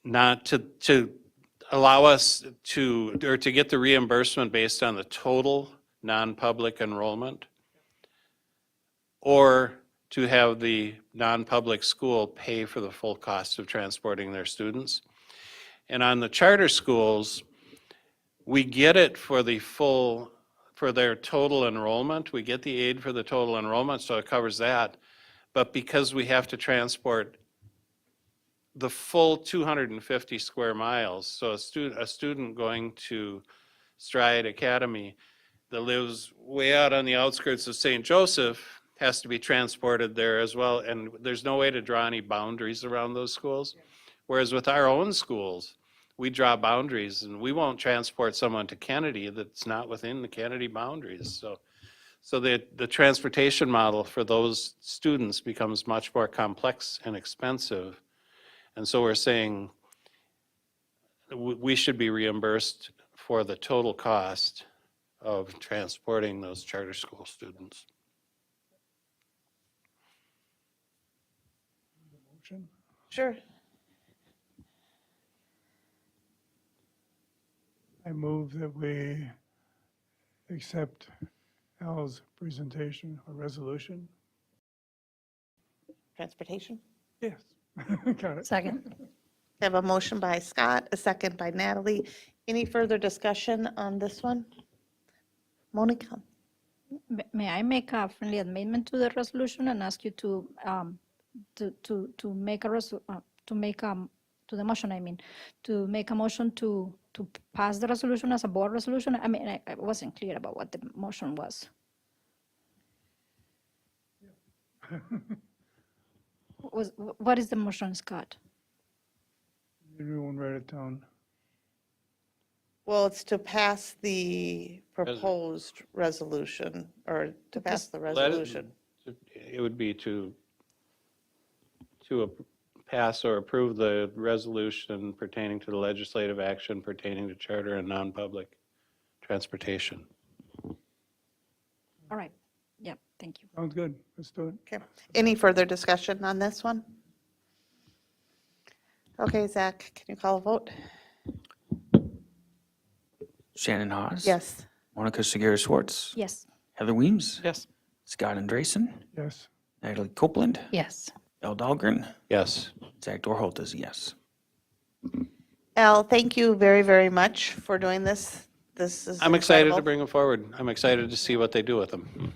to allow us to get the reimbursement based on the total non-public enrollment, or to have the non-public school pay for the full cost of transporting their students. And on the charter schools, we get it for their total enrollment. We get the aid for the total enrollment, so it covers that. But because we have to transport the full 250 square miles, so a student going to Stride Academy that lives way out on the outskirts of St. Joseph has to be transported there as well, and there's no way to draw any boundaries around those schools. Whereas with our own schools, we draw boundaries, and we won't transport someone to Kennedy that's not within the Kennedy boundaries. So the transportation model for those students becomes much more complex and expensive. And so we're saying we should be reimbursed for the total cost of transporting those charter school students. Sure. I move that we accept Al's presentation or resolution. Transportation? Yes. Got it. Second. I have a motion by Scott, a second by Natalie. Any further discussion on this one? Monica? May I make a friendly amendment to the resolution and ask you to make to the motion, I mean, to make a motion to pass the resolution as a board resolution? I mean, I wasn't clear about what the motion was. What is the motion, Scott? Everyone write it down. Well, it's to pass the proposed resolution, or to pass the resolution. It would be to pass or approve the resolution pertaining to the legislative action pertaining to charter and non-public transportation. All right. Yep, thank you. Sounds good. Let's do it. Okay. Any further discussion on this one? Okay, Zach, can you call a vote? Shannon Hawes. Yes. Monica Segura Schwartz. Yes. Heather Weems. Yes. Scott Andresen. Yes. Natalie Copeland. Yes. El Dahlgren. Yes. Zach Dorholt is a yes. Al, thank you very, very much for doing this. This is I'm excited to incredible. bring them forward. I'm excited to see what they do with them.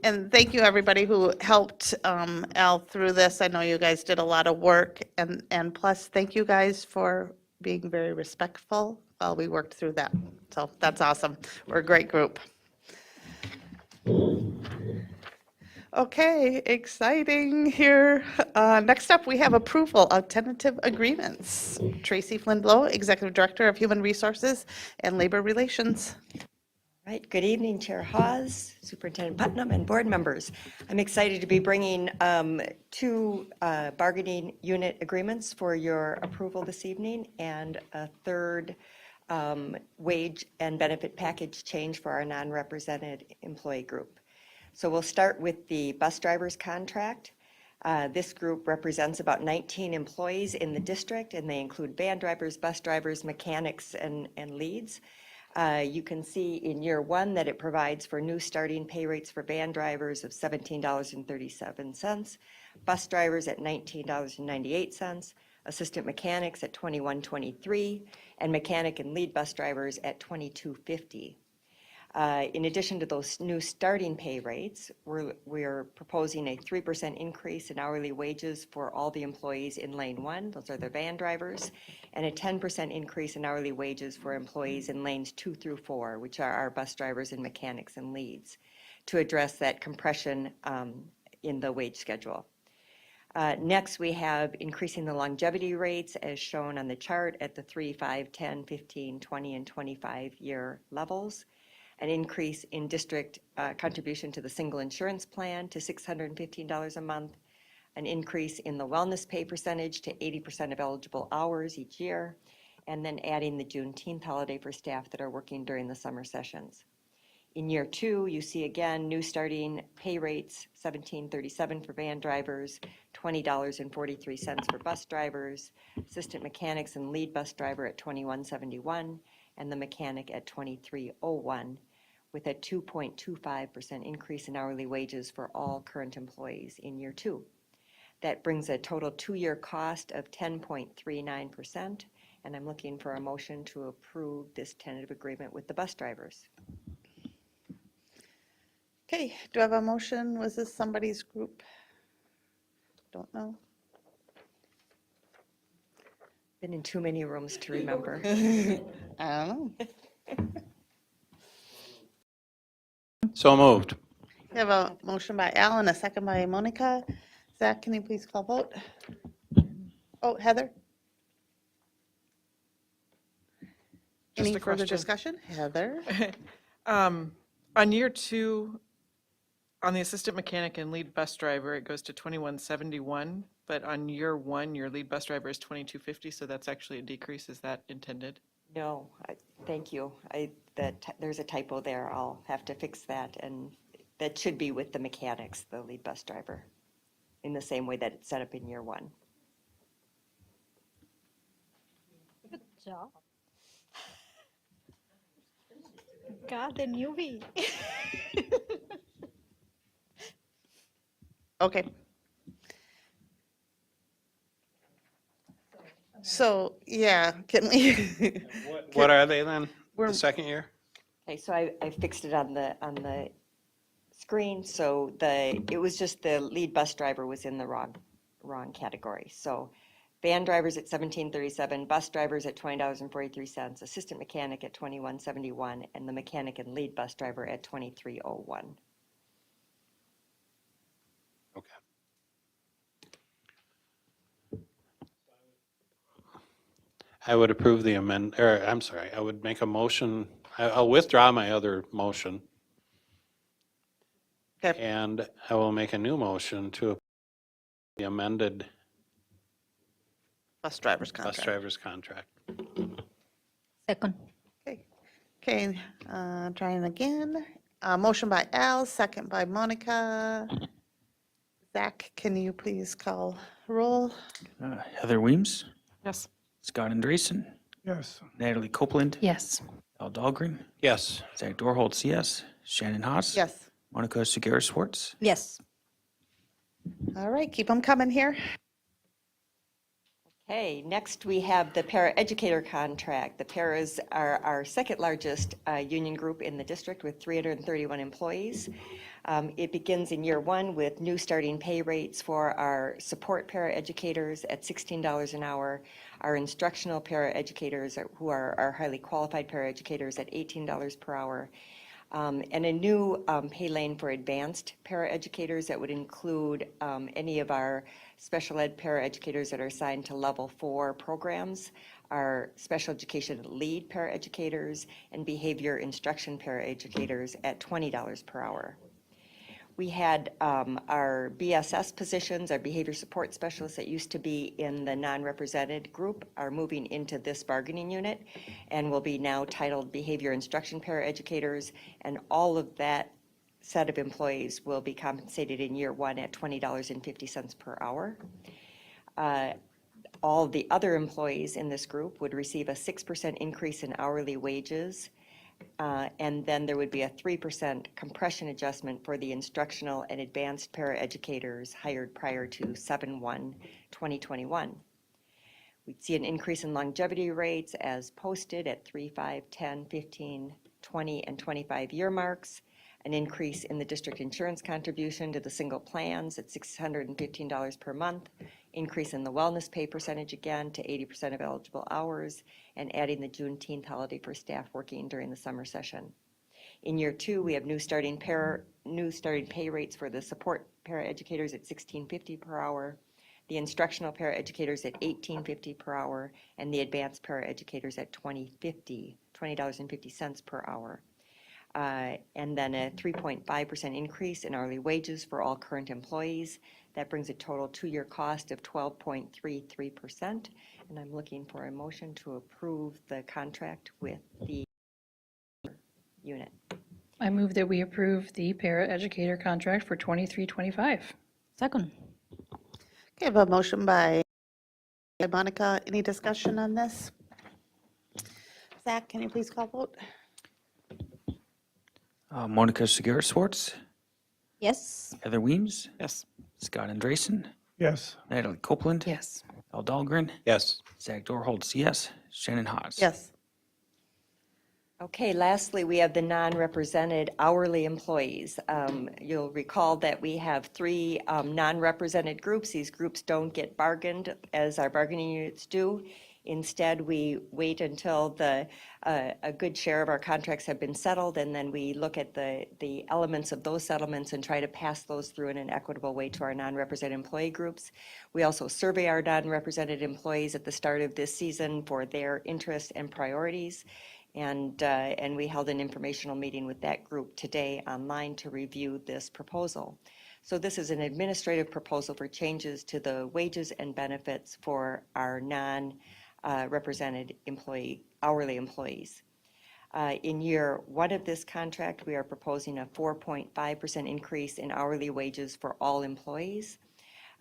And thank you, everybody who helped Al through this. I know you guys did a lot of work, and plus, thank you guys for being very respectful while we worked through that. So that's awesome. We're a great group. Okay, exciting here. Next up, we have approval of tentative agreements. Tracy Flynn Blow, Executive Director of Human Resources and Labor Relations. Right, good evening, Chair Hawes, Superintendent Putnam, and board members. I'm excited to be bringing two bargaining unit agreements for your approval this evening and a third wage and benefit package change for our non-represented employee group. So we'll start with the bus drivers contract. This group represents about 19 employees in the district, and they include van drivers, bus drivers, mechanics, and leads. You can see in year one that it provides for new starting pay rates for van drivers of $17.37, bus drivers at $19.98, assistant mechanics at $21.23, and mechanic and lead bus drivers at $22.50. In addition to those new starting pay rates, we're proposing a 3% increase in hourly wages for all the employees in lane one, those are the van drivers, and a 10% increase in hourly wages for employees in lanes 2 through 4, which are our bus drivers and mechanics and leads, to address that compression in the wage schedule. Next, we have increasing the longevity rates as shown on the chart at the 3, 5, 10, 15, 20, and 25-year levels. An increase in district contribution to the single insurance plan to $615 a month, an increase in the wellness pay percentage to 80% of eligible hours each year, and then adding the Juneteenth holiday for staff that are working during the summer sessions. In year two, you see again new starting pay rates, $17.37 for van drivers, $20.43 for bus drivers, assistant mechanics and lead bus driver at $21.71, and the mechanic at $23.01, with a 2.25% increase in hourly wages for all current employees in year two. That brings a total two-year cost of 10.39%, and I'm looking for a motion to approve this tentative agreement with the bus drivers. Okay, do I have a motion? Was this somebody's group? Don't know. Been in too many rooms to remember. I don't know. So moved. We have a motion by Al and a second by Monica. Zach, can you please call vote? Oh, Heather? Just Any a further question. discussion? Heather? On year two, on the assistant mechanic and lead bus driver, it goes to $21.71, but on year one, your lead bus driver is $22.50, so that's actually a decrease. Is that intended? No, thank you. There's a typo there. I'll have to fix that, and that should be with the mechanics, the lead bus driver, in the same way that it's set up in year one. Good job. God, the newbie. Okay. So, yeah, can we? What are they then? We're- The second year? Okay, so I fixed it on the screen, so it was just the lead bus driver was in the wrong category. So van drivers at $17.37, bus drivers at $20.43, assistant mechanic at $21.71, and the mechanic and lead bus driver at $23.01. Okay. I would approve the I would make a motion, I'll withdraw my other motion. Okay. And I will make a new motion to approve the amended Bus driver's bus contract. driver's contract. Second. Okay, trying again. Motion by Al, second by Monica. Zach, can you please call roll? Heather Weems, Yes. Scott Andreessen, Yes. Natalie Copeland, Yes. Al Dahlgren, Yes. Zach Dorholz, yes. Shannon Haas. Yes. Monica Segura Schwartz. Yes. All right, keep them coming here. Okay, next we have the paraeducator contract. The paras are our second largest union group in the district with 331 employees. It begins in year one with new starting pay rates for our support paraeducators at $16 an hour, our instructional paraeducators who are our highly qualified paraeducators at $18 per hour, and a new pay lane for advanced paraeducators that would include any of our special ed paraeducators that are assigned to level 4 programs, our special education lead paraeducators, and behavior instruction paraeducators at $20 per hour. We had our BSS positions, our behavior support specialists that used to be in the non-represented group are moving into this bargaining unit and will be now titled behavior instruction paraeducators, and all of that set of employees will be compensated in year one at $20.50 per hour. All the other employees in this group would receive a 6% increase in hourly wages, and then there would be a 3% compression adjustment for the instructional and advanced paraeducators hired prior to 7/1/2021. We'd see an increase in longevity rates as posted at 3, 5, 10, 15, 20, and 25-year marks, an increase in the district insurance contribution to the single plans at $615 per month, increase in the wellness pay percentage again to 80% of eligible hours, and adding the Juneteenth holiday for staff working during the summer session. In year two, we have new starting pay rates for the support paraeducators at $16.50 per hour, the instructional paraeducators at $18.50 per hour, and the advanced paraeducators at $20.50 per hour. And then a 3.5% increase in hourly wages for all current employees. That brings a total two-year cost of 12.33%. And I'm looking for a motion to approve the contract with the unit. I move that we approve the paraeducator contract for 23-25. Second. Okay, I have a motion by Monica. Any discussion on this? Zach, can you please call vote? Monica Segura Schwartz, Yes. Heather Weems, Yes. Scott Andreessen, Yes. Natalie Copeland, Yes. Al Dahlgren, Yes. Zach Dorholz, yes. Shannon Haas. Yes. Okay, lastly, we have the non-represented hourly employees. You'll recall that we have three non-represented groups. These groups don't get bargained as our bargaining units do. Instead, we wait until a good share of our contracts have been settled, and then we look at the elements of those settlements and try to pass those through in an equitable way to our non-represented employee groups. We also survey our non-represented employees at the start of this season for their interests and priorities. And we held an informational meeting with that group today online to review this proposal. So this is an administrative proposal for changes to the wages and benefits for our non-represented hourly employees. In year one of this contract, we are proposing a 4.5% increase in hourly wages for all employees,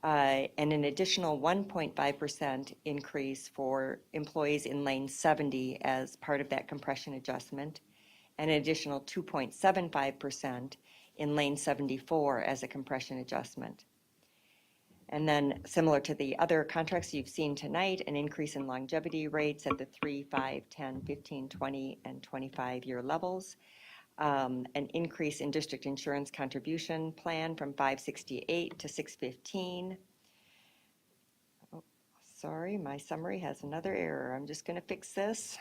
and an additional 1.5% increase for employees in lane 70 as part of that compression adjustment, and an additional 2.75% in lane 74 as a compression adjustment. And then similar to the other contracts you've seen tonight, an increase in longevity rates at the 3, 5, 10, 15, 20, and 25-year levels. An increase in district insurance contribution plan from $568 to $615. Oh, sorry, my summary has another error. I'm just going to fix this.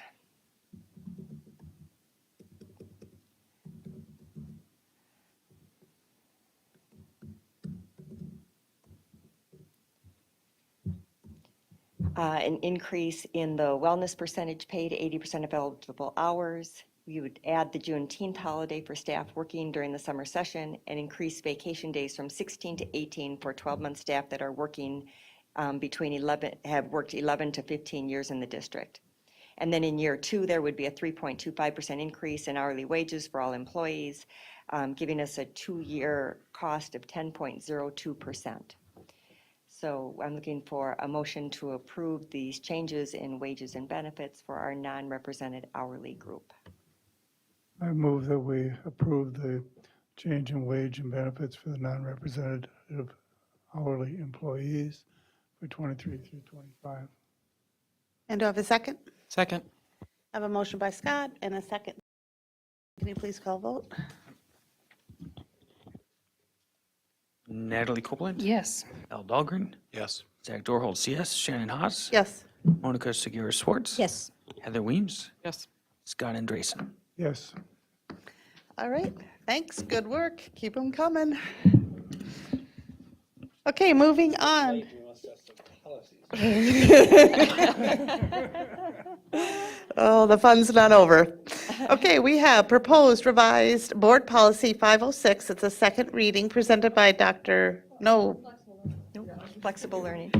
An increase in the wellness percentage pay to 80% of eligible hours. We would add the Juneteenth holiday for staff working during the summer session and increase vacation days from 16 to 18 for 12-month staff that are working have worked 11 to 15 years in the district. And then in year two, there would be a 3.25% increase in hourly wages for all employees, giving us a 2-year cost of 10.02%. So I'm looking for a motion to approve these changes in wages and benefits for our non-represented hourly group. I move that we approve the change in wage and benefits for the non-representative hourly employees for 23 through 25. And do I have a second? Second. I have a motion by Scott and a second. Can you please call vote? Natalie Copeland. Yes. Al Dahlgren. Yes. Zach Dorholz, yes. Shannon Haas. Yes. Monica Segura Schwartz. Yes. Heather Weems. Yes. Scott Andresen. Yes. All right, thanks, good work, keep them coming. Okay, moving on. Oh, the fun's not over. Okay, we have proposed revised Board Policy 506. It's a second reading presented by Dr. No, Flexible learning.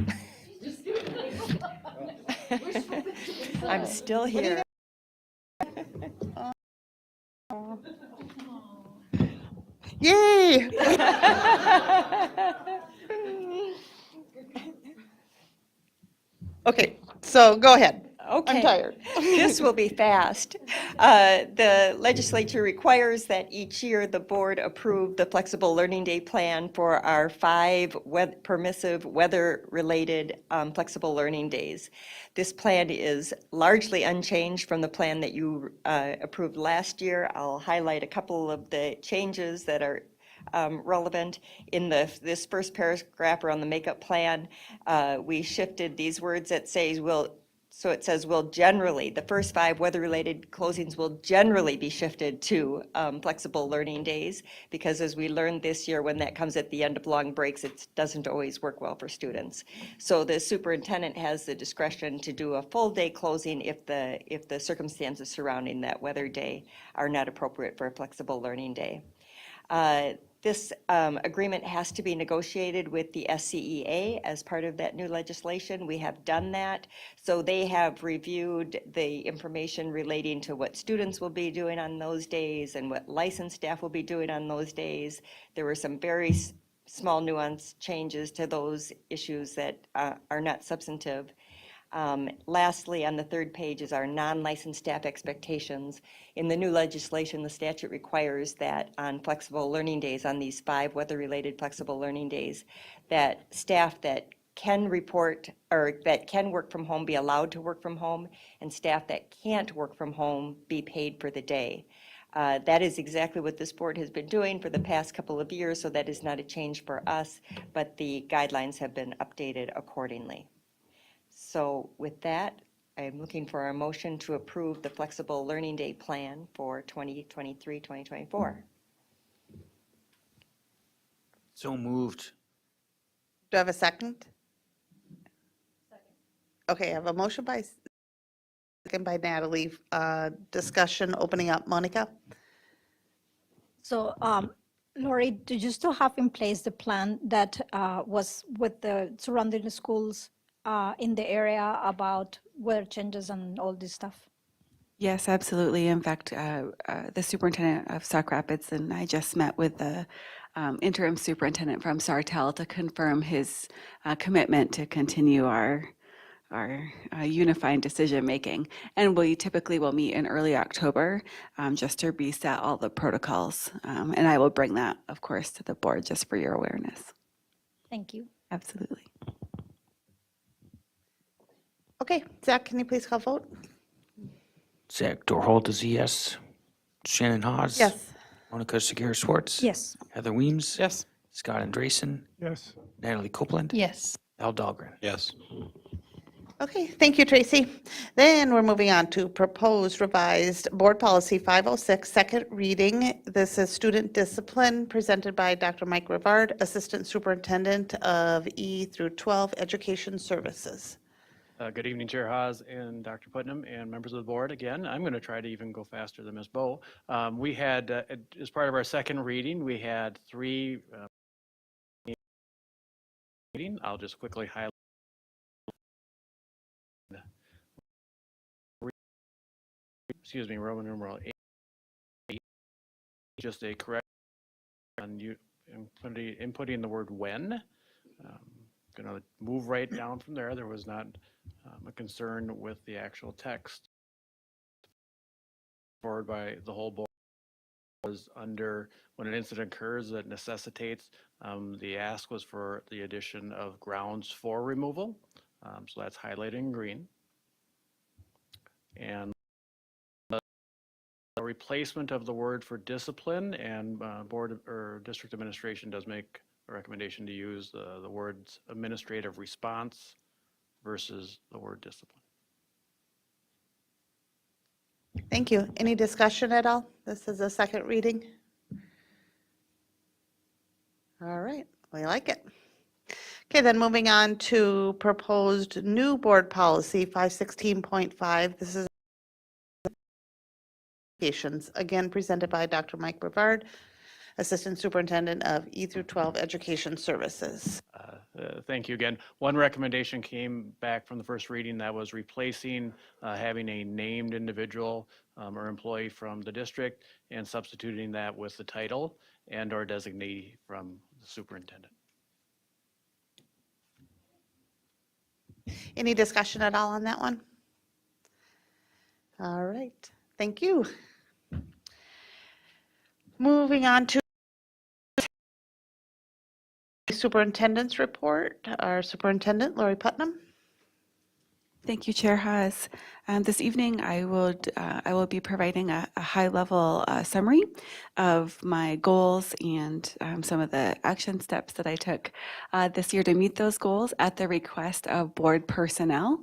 I'm still here. yay! Okay, so go ahead. Okay. I'm tired. This will be fast. The legislature requires that each year the board approve the flexible learning day plan for our 5 permissive weather-related flexible learning days. This plan is largely unchanged from the plan that you approved last year. I'll highlight a couple of the changes that are relevant. In this first paragraph around the makeup plan, we shifted these words that says so it says will generally, the first 5 weather-related closings will generally be shifted to flexible learning days, because as we learned this year, when that comes at the end of long breaks, it doesn't always work well for students. So the superintendent has the discretion to do a full day closing if the circumstances surrounding that weather day are not appropriate for a flexible learning day. This agreement has to be negotiated with the SCEA as part of that new legislation. We have done that. So they have reviewed the information relating to what students will be doing on those days and what licensed staff will be doing on those days. There were some very small nuance changes to those issues that are not substantive. Lastly, on the 3rd page is our non-licensed staff expectations. In the new legislation, the statute requires that on flexible learning days, on these 5 weather-related flexible learning days, that staff that can report or that can work from home be allowed to work from home, and staff that can't work from home be paid for the day. That is exactly what this board has been doing for the past couple of years, so that is not a change for us, but the guidelines have been updated accordingly. So with that, I'm looking for a motion to approve the flexible learning day plan for 2023-2024. So moved. Do I have a second? Okay, I have a motion by, second by Natalie. Discussion opening up. Monica? So, Lori, did you still have in place the plan that was with the surrounding schools in the area about weather changes and all this stuff? Yes, absolutely. In fact, the superintendent of Sauk Rapids and I just met with the interim superintendent from Sartell to confirm his commitment to continue our unifying decision-making. And we typically will meet in early October just to reset all the protocols. And I will bring that, of course, to the board just for your awareness. Thank you. Absolutely. Okay, Zach, can you please call vote? Zach Dorholz is a yes. Shannon Haas. Yes. Monica Segura Schwartz. Yes. Heather Weems. Yes. Scott Andresen. Yes. Natalie Copeland. Yes. Al Dahlgren. Yes. Okay, thank you, Tracy. Then we're moving on to proposed revised Board Policy 506, second reading. This is student discipline presented by Dr. Mike Rivard, Assistant Superintendent of E through 12 Education Services. Good evening, Chair Haas and Dr. Putnam and members of the board. Again, I'm going to try to even go faster than Ms. Bowe. We had, as part of our second reading, we had 3 meeting. I'll just quickly highlight. Excuse me, Roman numeral 8. Just a correct on you inputting the word when. Going to move right down from there. There was not a concern with the actual text forward by the whole board. Was under when an incident occurs that necessitates, the ask was for the addition of grounds for removal. So that's highlighted in green. And the replacement of the word for discipline, and board or district administration does make a recommendation to use the words administrative response versus the word discipline. Thank you. Any discussion at all? This is a second reading. All right, we like it. Okay, then moving on to proposed new board policy 516.5. This is applications, again presented by Dr. Mike Brevard, Assistant Superintendent of E through 12 Education Services. Thank you again. One recommendation came back from the first reading that was replacing having a named individual or employee from the district and substituting that with the title and or designee from the superintendent. Any discussion at all on that one? All right, thank you. Moving on to Superintendent's report. Our Superintendent, Lori Putnam. Thank you, Chair Haas. This evening, I will be providing a high-level summary of my goals and some of the action steps that I took this year to meet those goals at the request of board personnel.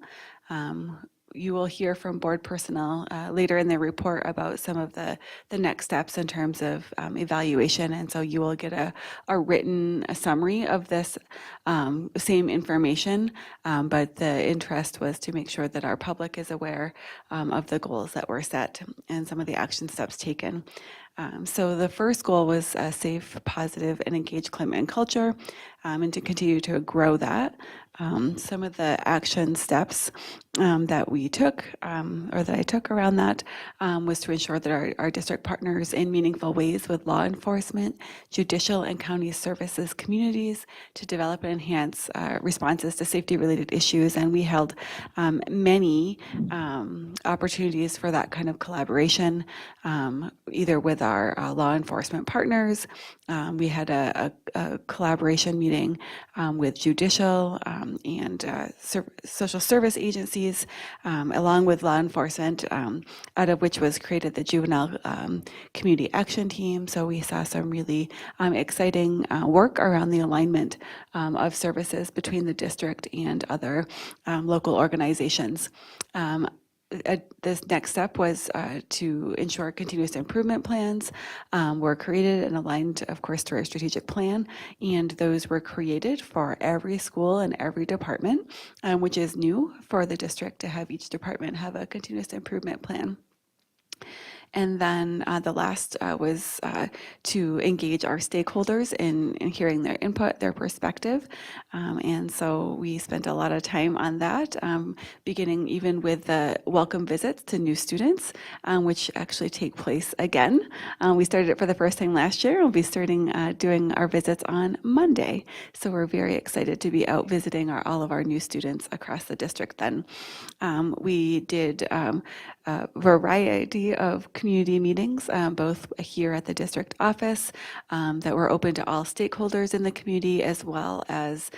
You will hear from board personnel later in the report about some of the next steps in terms of evaluation, and so you will get a written summary of this same information, but the interest was to make sure that our public is aware of the goals that were set and some of the action steps taken. So the first goal was a safe, positive, and engaged climate and culture, and to continue to grow that. Some of the action steps that we took, or that I took around that, was to ensure that our district partners in meaningful ways with law enforcement, judicial and county services communities to develop and enhance responses to safety-related issues. And we held many opportunities for that kind of collaboration, either with our law enforcement partners. We had a collaboration meeting with judicial and social service agencies, along with law enforcement, out of which was created the Juvenile Community Action Team. So we saw some really exciting work around the alignment of services between the district and other local organizations. This next step was to ensure continuous improvement plans were created and aligned, of course, to our strategic plan. And those were created for every school and every department, which is new for the district to have each department have a continuous improvement plan. And then the last was to engage our stakeholders in hearing their input, their perspective. And so we spent a lot of time on that, beginning even with the welcome visits to new students, which actually take place again. We started it for the first time last year. We'll be starting doing our visits on Monday. So we're very excited to be out visiting all of our new students across the district then. We did a variety of community meetings, both here at the district office, that were open to all stakeholders in the community, as well as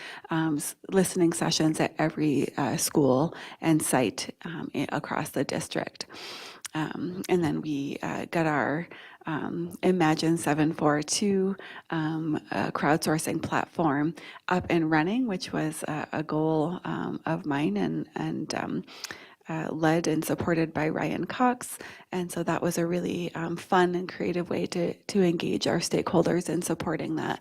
listening sessions at every school and site across the district. And then we got our Imagine 742 crowdsourcing platform up and running, which was a goal of mine and led and supported by Ryan Cox. And so that was a really fun and creative way to engage our stakeholders in supporting that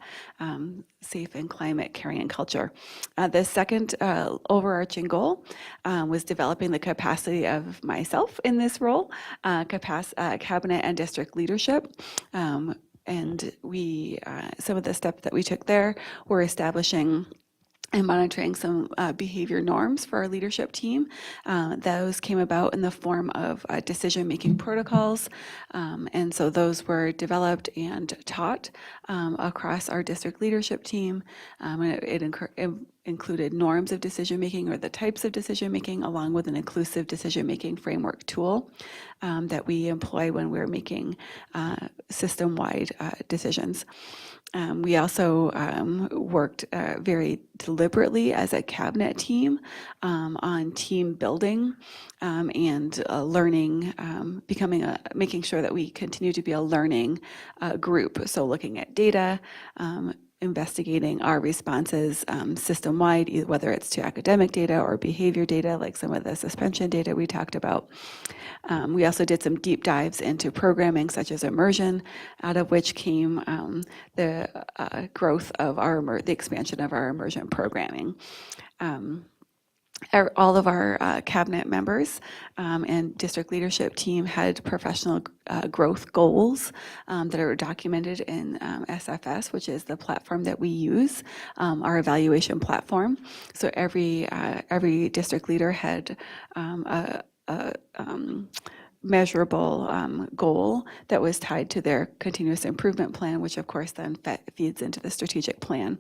safe and climate caring and culture. The second overarching goal was developing the capacity of myself in this role, cabinet and district leadership. And we, some of the steps that we took there were establishing and monitoring some behavior norms for our leadership team. Those came about in the form of decision-making protocols. And so those were developed and taught across our district leadership team. And it included norms of decision-making or the types of decision-making, along with an inclusive decision-making framework tool that we employ when we're making system-wide decisions. We also worked very deliberately as a cabinet team on team building and learning, making sure that we continue to be a learning group. So looking at data, investigating our responses system-wide, whether it's to academic data or behavior data, like some of the suspension data we talked about. We also did some deep dives into programming such as immersion, out of which came the growth of the expansion of our immersion programming. All of our cabinet members and district leadership team had professional growth goals that are documented in SFS, which is the platform that we use, our evaluation platform. So every district leader had a measurable goal that was tied to their continuous improvement plan, which of course then feeds into the strategic plan.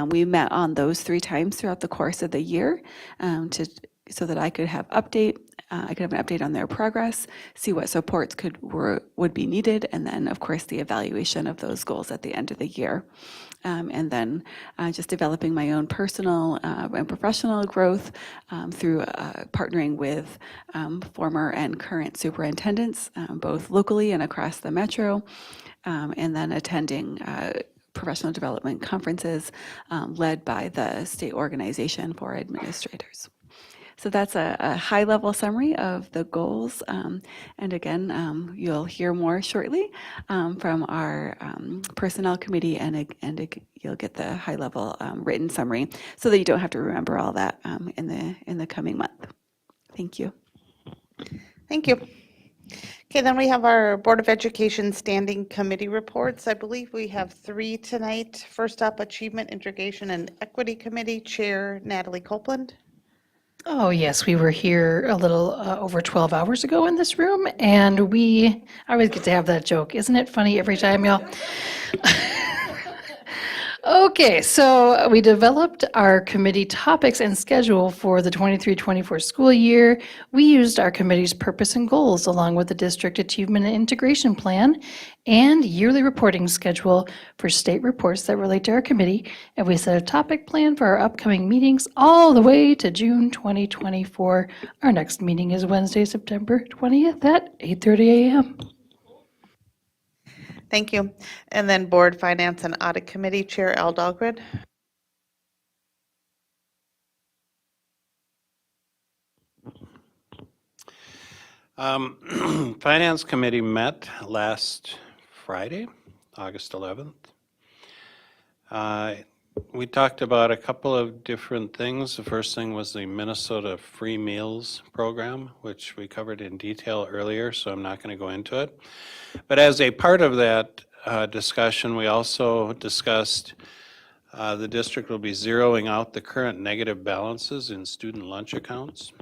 We met on those 3 times throughout the course of the year so that I could have an update on their progress, see what supports would be needed, and then of course the evaluation of those goals at the end of the year. And then just developing my own personal and professional growth through partnering with former and current superintendents, both locally and across the metro, and then attending professional development conferences led by the State Organization for Administrators. So that's a high-level summary of the goals. And again, you'll hear more shortly from our Personnel Committee, and you'll get the high-level written summary so that you don't have to remember all that in the coming month. Thank you. Thank you. Okay, then we have our Board of Education Standing Committee reports. I believe we have 3 tonight. First up, Achievement, Integration, and Equity Committee Chair Natalie Copeland. Oh, yes, we were here a little over 12 hours ago in this room, and I always get to have that joke. Isn't it funny every time, y'all? Okay, so we developed our committee topics and schedule for the 23-24 school year. We used our committee's purpose and goals along with the district achievement and integration plan and yearly reporting schedule for state reports that relate to our committee. And we set a topic plan for our upcoming meetings all the way to June 2024. Our next meeting is Wednesday, September 20th at 8:30 a.m. Thank you. And then Board Finance and Audit Committee Chair Al Dahlgren. Finance Committee met last Friday, August 11th. We talked about a couple of different things. The first thing was the Minnesota Free Meals Program, which we covered in detail earlier, so I'm not going to go into it. But as a part of that discussion, we also discussed the district will be zeroing out the current negative balances in student lunch accounts.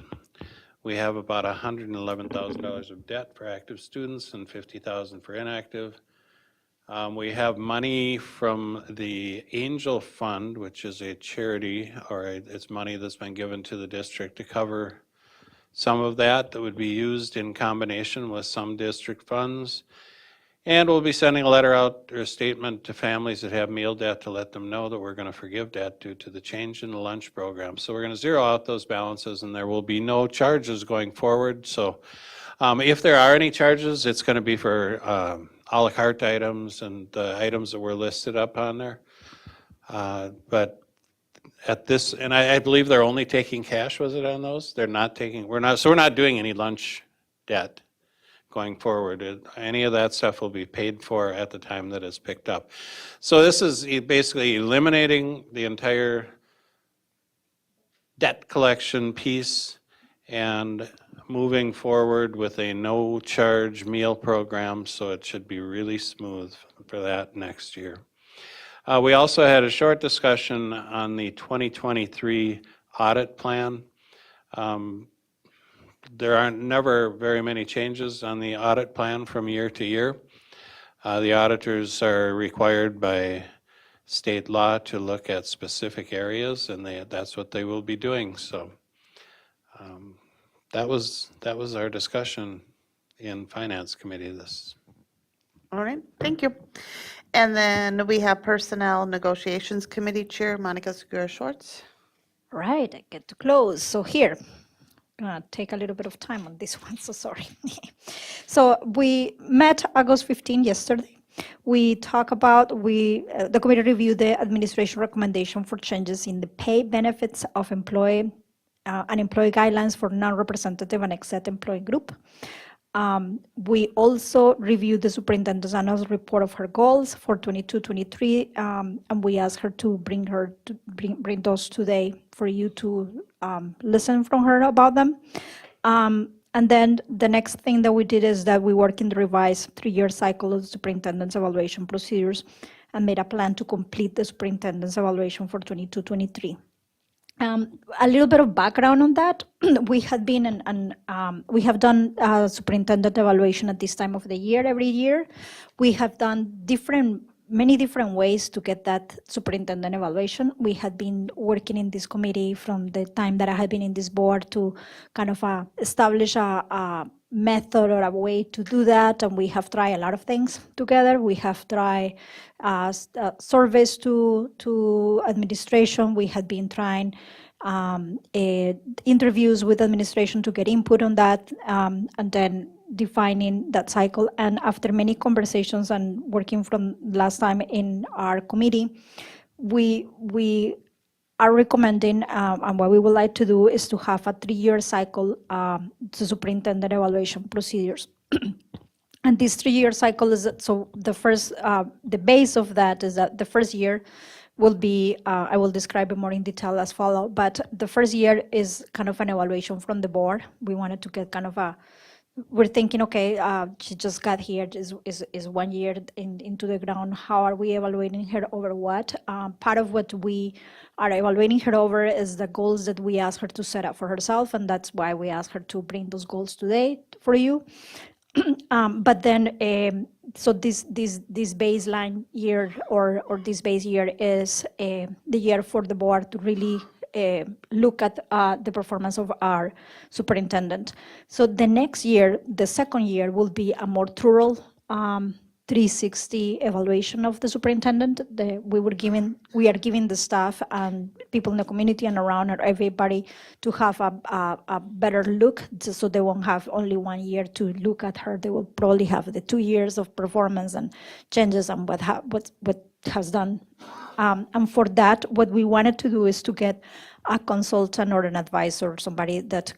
We have about $111,000 of debt for active students and $50,000 for inactive. We have money from the Angel Fund, which is a charity, or it's money that's been given to the district to cover some of that would be used in combination with some district funds. And we'll be sending a letter out or a statement to families that have meal debt to let them know that we're going to forgive debt due to the change in the lunch program. So we're going to zero out those balances, and there will be no charges going forward. So if there are any charges, it's going to be for a la carte items and the items that were listed up on there. But at this, and I believe they're only taking cash, was it on those? They're not taking, we're not doing any lunch debt going forward. Any of that stuff will be paid for at the time that it's picked up. So this is basically eliminating the entire debt collection piece and moving forward with a no-charge meal program, so it should be really smooth for that next year. We also had a short discussion on the 2023 audit plan. There aren't never very many changes on the audit plan from year to year. The auditors are required by state law to look at specific areas, and that's what they will be doing. So that was our discussion in Finance Committee. All right, thank you. And then we have Personnel Negotiations Committee Chair Monica Segura Schwartz. Right, I get to close. So here, I'm gonna take a little bit of time on this one, so sorry. So we met August 15 yesterday. We talk about, the committee reviewed the administration recommendation for changes in the pay benefits of employee and employee guidelines for non-representative and exempt employee group. We also reviewed the superintendent's annual report of her goals for 22-23, and we asked her to bring those today for you to listen from her about them. And then the next thing that we did is that we worked in the revised 3-year cycle of the superintendent's evaluation procedures and made a plan to complete the superintendent's evaluation for 22-23. A little bit of background on that. We had been we have done superintendent evaluation at this time of the year every year. We have done many different ways to get that superintendent evaluation. We had been working in this committee from the time that I had been in this board to kind of establish a method or a way to do that, and we have tried a lot of things together. We have tried surveys to administration. We had been trying interviews with administration to get input on that, and then defining that cycle. And after many conversations and working from last time in our committee, we are recommending, and what we would like to do is to have a 3-year cycle to superintendent evaluation procedures. And this 3-year cycle is, so the first, the base of that is that the first year will be, I will describe it more in detail as follow, but the first year is kind of an evaluation from the board. We wanted to get kind of we're thinking, okay, she just got here, is 1 year into the ground. How are we evaluating her over what? Part of what we are evaluating her over is the goals that we asked her to set up for herself, and that's why we asked her to bring those goals today for you. But then, so this baseline year or this base year is the year for the board to really look at the performance of our superintendent. So the next year, the second year, will be a more thorough 360 evaluation of the superintendent. We are giving the staff and people in the community and around everybody to have a better look, so they won't have only 1 year to look at her. They will probably have the 2 years of performance and changes and what has done. And for that, what we wanted to do is to get a consultant or an advisor, somebody that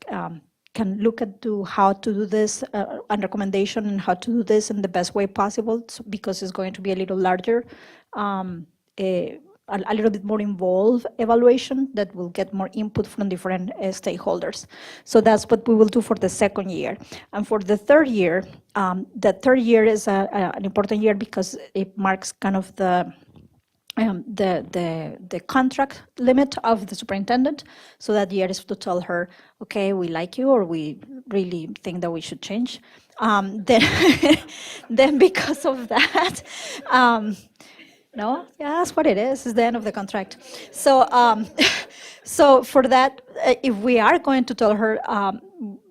can look at how to do this, and recommendation and how to do this in the best way possible, because it's going to be a little larger, a little bit more involved evaluation that will get more input from different stakeholders. So that's what we will do for the second year. And for the third year is an important year because it marks kind of the contract limit of the superintendent. So that year is to tell her, okay, we like you, or we really think that we should change. Then because of that, no, yeah, that's what it is. It's the end of the contract. So, so for that, if we are going to tell her,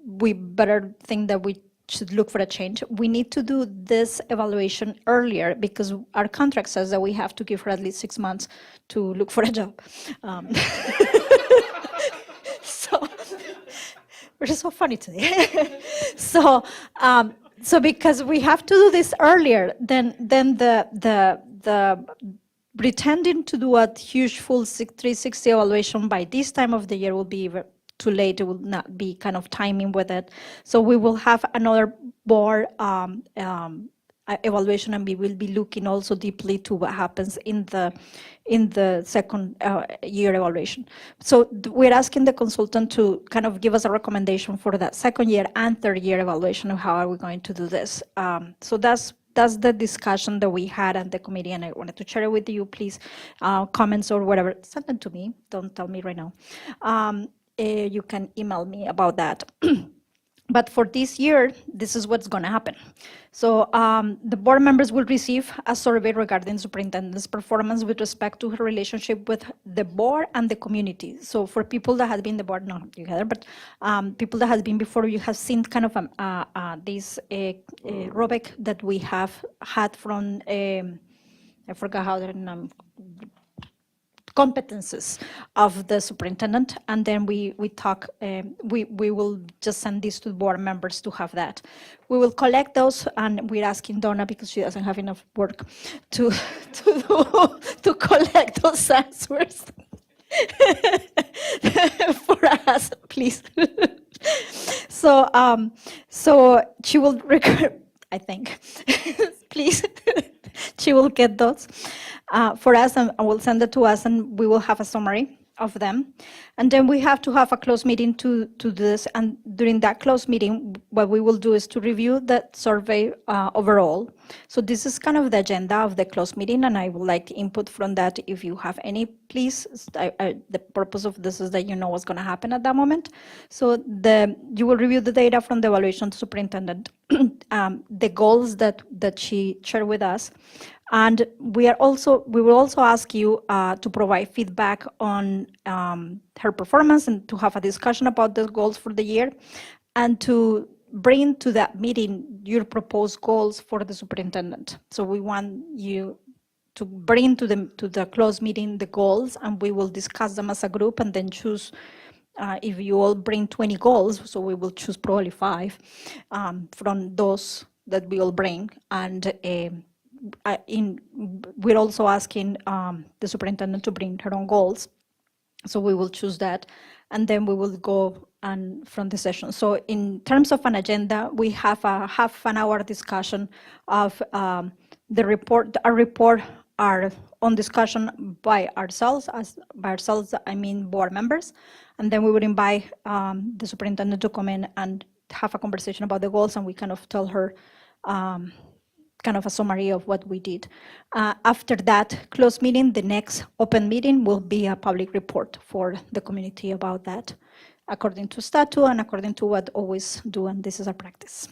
we better think that we should look for a change. We need to do this evaluation earlier because our contract says that we have to give her at least 6 months to look for a job. So we're so funny today. So because we have to do this earlier, then the pretending to do a huge full 360 evaluation by this time of the year will be too late. It will not be kind of timing with it. So we will have another board evaluation, and we will be looking also deeply to what happens in the second year evaluation. So we're asking the consultant to kind of give us a recommendation for that second year and third year evaluation of how are we going to do this. So that's that's the discussion that we had at the committee, and I wanted to share it with you. Please, comments or whatever, send them to me. Don't tell me right now. You can email me about that. But for this year, this is what's going to happen. So the board members will receive a survey regarding superintendent's performance with respect to her relationship with the board and the community. So for people that have been the board, not together, but people that have been before, you have seen kind of this rubric that we have had from, I forgot how their name, competences of the superintendent, and then we talk, we will just send this to the board members to have that. We will collect those, and we're asking Donna, because she doesn't have enough work, to collect those answers for us, please. So she will record, I think, please. She will get those for us, and will send it to us, and we will have a summary of them. And then we have to have a closed meeting to do this. And during that closed meeting, what we will do is to review that survey overall. So this is kind of the agenda of the closed meeting, and I would like input from that. If you have any, please. The purpose of this is that you know what's going to happen at that moment. So you will review the data from the evaluation superintendent, the goals that she shared with us. And we will also ask you to provide feedback on her performance, and to have a discussion about the goals for the year, and to bring to that meeting your proposed goals for the superintendent. So we want you to bring to the closed meeting the goals, and we will discuss them as a group, and then choose. If you all bring 20 goals, so we will choose probably 5 from those that we all bring. And we're also asking the superintendent to bring her own goals. So we will choose that, and then we will go from the session. So in terms of an agenda, we have a half an hour discussion of the report. Our report are on discussion by ourselves. By ourselves, I mean board members. And then we would invite the superintendent to come in and have a conversation about the goals, and we kind of tell her kind of a summary of what we did. After that closed meeting, the next open meeting will be a public report for the community about that, according to statute and according to what always do, and this is our practice.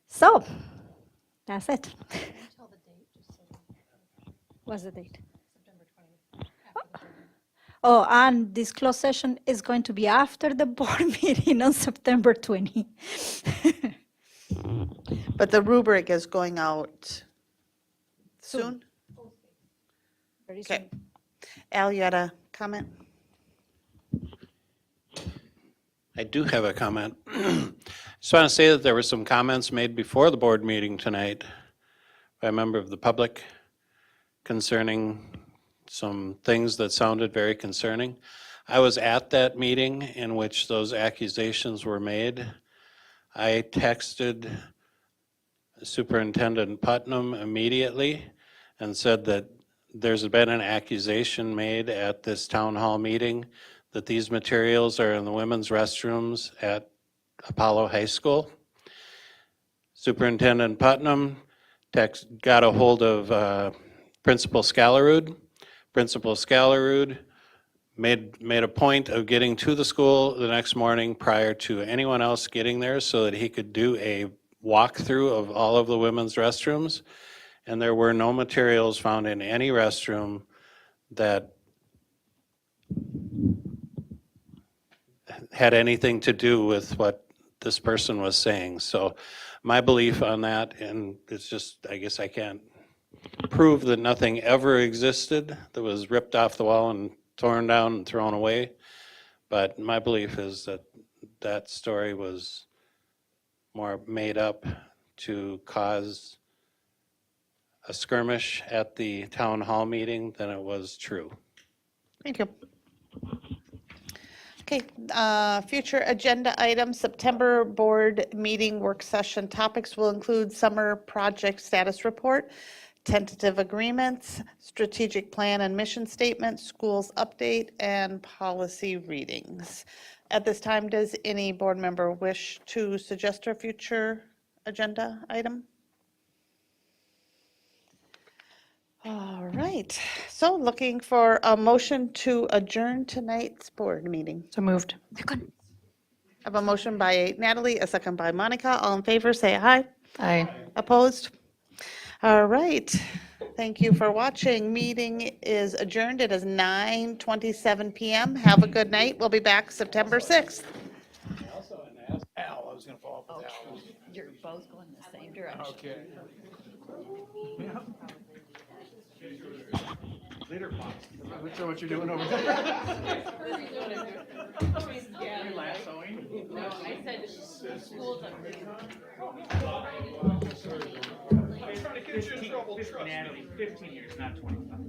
So that's it. What's the date? September 20th. Oh, and this closed session is going to be after the board meeting on September 20. But the rubric is going out soon? Very Okay. Al, you had a comment? I do have a comment. Just want to say that there were some comments made before the board meeting tonight by a member of the public concerning some things that sounded very concerning. I was at that meeting in which those accusations were made. I texted Superintendent Putnam immediately and said that there's been an accusation made at this town hall meeting that these materials are in the women's restrooms at Apollo High School. Superintendent Putnam got a hold of Principal Scalarud. Principal Scalarud made a point of getting to the school the next morning prior to anyone else getting there so that he could do a walkthrough of all of the women's restrooms. And there were no materials found in any restroom that had anything to do with what this person was saying. So my belief on that, and it's just, I guess I can't prove that nothing ever existed that was ripped off the wall and torn down and thrown away. But my belief is that that story was more made up to cause a skirmish at the town hall meeting than it was true. Thank you. Okay, future agenda items, September board meeting work session topics will include summer project status report, tentative agreements, strategic plan and mission statement, schools update, and policy readings. At this time, does any board member wish to suggest a future agenda item? All right, so looking for a motion to adjourn tonight's board meeting. So moved. I have a motion by Natalie, a second by Monica. All in favor, say aye. Aye. Opposed? All right. Thank you for watching. Meeting is adjourned. It is 9:27 PM. Have a good night. We'll be back September 6th. Al, I was gonna follow up with Al. You're both going the same direction. Okay. Later, Pops. I'm not sure what you're doing over there. You're lassoing? No, I said school's up. Natalie, 15 years, not 25.